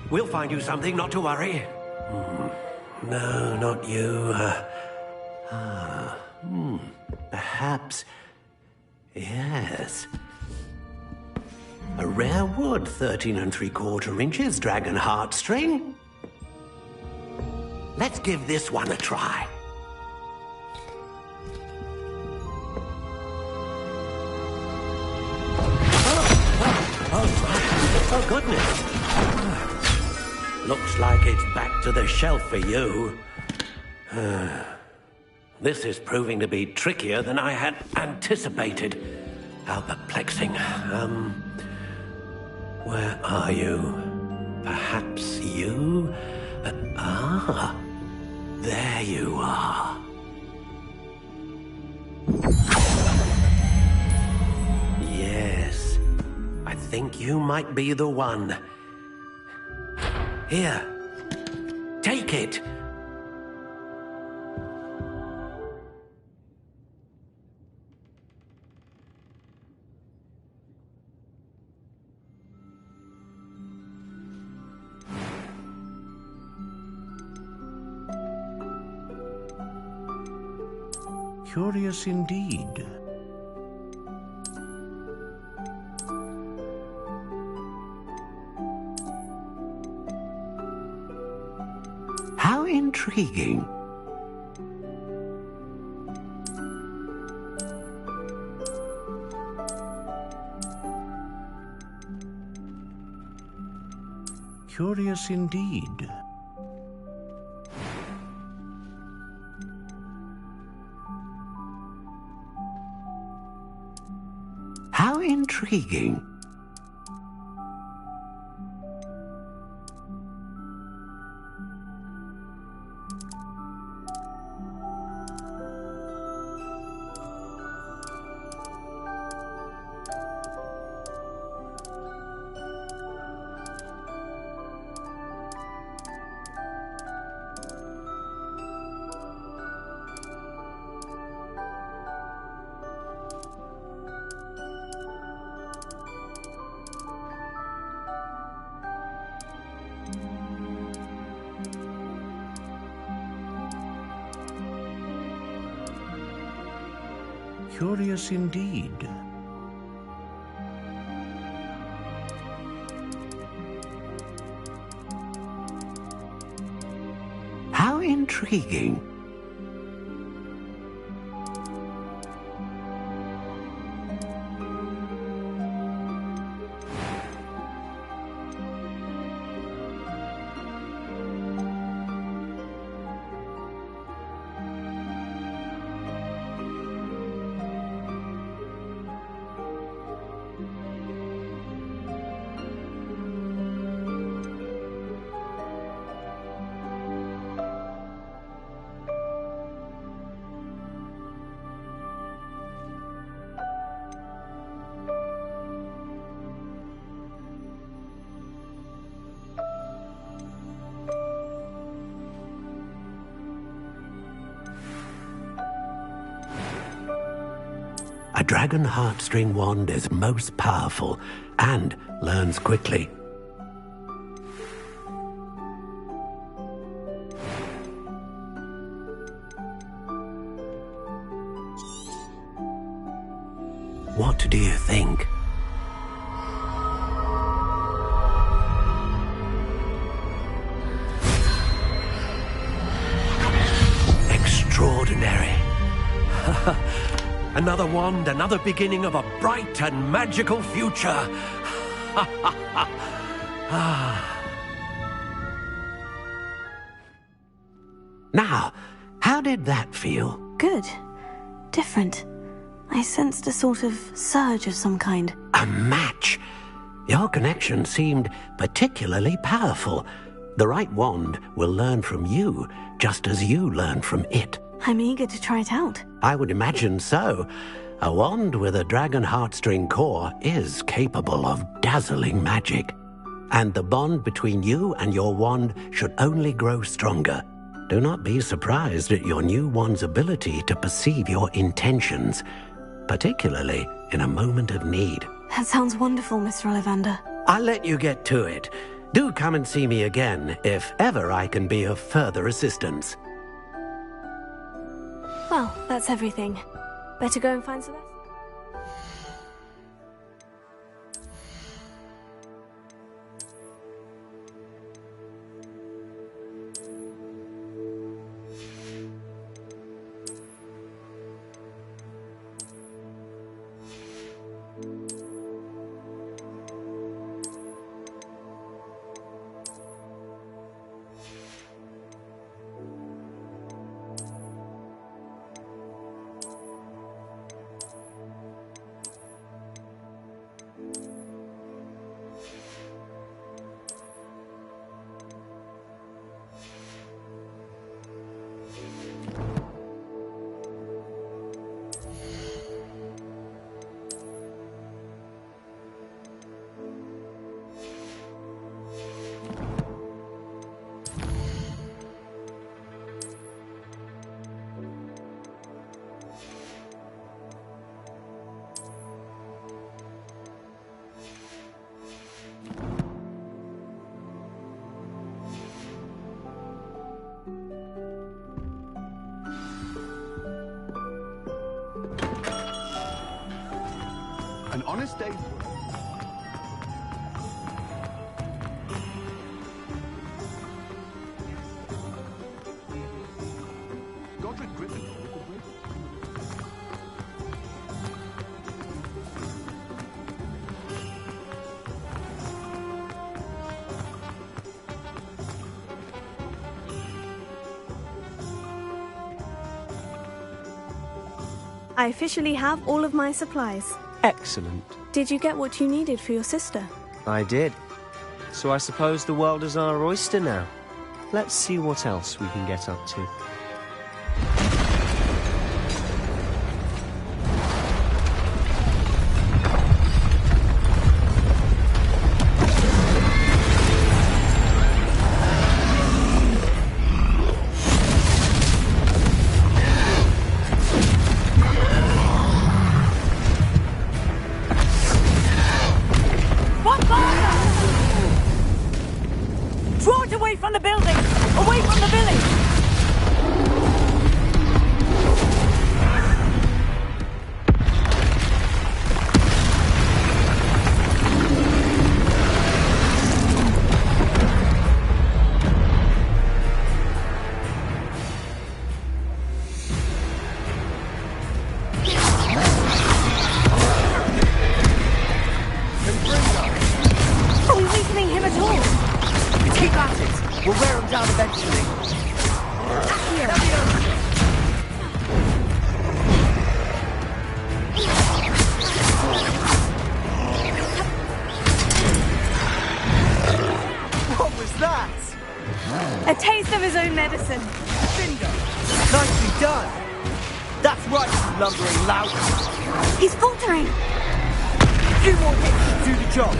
We'll find you something, not to worry. No, not you. Perhaps... Yes. A rare wood, 13 3/4 inches, dragon heartstring. Let's give this one a try. Oh, goodness. Looks like it's back to the shelf for you. This is proving to be trickier than I had anticipated. How perplexing. Where are you? Perhaps you? There you are. Yes, I think you might be the one. Here, take it. Curious indeed. How intriguing. Curious indeed. How intriguing. Curious indeed. How intriguing. A dragon heartstring wand is most powerful and learns quickly. What do you think? Extraordinary. Another wand, another beginning of a bright and magical future. Now, how did that feel? Good. Different. I sensed a sort of surge of some kind. A match? Your connection seemed particularly powerful. The right wand will learn from you, just as you learn from it. I'm eager to try it out. I would imagine so. A wand with a dragon heartstring core is capable of dazzling magic. And the bond between you and your wand should only grow stronger. Do not be surprised at your new wand's ability to perceive your intentions, particularly in a moment of need. That sounds wonderful, Mr. Ollivander. I'll let you get to it. Do come and see me again if ever I can be of further assistance. Well, that's everything. Better go and find Celeste. An honest day's work. Godric Griffin. I officially have all of my supplies. Excellent. Did you get what you needed for your sister? I did. So I suppose the world is our oyster now. Let's see what else we can get up to. Draw it away from the building! Away from the village! Are we weakening him at all? Keep at it! We'll wear him down eventually. What was that? A taste of his own medicine. Cinder! Nicely done! That's right, you lumbering lout! He's faltering! A few more hits to do the job!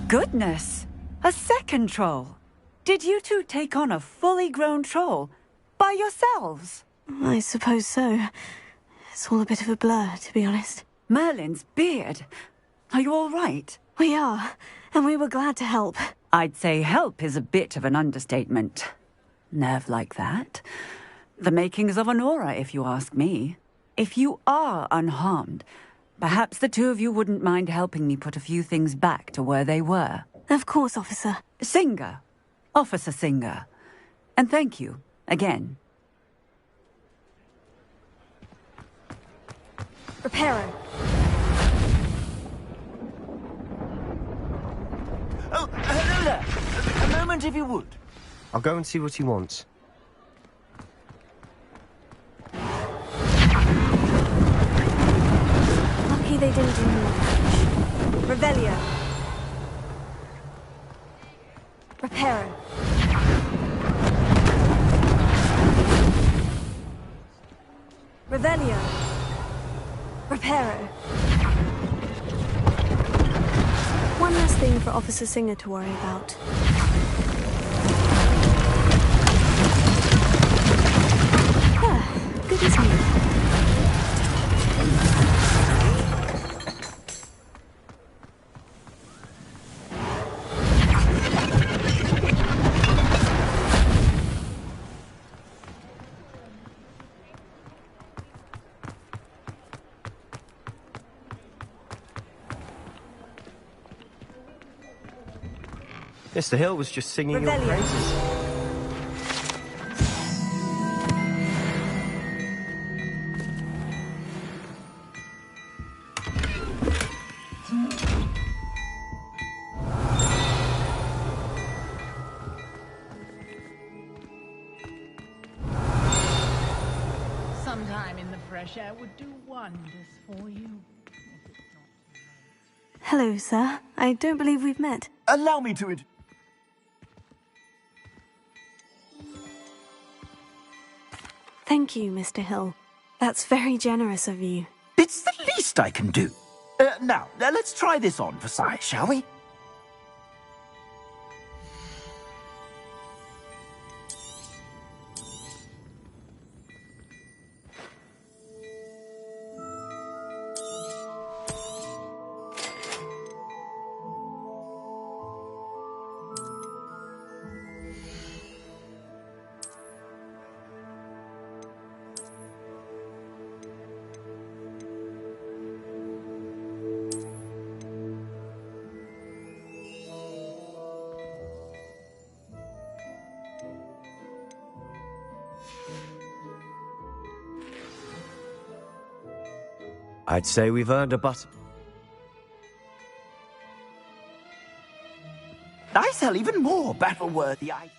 Goodness! A second troll! Did you two take on a fully grown troll by yourselves? I suppose so. It's all a bit of a blur, to be honest. Merlin's beard. Are you all right? We are, and we were glad to help. I'd say help is a bit of an understatement. Nerve like that. The makings of an aura, if you ask me. If you are unharmed, perhaps the two of you wouldn't mind helping me put a few things back to where they were. Of course, officer. Singer. Officer Singer. And thank you, again. Reparo. Oh, hello there. A moment if you would. I'll go and see what he wants. Lucky they didn't do more damage. Revelio. Reparo. Revelio. Reparo. One less thing for Officer Singer to worry about. Good as new. Mr. Hill was just singing your Revelio. praises. Sometime in the fresh air would do wonders for you. Hello, sir. I don't believe we've met. Allow me to Thank you, Mr. Hill. That's very generous of you. It's the least I can do. Now, let's try this on for size, shall we? I'd say we've earned a button. I sell even more battle-worthy items.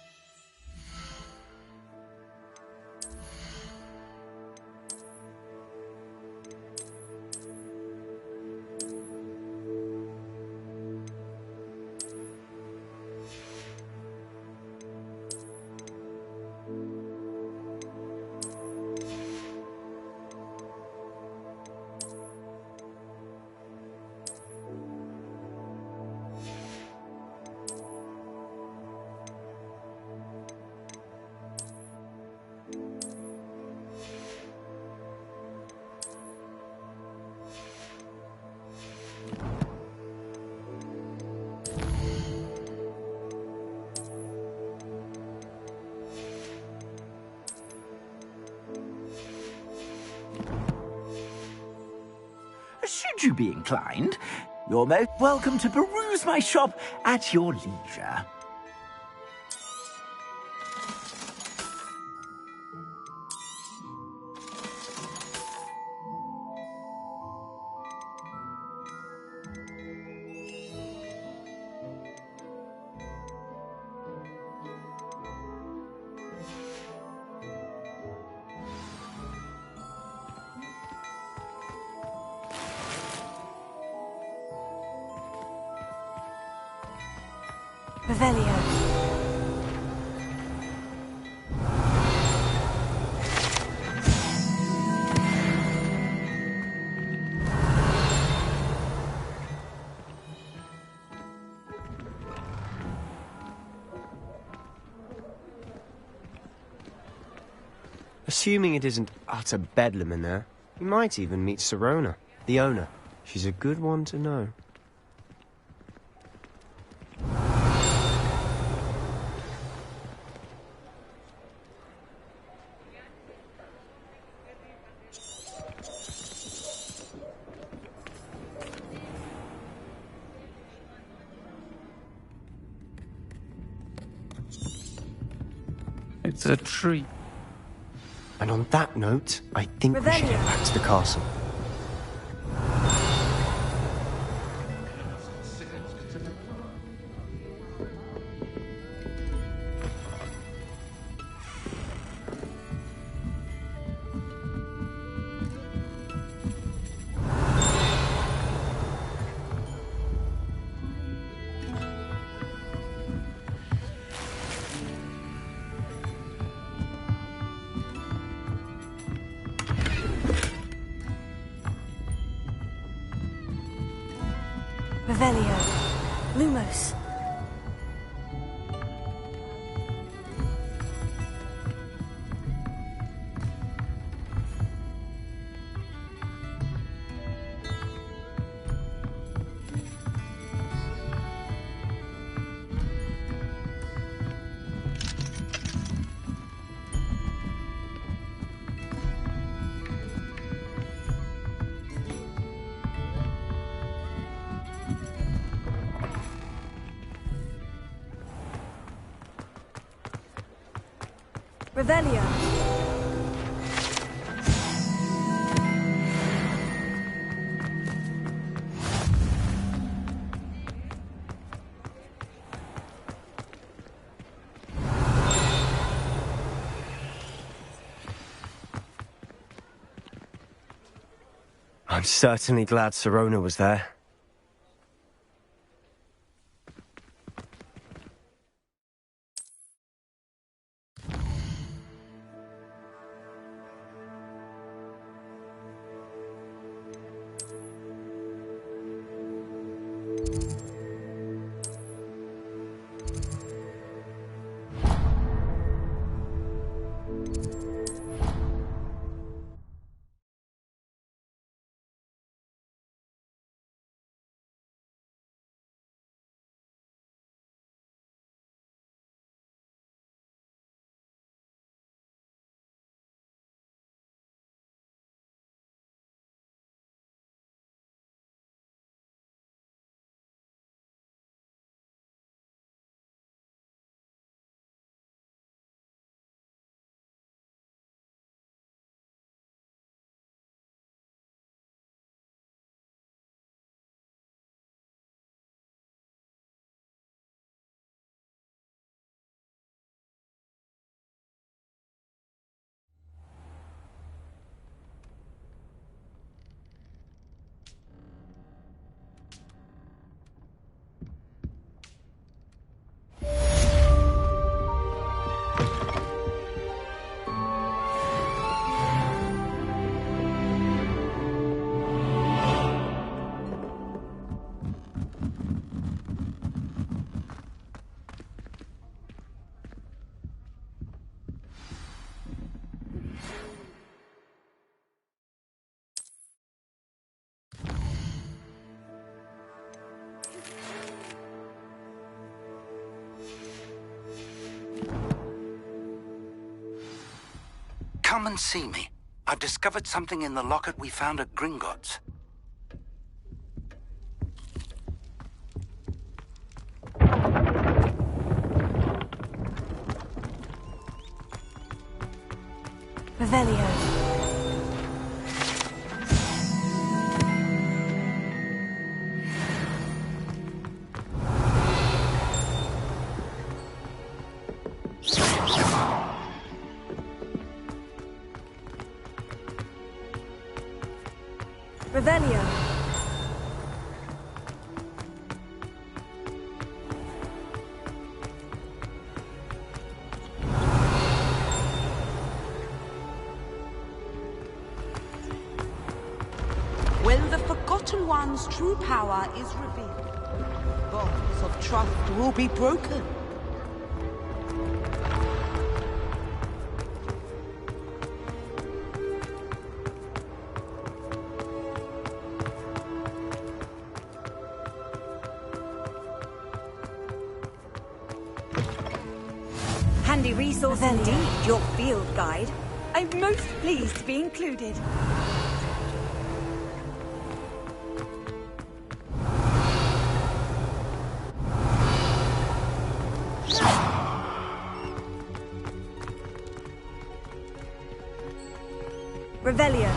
Should you be inclined, you're most welcome to peruse my shop at your leisure. Revelio. Assuming it isn't utter bedlam in there, you might even meet Sirona, the owner. She's a good one to know. It's a treat. And on that note, I think we should get back to the castle. Revelio. Lumos. Revelio. I'm certainly glad Sirona was there. Come and see me. I've discovered something in the locket we found at Gringotts. Revelio. Revelio. When the Forgotten One's true power is revealed, bonds of trust will be broken. Handy resource indeed, your field guide. I'm most pleased to be included. Revelio.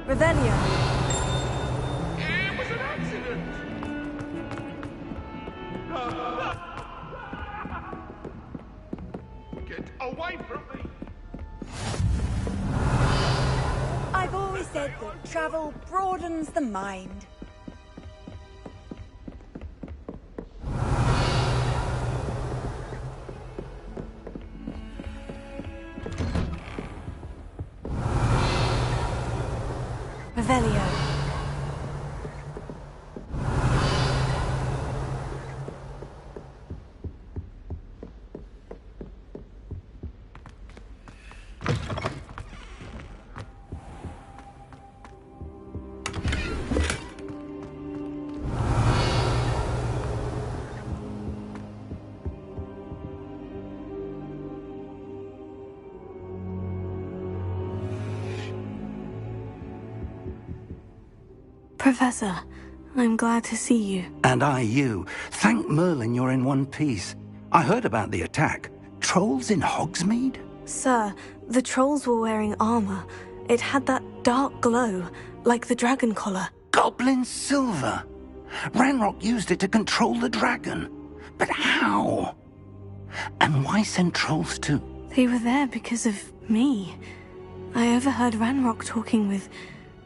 Revelio. It was an accident! Get away from me! I've always said that travel broadens the mind. Revelio. Professor, I'm glad to see you. And I you. Thank Merlin you're in one piece. I heard about the attack. Trolls in Hogsmeade? Sir, the trolls were wearing armor. It had that dark glow, like the dragon collar. Goblin silver! Ranrock used it to control the dragon. But how? And why send trolls too? They were there because of me. I overheard Ranrock talking with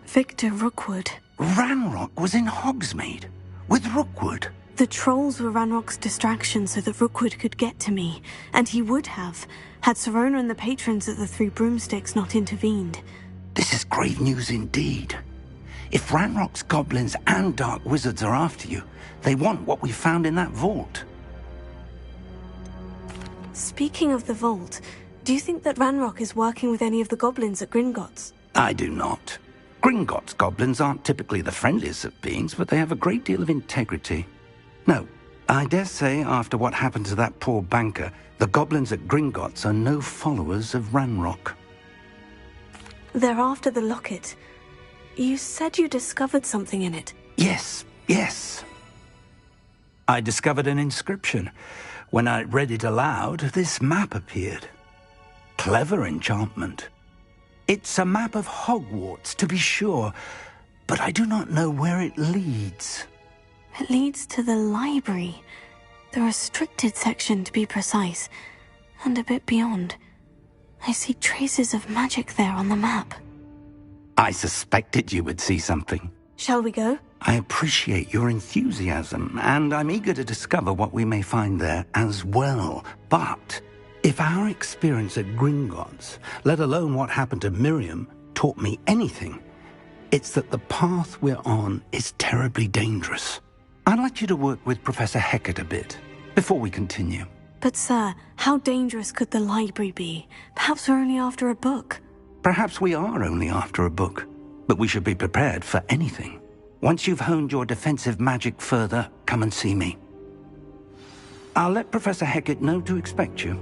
Victor Rookwood. Ranrock was in Hogsmeade? With Rookwood? The trolls were Ranrock's distraction so that Rookwood could get to me. And he would have, had Serona and the patrons at the Three Broomsticks not intervened. This is grave news indeed. If Ranrock's goblins and dark wizards are after you, they want what we found in that vault. Speaking of the vault, do you think that Ranrock is working with any of the goblins at Gringotts? I do not. Gringotts goblins aren't typically the friendliest of beings, but they have a great deal of integrity. No, I dare say after what happened to that poor banker, the goblins at Gringotts are no followers of Ranrock. They're after the locket. You said you discovered something in it. Yes. I discovered an inscription. When I read it aloud, this map appeared. Clever enchantment. It's a map of Hogwarts, to be sure, but I do not know where it leads. It leads to the library. The restricted section, to be precise, and a bit beyond. I see traces of magic there on the map. I suspected you would see something. Shall we go? I appreciate your enthusiasm, and I'm eager to discover what we may find there as well. But if our experience at Gringotts, let alone what happened to Miriam, taught me anything, it's that the path we're on is terribly dangerous. I'd like you to work with Professor Hecat a bit, before we continue. But sir, how dangerous could the library be? Perhaps we're only after a book. Perhaps we are only after a book, but we should be prepared for anything. Once you've honed your defensive magic further, come and see me. I'll let Professor Hecat know to expect you.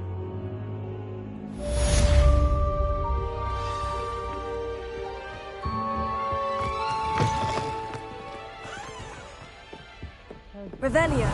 Revelio.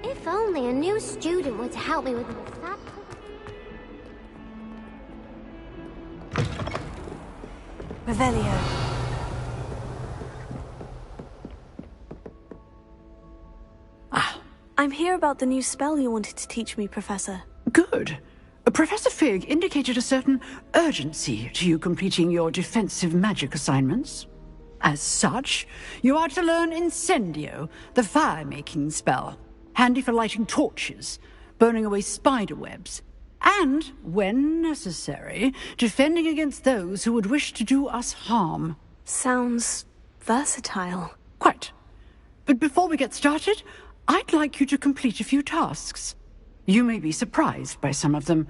If only a new student were to help me with that. Revelio. Ah. I'm here about the new spell you wanted to teach me, Professor. Good. Professor Fig indicated a certain urgency to you completing your defensive magic assignments. As such, you are to learn Incendio, the fire-making spell, handy for lighting torches, burning away spider webs, and, when necessary, defending against those who would wish to do us harm. Sounds versatile. Quite. But before we get started, I'd like you to complete a few tasks. You may be surprised by some of them.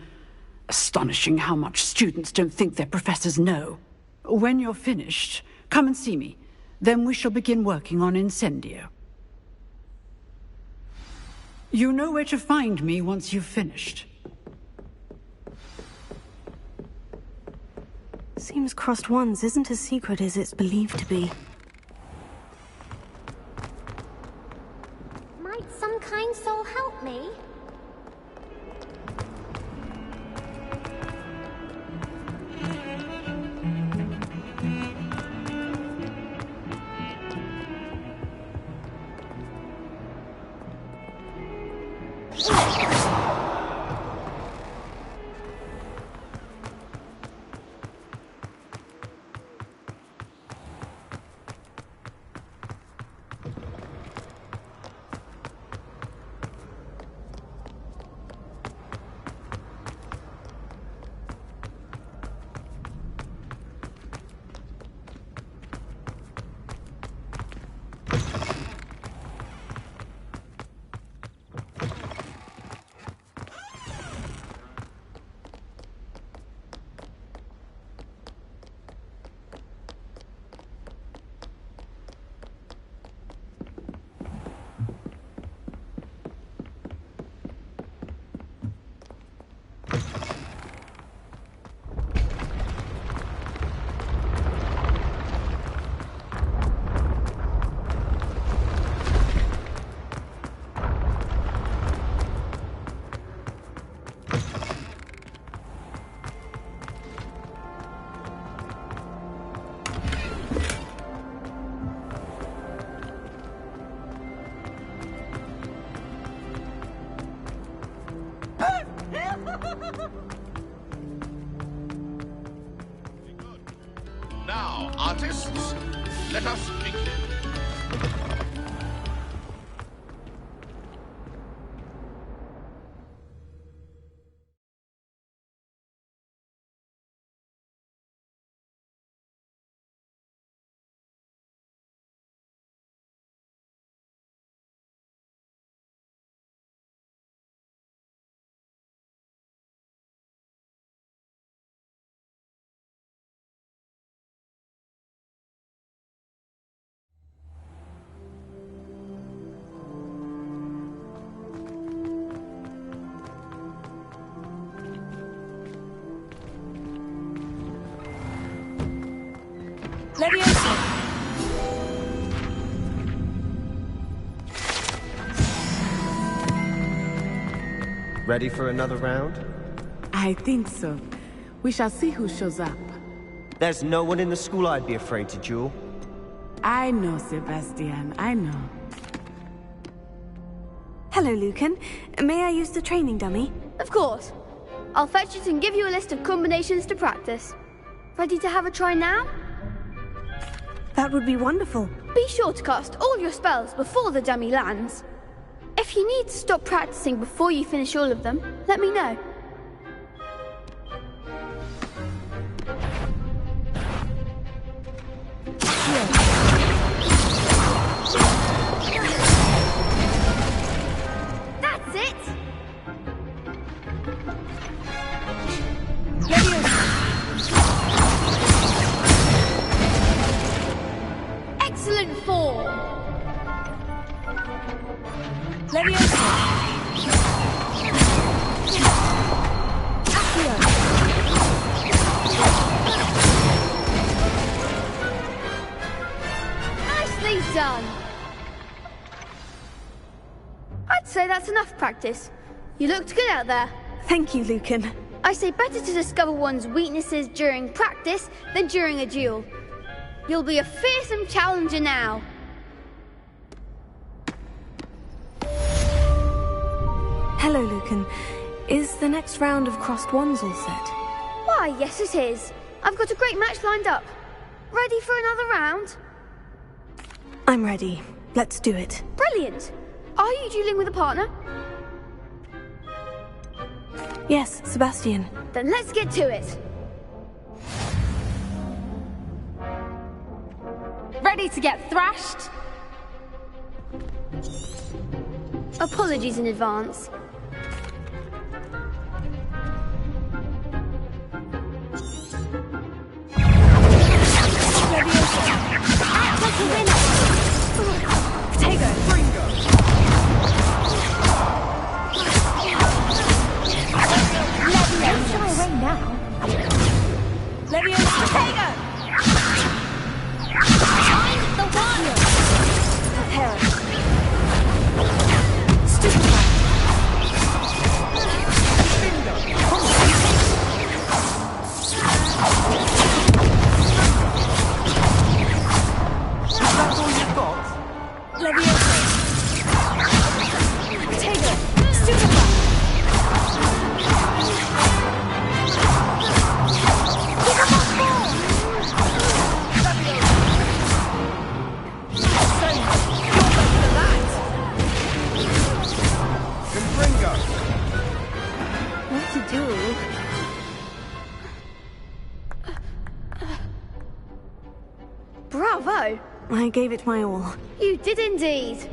Astonishing how much students don't think their professors know. When you're finished, come and see me. Then we shall begin working on Incendio. You know where to find me once you've finished. Seems Crossed Wands isn't as secret as it's believed to be. Might some kind soul help me? Now, artists, let us begin. Ready for another round? I think so. We shall see who shows up. There's no one in the school I'd be afraid to duel. I know, Sebastian, I know. Hello, Lucan. May I use the training dummy? Of course. I'll fetch it and give you a list of combinations to practice. Ready to have a try now? That would be wonderful. Be sure to cast all your spells before the dummy lands. If you need to stop practicing before you finish all of them, let me know. That's it! Excellent form! Nicely done! I'd say that's enough practice. You looked good out there. Thank you, Lucan. I say better to discover one's weaknesses during practice than during a duel. You'll be a fearsome challenger now. Hello, Lucan. Is the next round of crossed wands all set? Why, yes it is. I've got a great match lined up. Ready for another round? I'm ready. Let's do it. Brilliant! Are you dueling with a partner? Yes, Sebastian. Then let's get to it. Ready to get thrashed? Apologies in advance. Bravo! I gave it my all. You did indeed.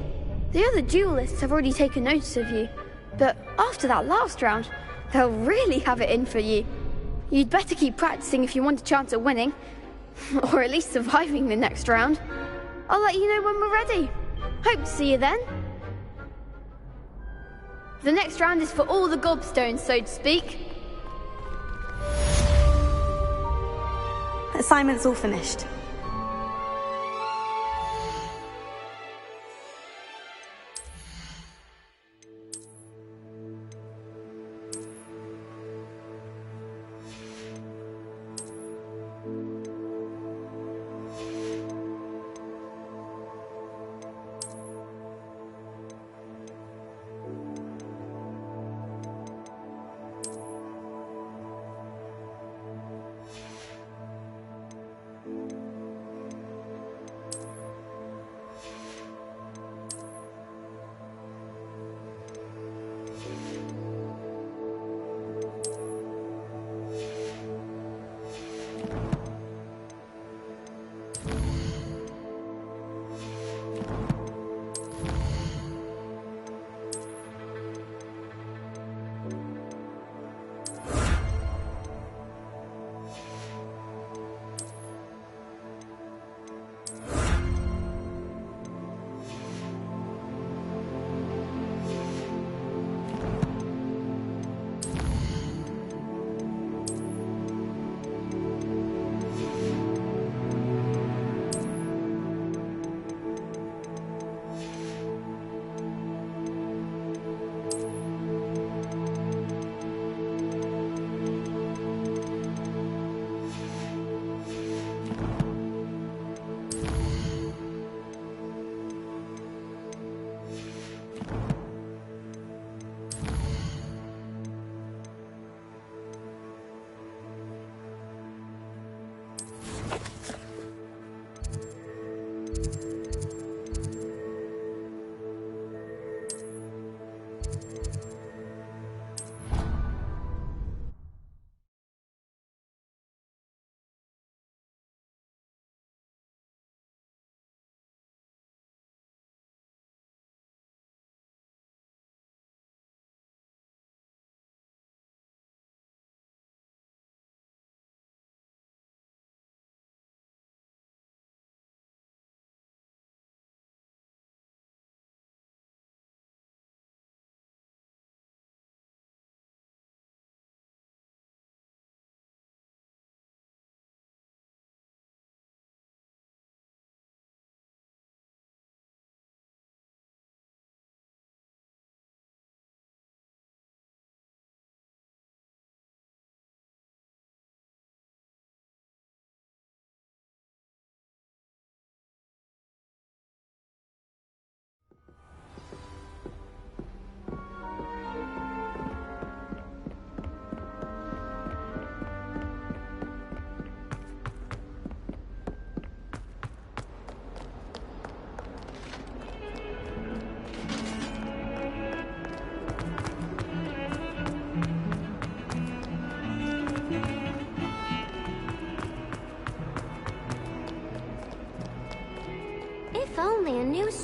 The other duelists have already taken notice of you, but after that last round, they'll really have it in for you. You'd better keep practicing if you want a chance at winning, or at least surviving the next round. I'll let you know when we're ready. Hope to see you then. The next round is for all the gobstones, so to speak. Assignment's all finished.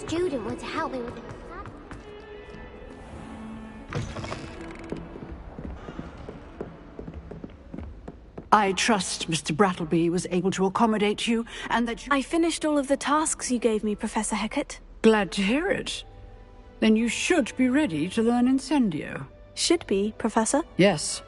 student were to help me with it. I trust Mr. Brattleby was able to accommodate you, and that you... I finished all of the tasks you gave me, Professor Hecat. Glad to hear it. Then you should be ready to learn Incendio. Should be, Professor? Yes.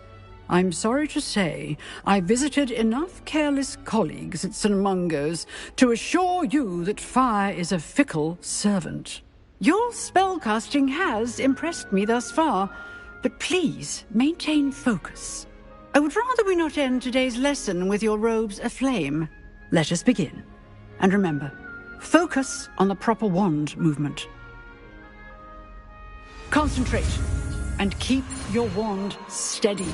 I'm sorry to say, I visited enough careless colleagues at St. Mungo's to assure you that fire is a fickle servant. Your spellcasting has impressed me thus far, but please maintain focus. I would rather we not end today's lesson with your robes aflame. Let us begin. And remember, focus on the proper wand movement. Concentrate, and keep your wand steady.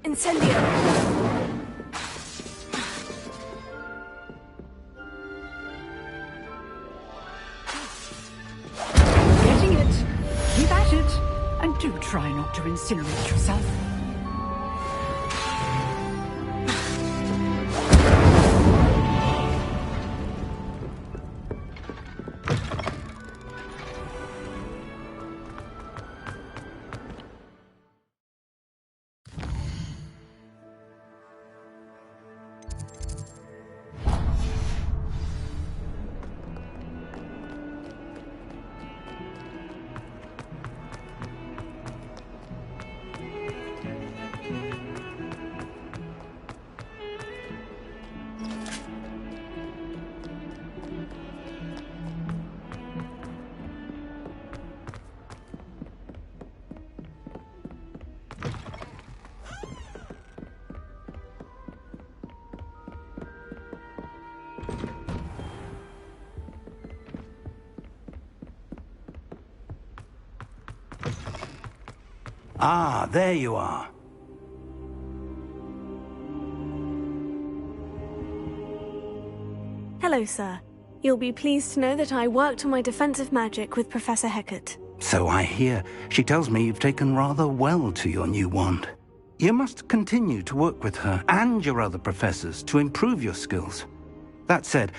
Incendio! Getting it. Keep at it. And do try not to incinerate yourself. Ah, there you are. Hello, sir. You'll be pleased to know that I worked on my defensive magic with Professor Hecat. So I hear. She tells me you've taken rather well to your new wand. You must continue to work with her and your other professors to improve your skills. That said,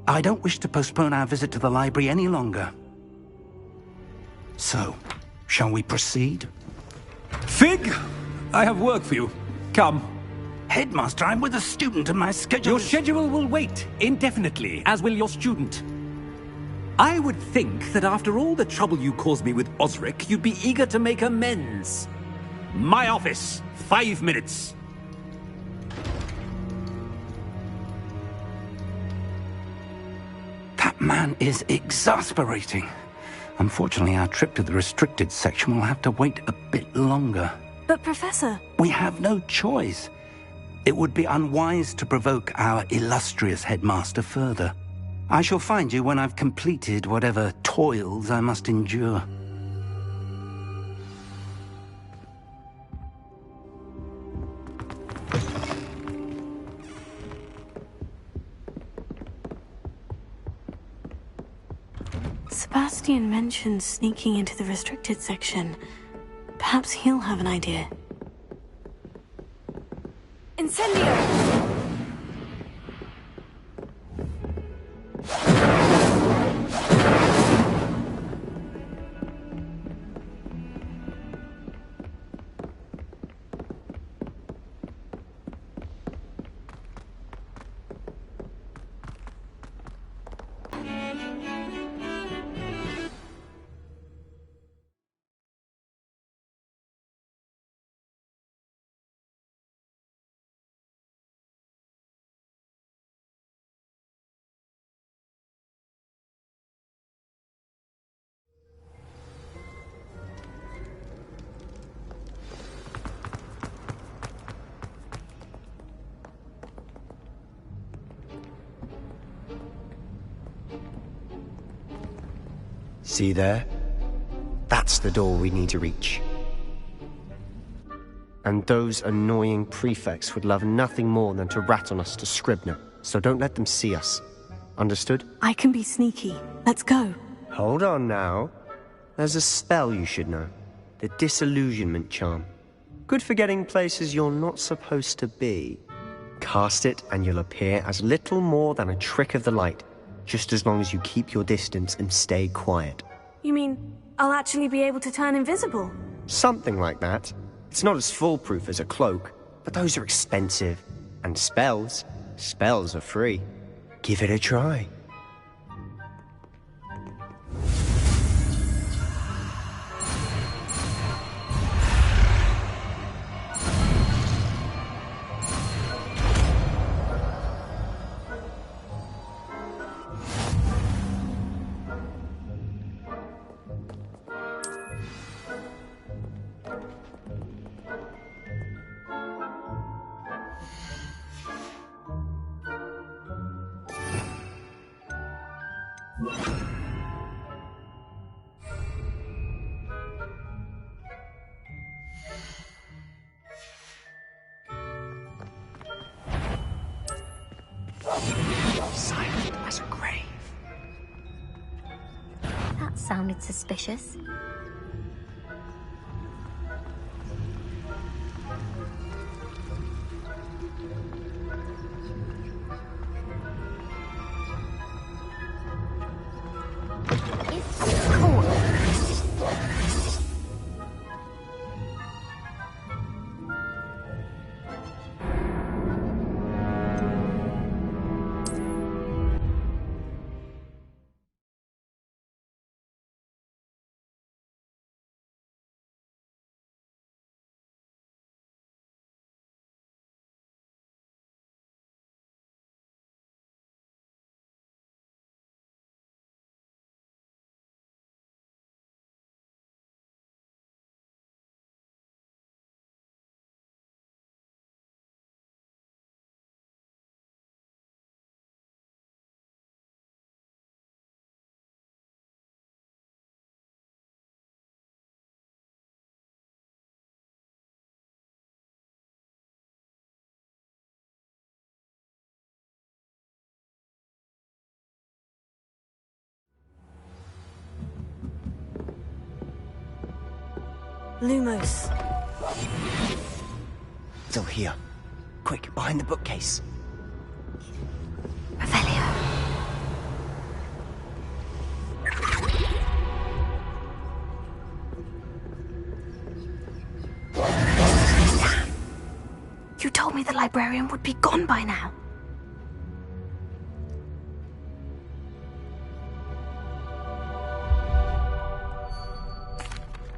I don't wish to postpone our visit to the library any longer. So, shall we proceed? Fig, I have work for you. Come. Headmaster, I'm with a student and my schedule Your schedule will wait indefinitely, as will your student. I would think that after all the trouble you caused me with Osric, you'd be eager to make amends. My office, 5 minutes. That man is exasperating. Unfortunately, our trip to the restricted section will have to wait a bit longer. But, Professor... We have no choice. It would be unwise to provoke our illustrious headmaster further. I shall find you when I've completed whatever toils I must endure. Sebastian mentioned sneaking into the restricted section. Perhaps he'll have an idea. Incendio! See there? That's the door we need to reach. And those annoying prefects would love nothing more than to rat on us to Scribner, so don't let them see us. Understood? I can be sneaky. Let's go. Hold on now. There's a spell you should know. The Disillusionment Charm. Good for getting places you're not supposed to be. Cast it and you'll appear as little more than a trick of the light, just as long as you keep your distance and stay quiet. You mean I'll actually be able to turn invisible? Something like that. It's not as foolproof as a cloak, but those are expensive. And spells are free. Give it a try. Silent as a grave. That sounded suspicious. Lumos. Still here. Quick, behind the bookcase. You told me the librarian would be gone by now.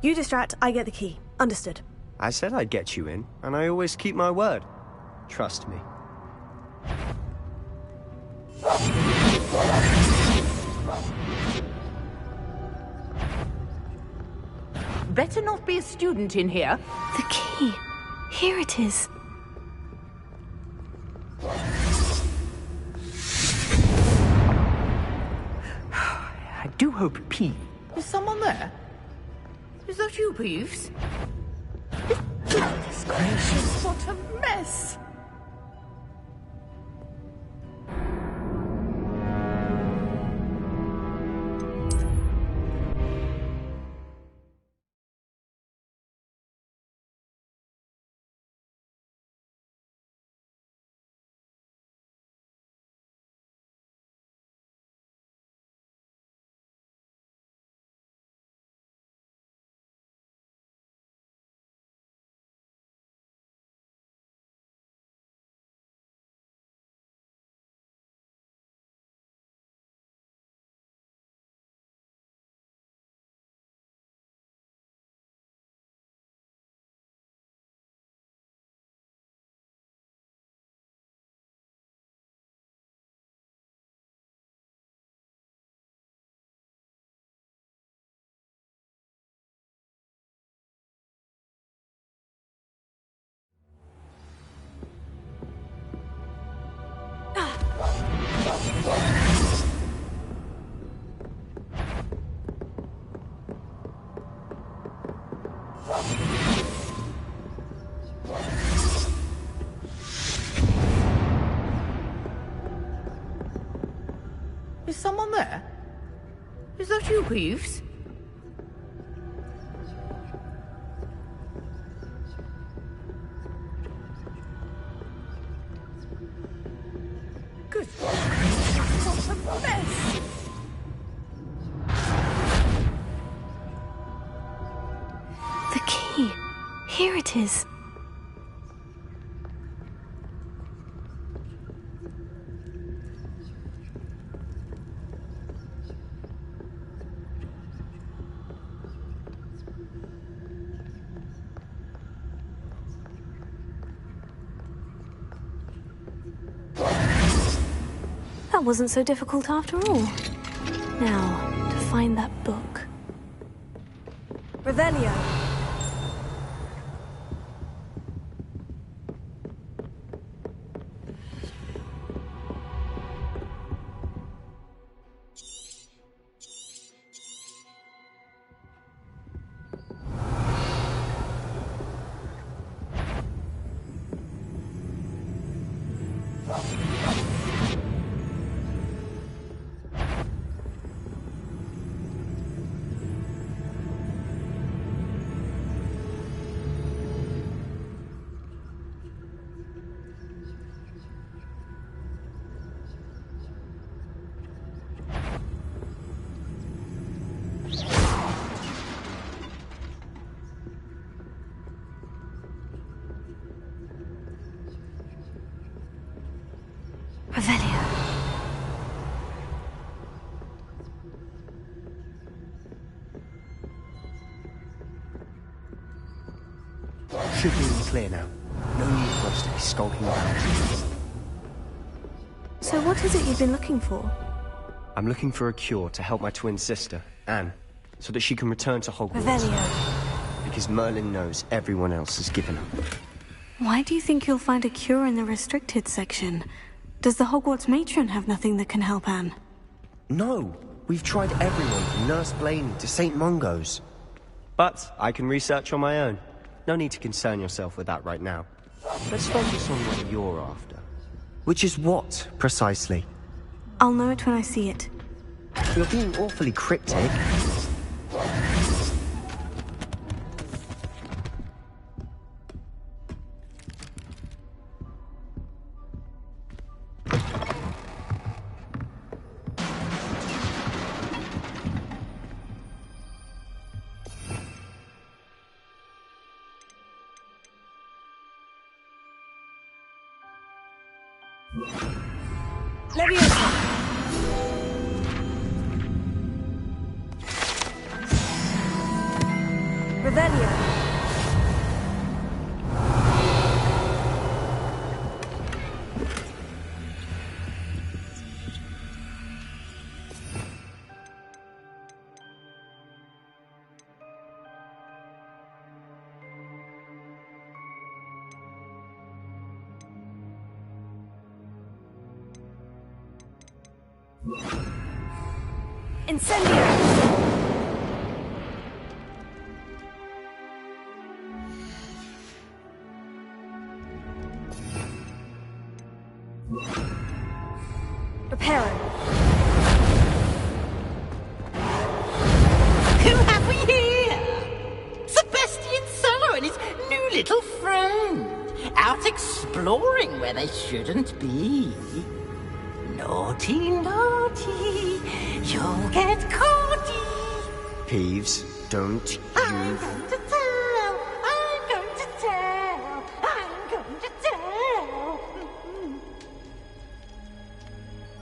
You distract, I get the key. Understood. I said I'd get you in, and I always keep my word. Trust me. Better not be a student in here. The key. Here it is. I do hope P. Is someone there? Is that you, Peeves? Goodness gracious, what a mess! someone there? Is that you, Peeves? Good. What a mess! The key. Here it is. That wasn't so difficult after all. Now, to find that book. Revelio. Revelio. Should be clear now. No need for us to be skulking around. So what is it you've been looking for? I'm looking for a cure to help my twin sister, Anne, so that she can return to Hogwarts. Revelio. Because Merlin knows everyone else has given up. Why do you think you'll find a cure in the restricted section? Does the Hogwarts matron have nothing that can help Anne? No! We've tried everyone from Nurse Blaney to St. Mungo's. But I can research on my own. No need to concern yourself with that right now. Let's focus on what you're after. Which is what, precisely? I'll know it when I see it. You're being awfully cryptic. Leviosa. Revelio. Incendio! Reparo. Who have we here? Sebastian Solo and his new little friend. Out exploring where they shouldn't be. Naughty, naughty, you'll get caughty. Peeves, don't you... I'm going to tell, I'm going to tell, I'm going to tell.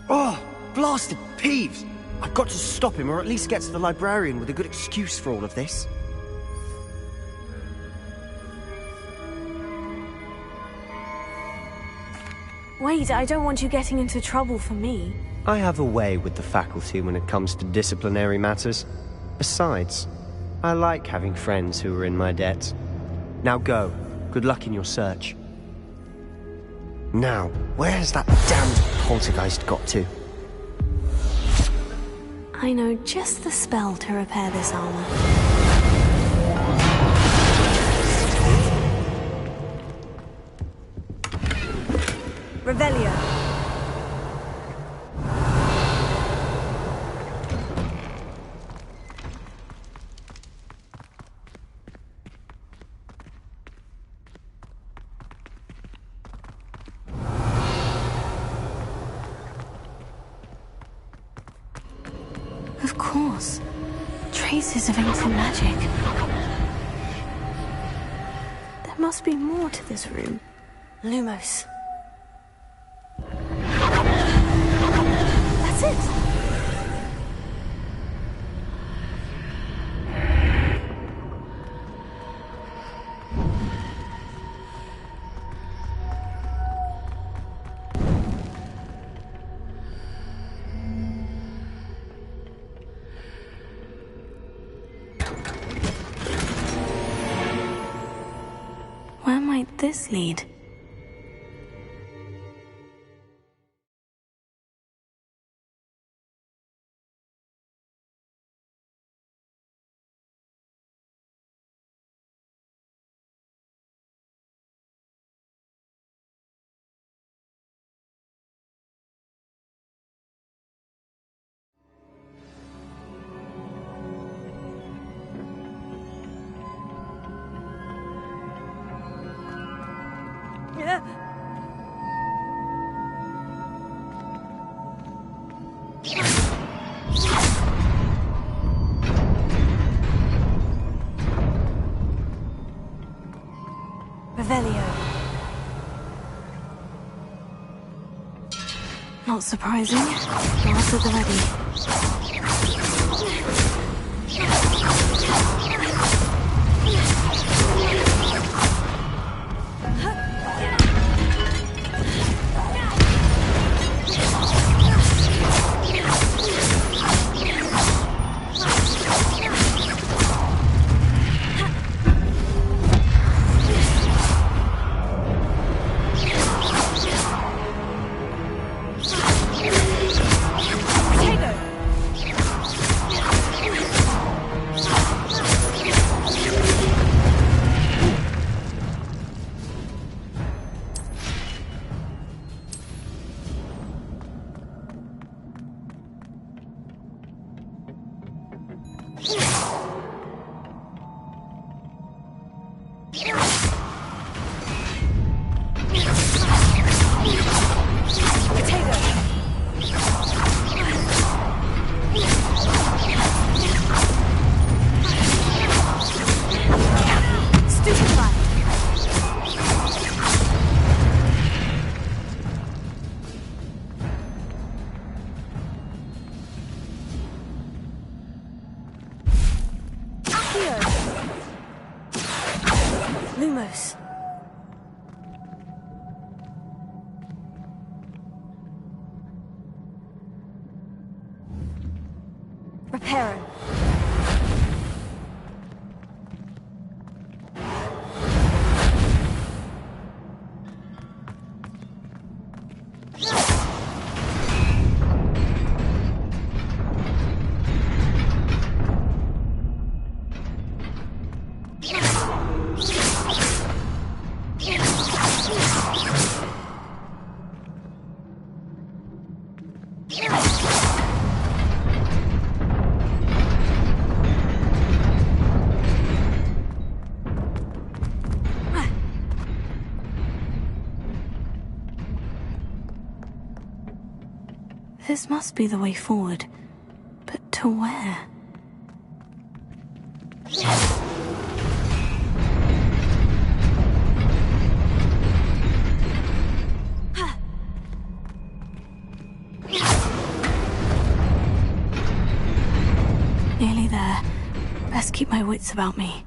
Oh, blasted Peeves! I've got to stop him, or at least get to the librarian with a good excuse for all of this. Wait, I don't want you getting into trouble for me. I have a way with the faculty when it comes to disciplinary matters. Besides, I like having friends who are in my debt. Now go. Good luck in your search. Now, where has that damned poltergeist got to? I know just the spell to repair this armor. Revelio. course. Traces of ancient magic. There must be more to this room. Lumos. That's it! Where might this lead? Revelio. Not surprising. Not at the ready. Lumos. Reparo. This must be the way forward. But to where? Nearly there. Best keep my wits about me.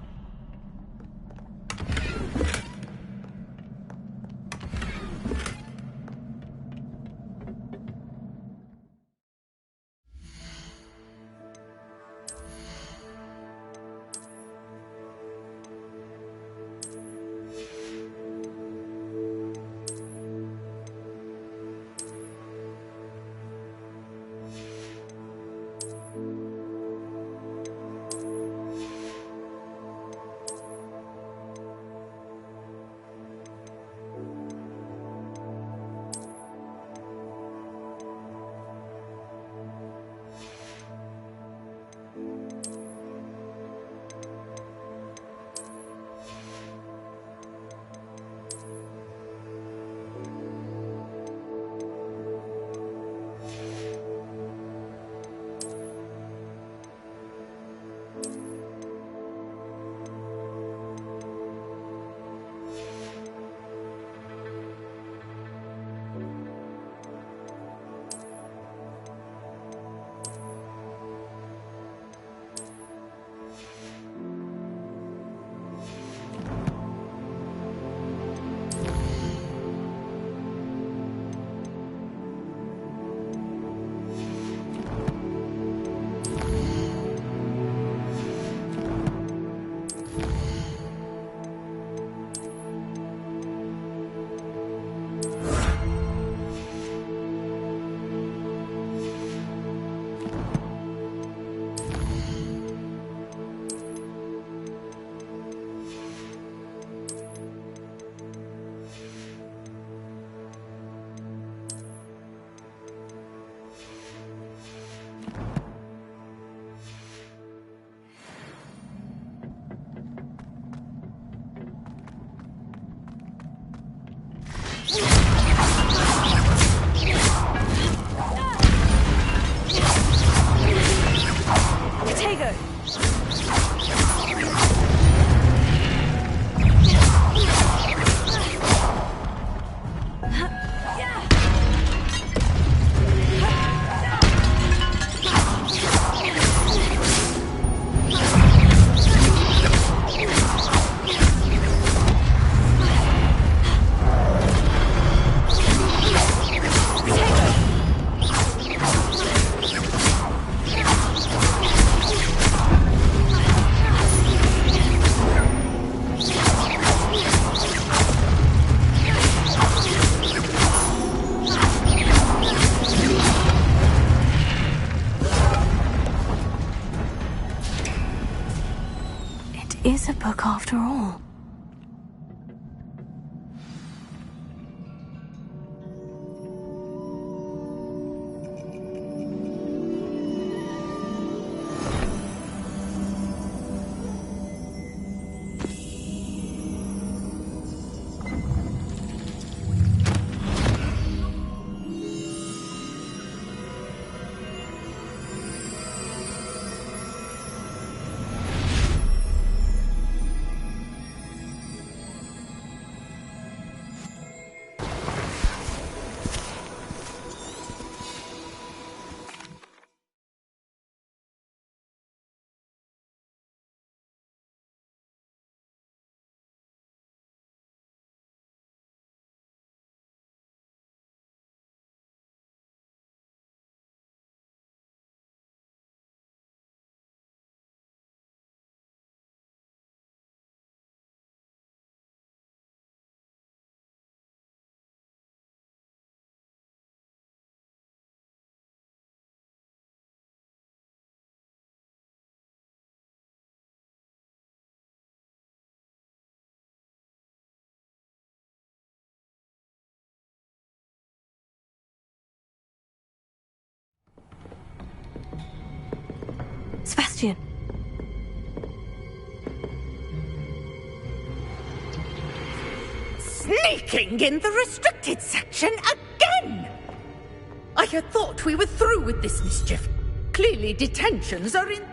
book after all. Sebastian! Sneaking in the restricted section again! I had thought we were through with this mischief. Clearly detentions are in...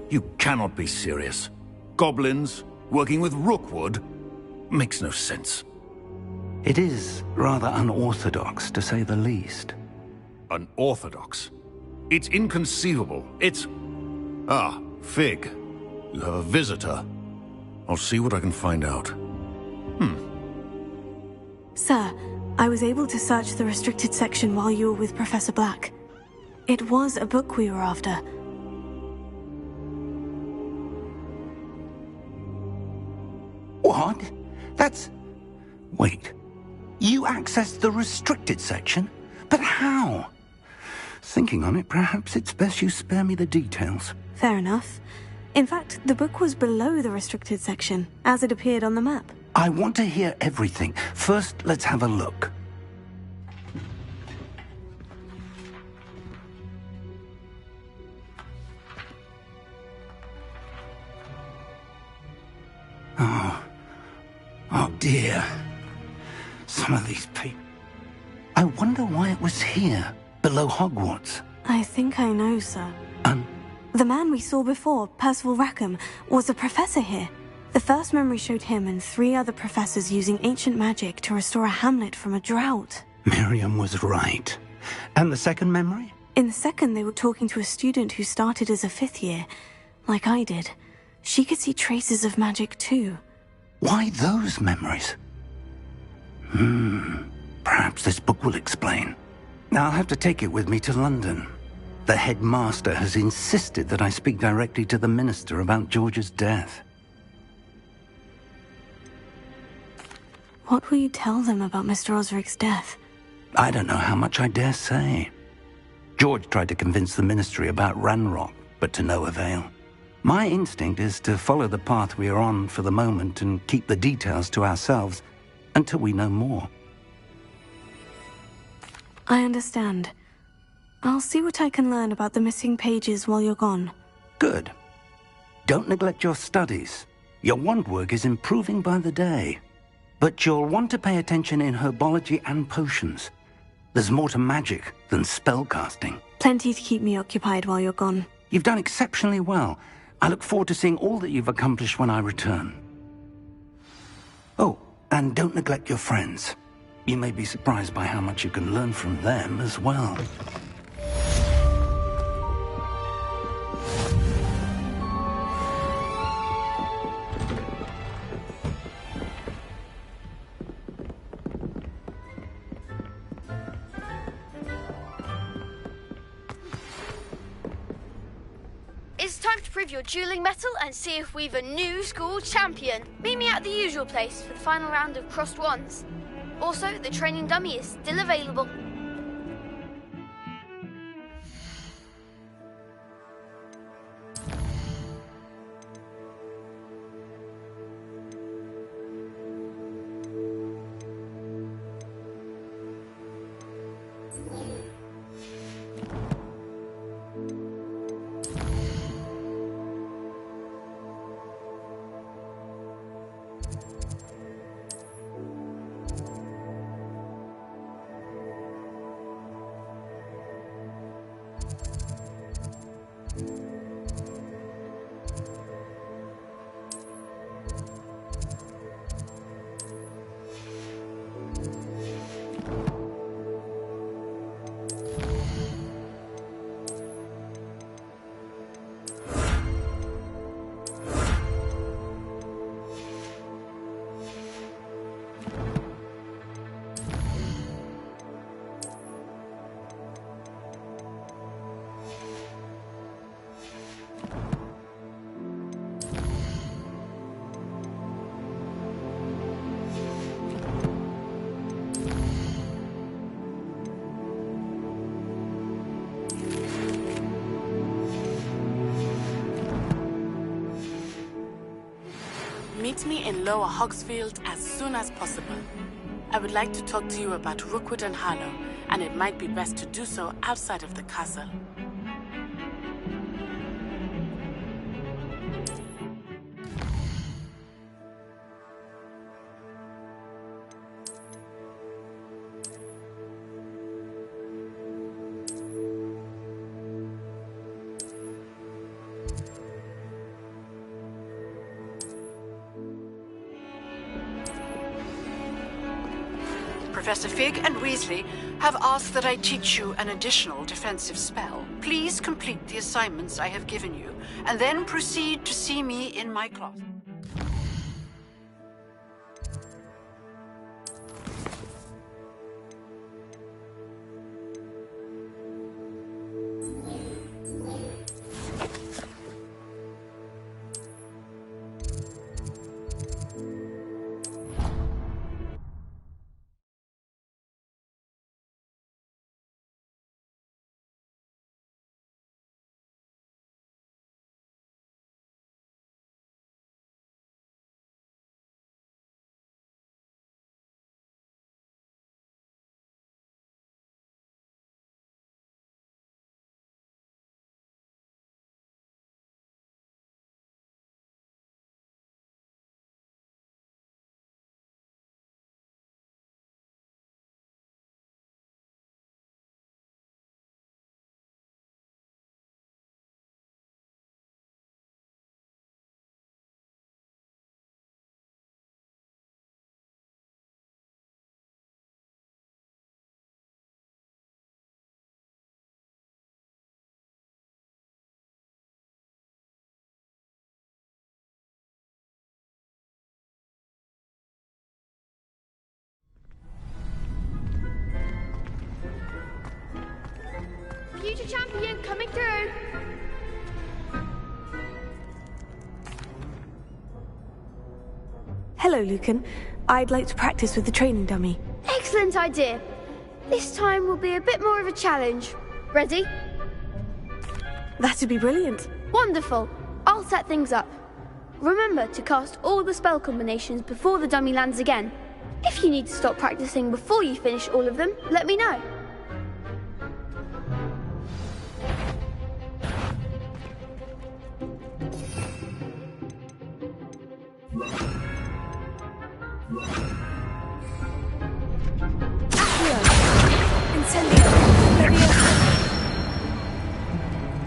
You cannot be serious. Goblins working with Rookwood? Makes no sense. It is rather unorthodox, to say the least. Unorthodox? It's inconceivable. It's... Ah, Fig. You have a visitor. I'll see what I can find out. Sir, I was able to search the restricted section while you were with Professor Black. It was a book we were after. What? That's... Wait. You accessed the restricted section? But how? Thinking on it, perhaps it's best you spare me the details. Fair enough. In fact, the book was below the restricted section, as it appeared on the map. I want to hear everything. First, let's have a look. Oh dear. Some of these people... I wonder why it was here, below Hogwarts. I think I know, sir. The man we saw before, Percival Rackham, was a professor here. The first memory showed him and 3 other professors using ancient magic to restore a hamlet from a drought. Miriam was right. And the second memory? In the second, they were talking to a student who started as a 5th year. like I did. She could see traces of magic too. Why those memories? Perhaps this book will explain. Now I'll have to take it with me to London. The headmaster has insisted that I speak directly to the minister about George's death. What will you tell them about Mr. Osric's death? I don't know how much I dare say. George tried to convince the ministry about Ranrock, but to no avail. My instinct is to follow the path we are on for the moment and keep the details to ourselves until we know more. I understand. I'll see what I can learn about the missing pages while you're gone. Good. Don't neglect your studies. Your wand work is improving by the day. But you'll want to pay attention in herbology and potions. There's more to magic than spellcasting. Plenty to keep me occupied while you're gone. You've done exceptionally well. I look forward to seeing all that you've accomplished when I return. Oh, and don't neglect your friends. You may be surprised by how much you can learn from them as well. It's time to prove your dueling mettle and see if we've a new school champion. Meet me at the usual place for the final round of crossed wands. Also, the training dummy is still available. Meet me in Lower Hogsfield as soon as possible. I would like to talk to you about Rookwood and Harlow, and it might be best to do so outside of the castle. Professor Fig and Weasley have asked that I teach you an additional defensive spell. Please complete the assignments I have given you, and then proceed to see me in my closet. Hello, Lucan. I'd like to practice with the training dummy. Excellent idea. This time will be a bit more of a challenge. Ready? That'd be brilliant. Wonderful. I'll set things up. Remember to cast all the spell combinations before the dummy lands again. If you need to stop practicing before you finish all of them, let me know.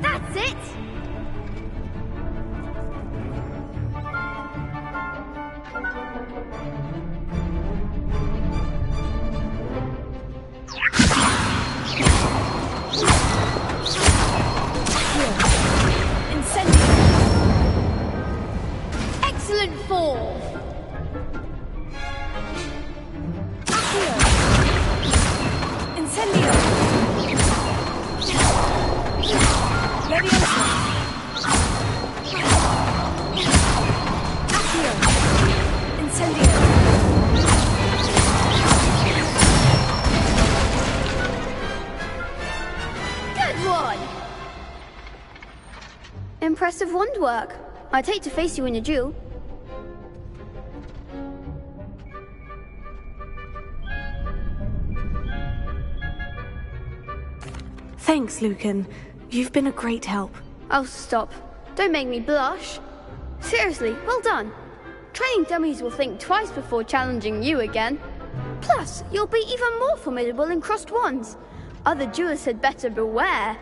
That's it! Excellent fall! Incendio! Leviosa! Accio! Incendio! Good one! Impressive wand work. I'd hate to face you in a duel. Thanks, Lucan. You've been a great help. Oh, stop. Don't make me blush. Seriously, well done. Training dummies will think twice before challenging you again. Plus, you'll be even more formidable in crossed wands. Other duelists had better beware.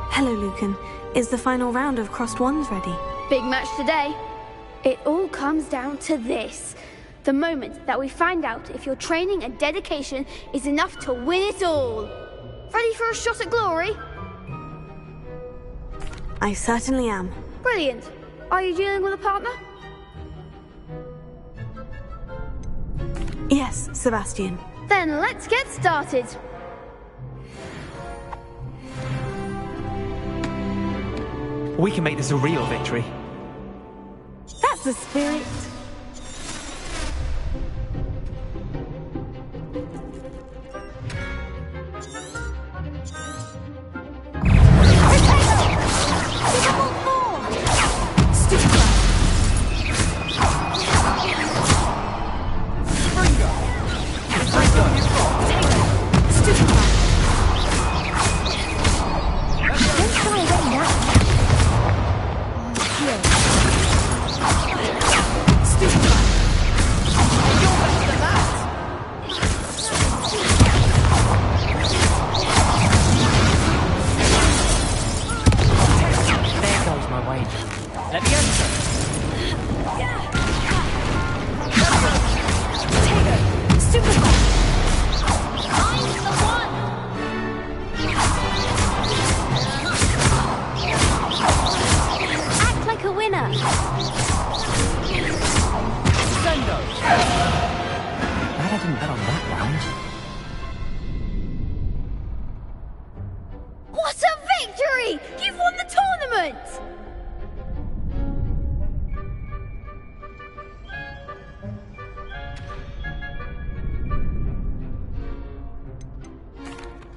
Hello, Lucan. Is the final round of crossed wands ready? Big match today. It all comes down to this. The moment that we find out if your training and dedication is enough to win it all. Ready for a shot at glory? I certainly am. Brilliant. Are you dealing with a partner? Yes, Sebastian. Then let's get started. We can make this a real victory. That's the spirit. What a victory! You've won the tournament!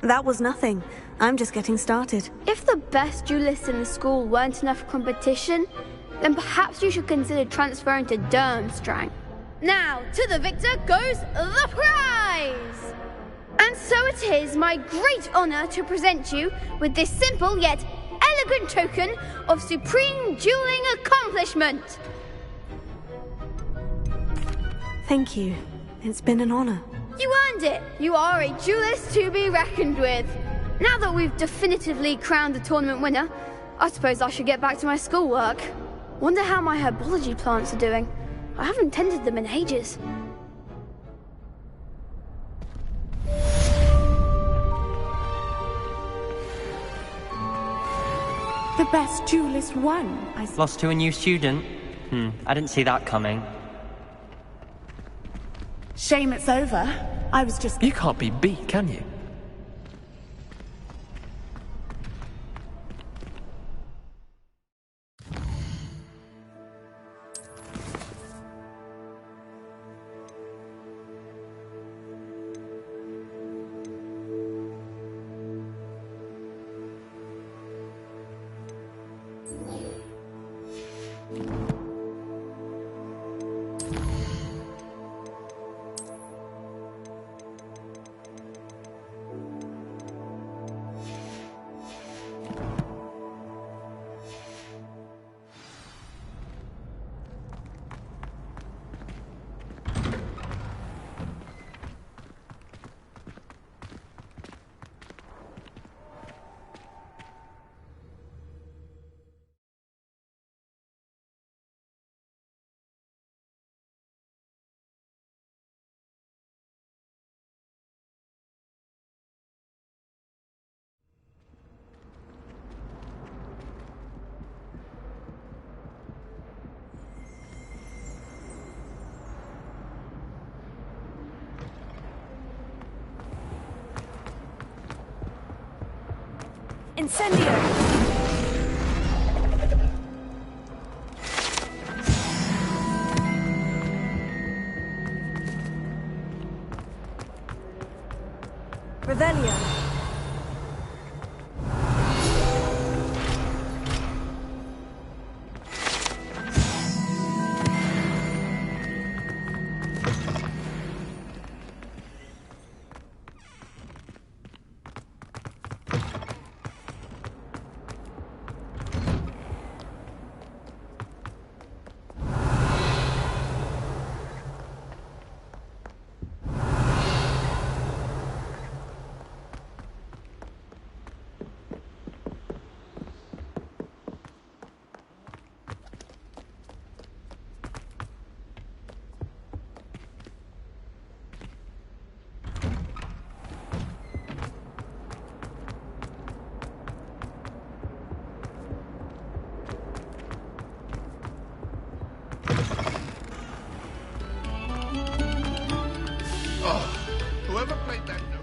That was nothing. I'm just getting started. If the best duelists in the school weren't enough for competition, then perhaps you should consider transferring to Durmstrang. Now, to the victor goes the prize! And so it is my great honor to present you with this simple yet elegant token of supreme dueling accomplishment. Thank you. It's been an honor. You earned it. You are a duelist to be reckoned with. Now that we've definitively crowned the tournament winner, I suppose I should get back to my schoolwork. Wonder how my herbology plants are doing. I haven't tended them in ages. The best duelist won. Lost to a new student? I didn't see that coming. Shame it's over. I was just... You can't be beat, can you? Incendio! Revelio. Whoever played that note.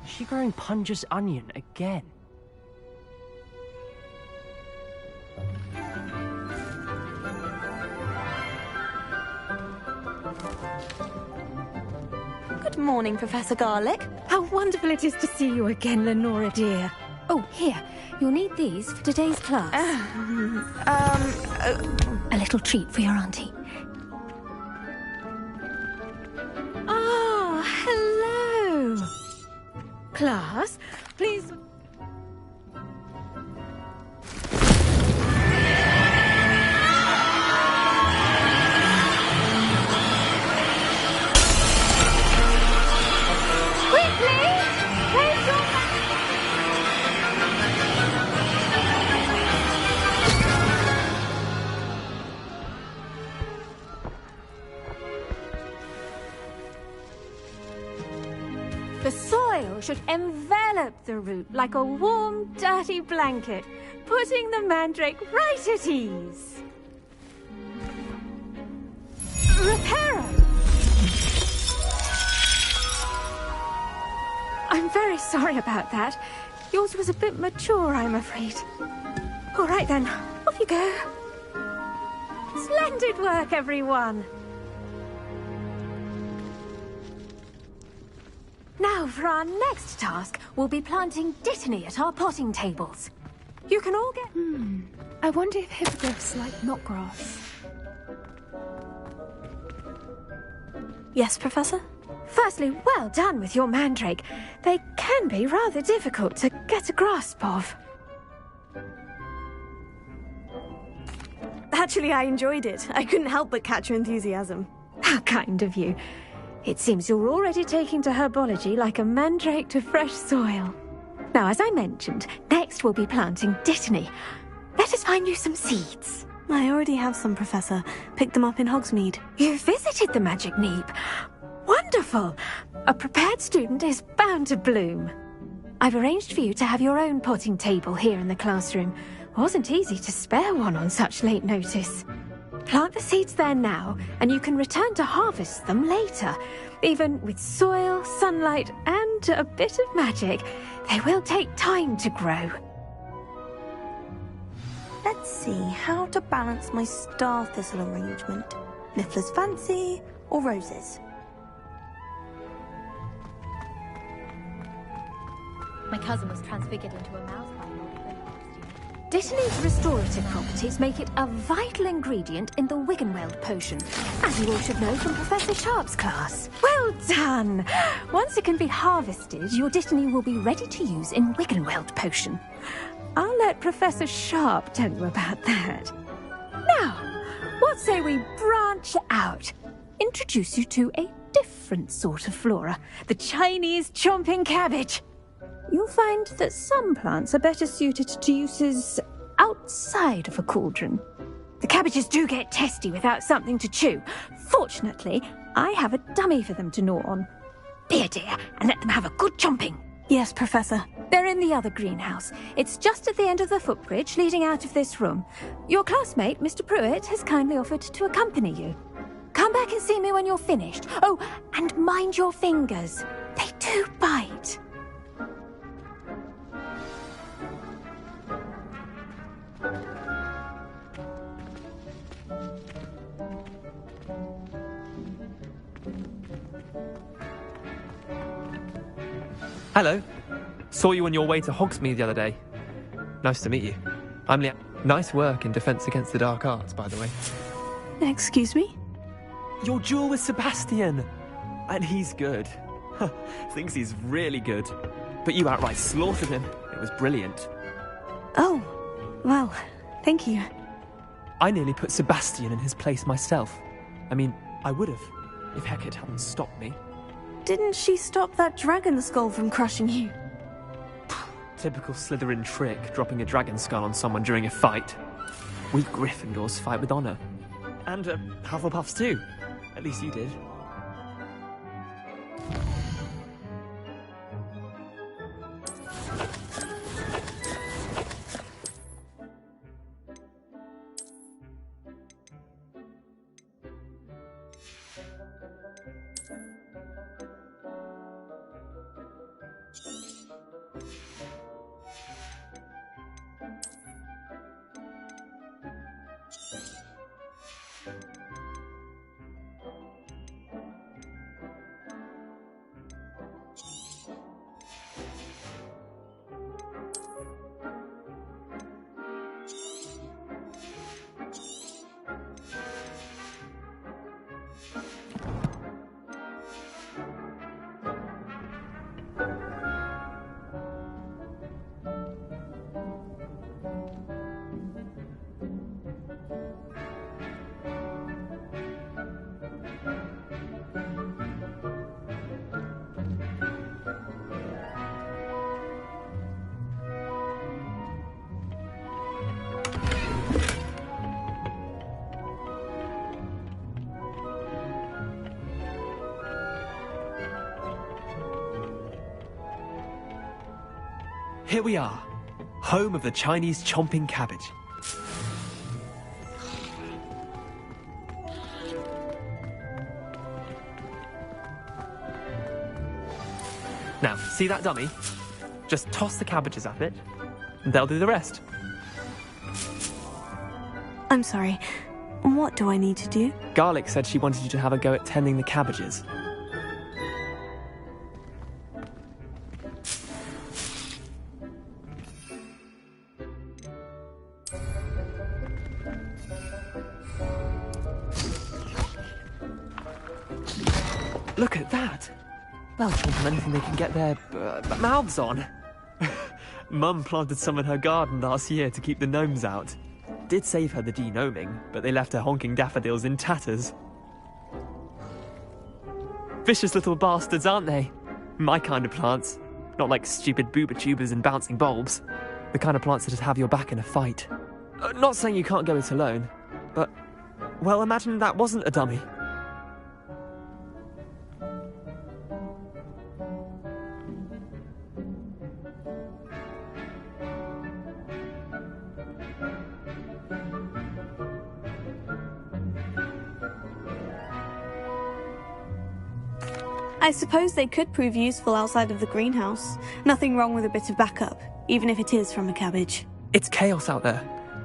She growing Punja's onion again? Good morning, Professor Garlick. How wonderful it is to see you again, Lenora dear. Oh, here. You'll need these for today's class. A little treat for your auntie. Ah, hello. Class, please... The soil should envelop the root like a warm, dirty blanket, putting the mandrake right at ease. Reparo! I'm very sorry about that. Yours was a bit mature, I'm afraid. All right then, off you go. Splendid work, everyone. Now, for our next task, we'll be planting dittany at our potting tables. You can all get... I wonder if hippogriffs like knotgrass. Yes, Professor? Firstly, well done with your mandrake. They can be rather difficult to get a grasp of. Actually, I enjoyed it. I couldn't help but catch your enthusiasm. How kind of you. It seems you're already taking to herbology like a mandrake to fresh soil. Now, as I mentioned, next we'll be planting dittany. Let us find you some seeds. I already have some, Professor. Picked them up in Hogsmeade. You visited the Magic Neep. Wonderful! A prepared student is bound to bloom. I've arranged for you to have your own potting table here in the classroom. Wasn't easy to spare one on such late notice. Plant the seeds there now, and you can return to harvest them later. Even with soil, sunlight, and a bit of magic, they will take time to grow. Let's see how to balance my star thistle arrangement. Niffler's Fancy or roses? My cousin was transfigured into a mouse by Dittany's restorative properties make it a vital ingredient in the Wiggenweld potion, as you all should know from Professor Sharp's class. Well done! Once it can be harvested, your Dittany will be ready to use in Wiggenweld potion. I'll let Professor Sharp tell you about that. Now, what say we branch out? Introduce you to a different sort of flora, the Chinese chomping cabbage. You'll find that some plants are better suited to uses outside of a cauldron. The cabbages do get testy without something to chew. Fortunately, I have a dummy for them to gnaw on. Be a dear and let them have a good chomping. Yes, Professor. They're in the other greenhouse. It's just at the end of the footbridge leading out of this room. Your classmate, Mr. Pruitt, has kindly offered to accompany you. Come back and see me when you're finished. Oh, and mind your fingers. They do bite. Hello. Saw you on your way to Hogsmeade the other day. Nice to meet you. I'm Liam. Nice work in Defense Against the Dark Arts, by the way. Excuse me? Your duel with Sebastian. And he's good. Thinks he's really good. But you outright slaughtered him. It was brilliant. Oh, well, thank you. I nearly put Sebastian in his place myself. I mean, I would have, if Hecate hadn't stopped me. Didn't she stop that dragon skull from crushing you? Typical Slytherin trick, dropping a dragon skull on someone during a fight. We Gryffindors fight with honour. And Hufflepuffs too. At least you did. Here we are, home of the Chinese chomping cabbage. Now, see that dummy? Just toss the cabbages at it, and they'll do the rest. I'm sorry. What do I need to do? Garlic said she wanted you to have a go at tending the cabbages. Look at that! They'll chomp on anything they can get their mouths on. Mum planted some in her garden last year to keep the gnomes out. Did save her the de-gnoming, but they left her honking daffodils in tatters. Vicious little bastards, aren't they? My kind of plants. Not like stupid booba tubers and bouncing bulbs. The kind of plants that'd have your back in a fight. Not saying you can't go it alone, but, well, imagine that wasn't a dummy. I suppose they could prove useful outside of the greenhouse. Nothing wrong with a bit of backup, even if it is from a cabbage. It's chaos out there.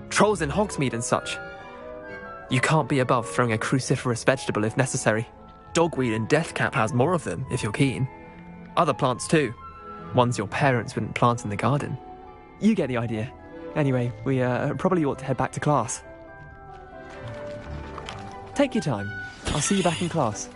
Trolls in Hogsmeade and such. You can't be above throwing a cruciferous vegetable if necessary. Dogweed and deathcap has more of them, if you're keen. Other plants too. Ones your parents wouldn't plant in the garden. You get the idea. Anyway, we probably ought to head back to class. Take your time. I'll see you back in class.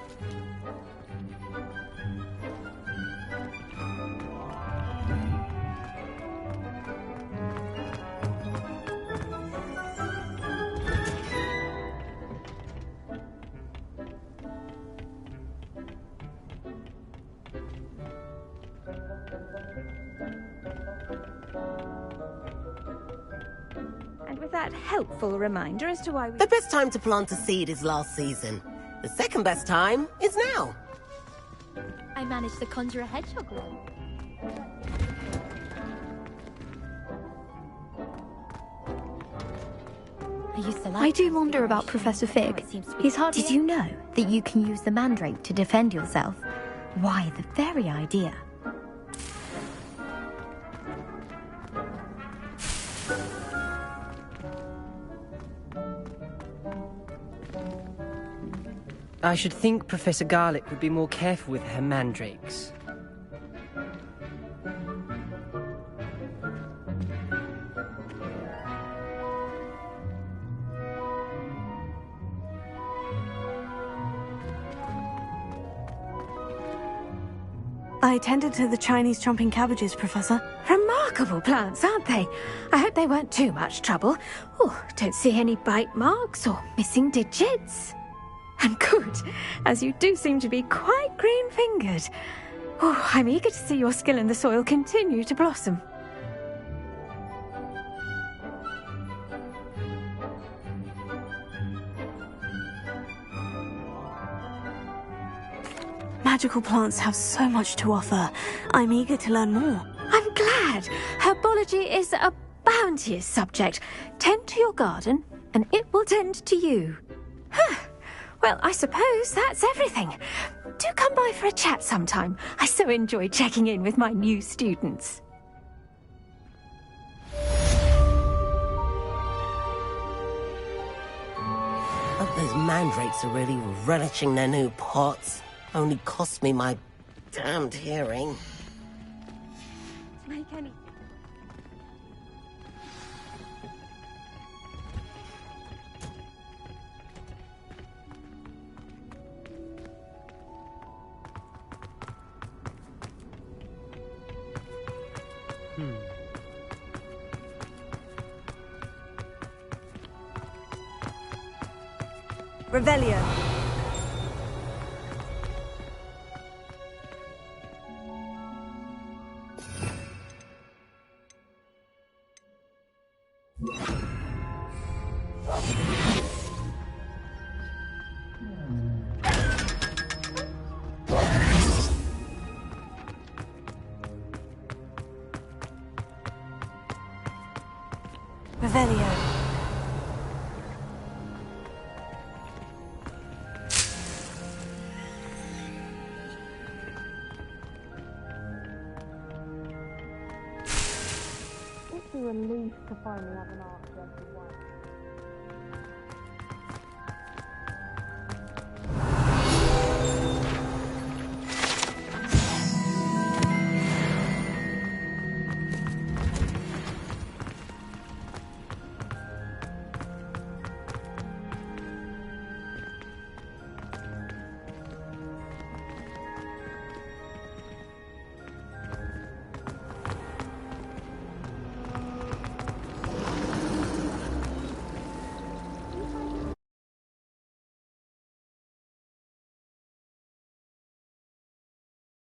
That helpful reminder as to why we... The best time to plant a seed is last season. The second best time is now. I managed to conjure a hedgehog one. I do wonder about Professor Fig. He's hardly... Did you know that you can use the mandrake to defend yourself? Why, the very idea. I should think Professor Garlick would be more careful with her mandrakes. I attended to the Chinese chomping cabbages, Professor. Remarkable plants, aren't they? I hope they weren't too much trouble. Oh, don't see any bite marks or missing digits. And good, as you do seem to be quite green-fingered. Oh, I'm eager to see your skill in the soil continue to blossom. Magical plants have so much to offer. I'm eager to learn more. I'm glad. Herbology is a bounteous subject. Tend to your garden, and it will tend to you. Huh. Well, I suppose that's everything. Do come by for a chat sometime. I so enjoy checking in with my new students. Hope those mandrakes are really relishing their new pots. Only cost me my damned hearing. Make any... Revelio. Revelio. It's a relief to finally have an arc just one.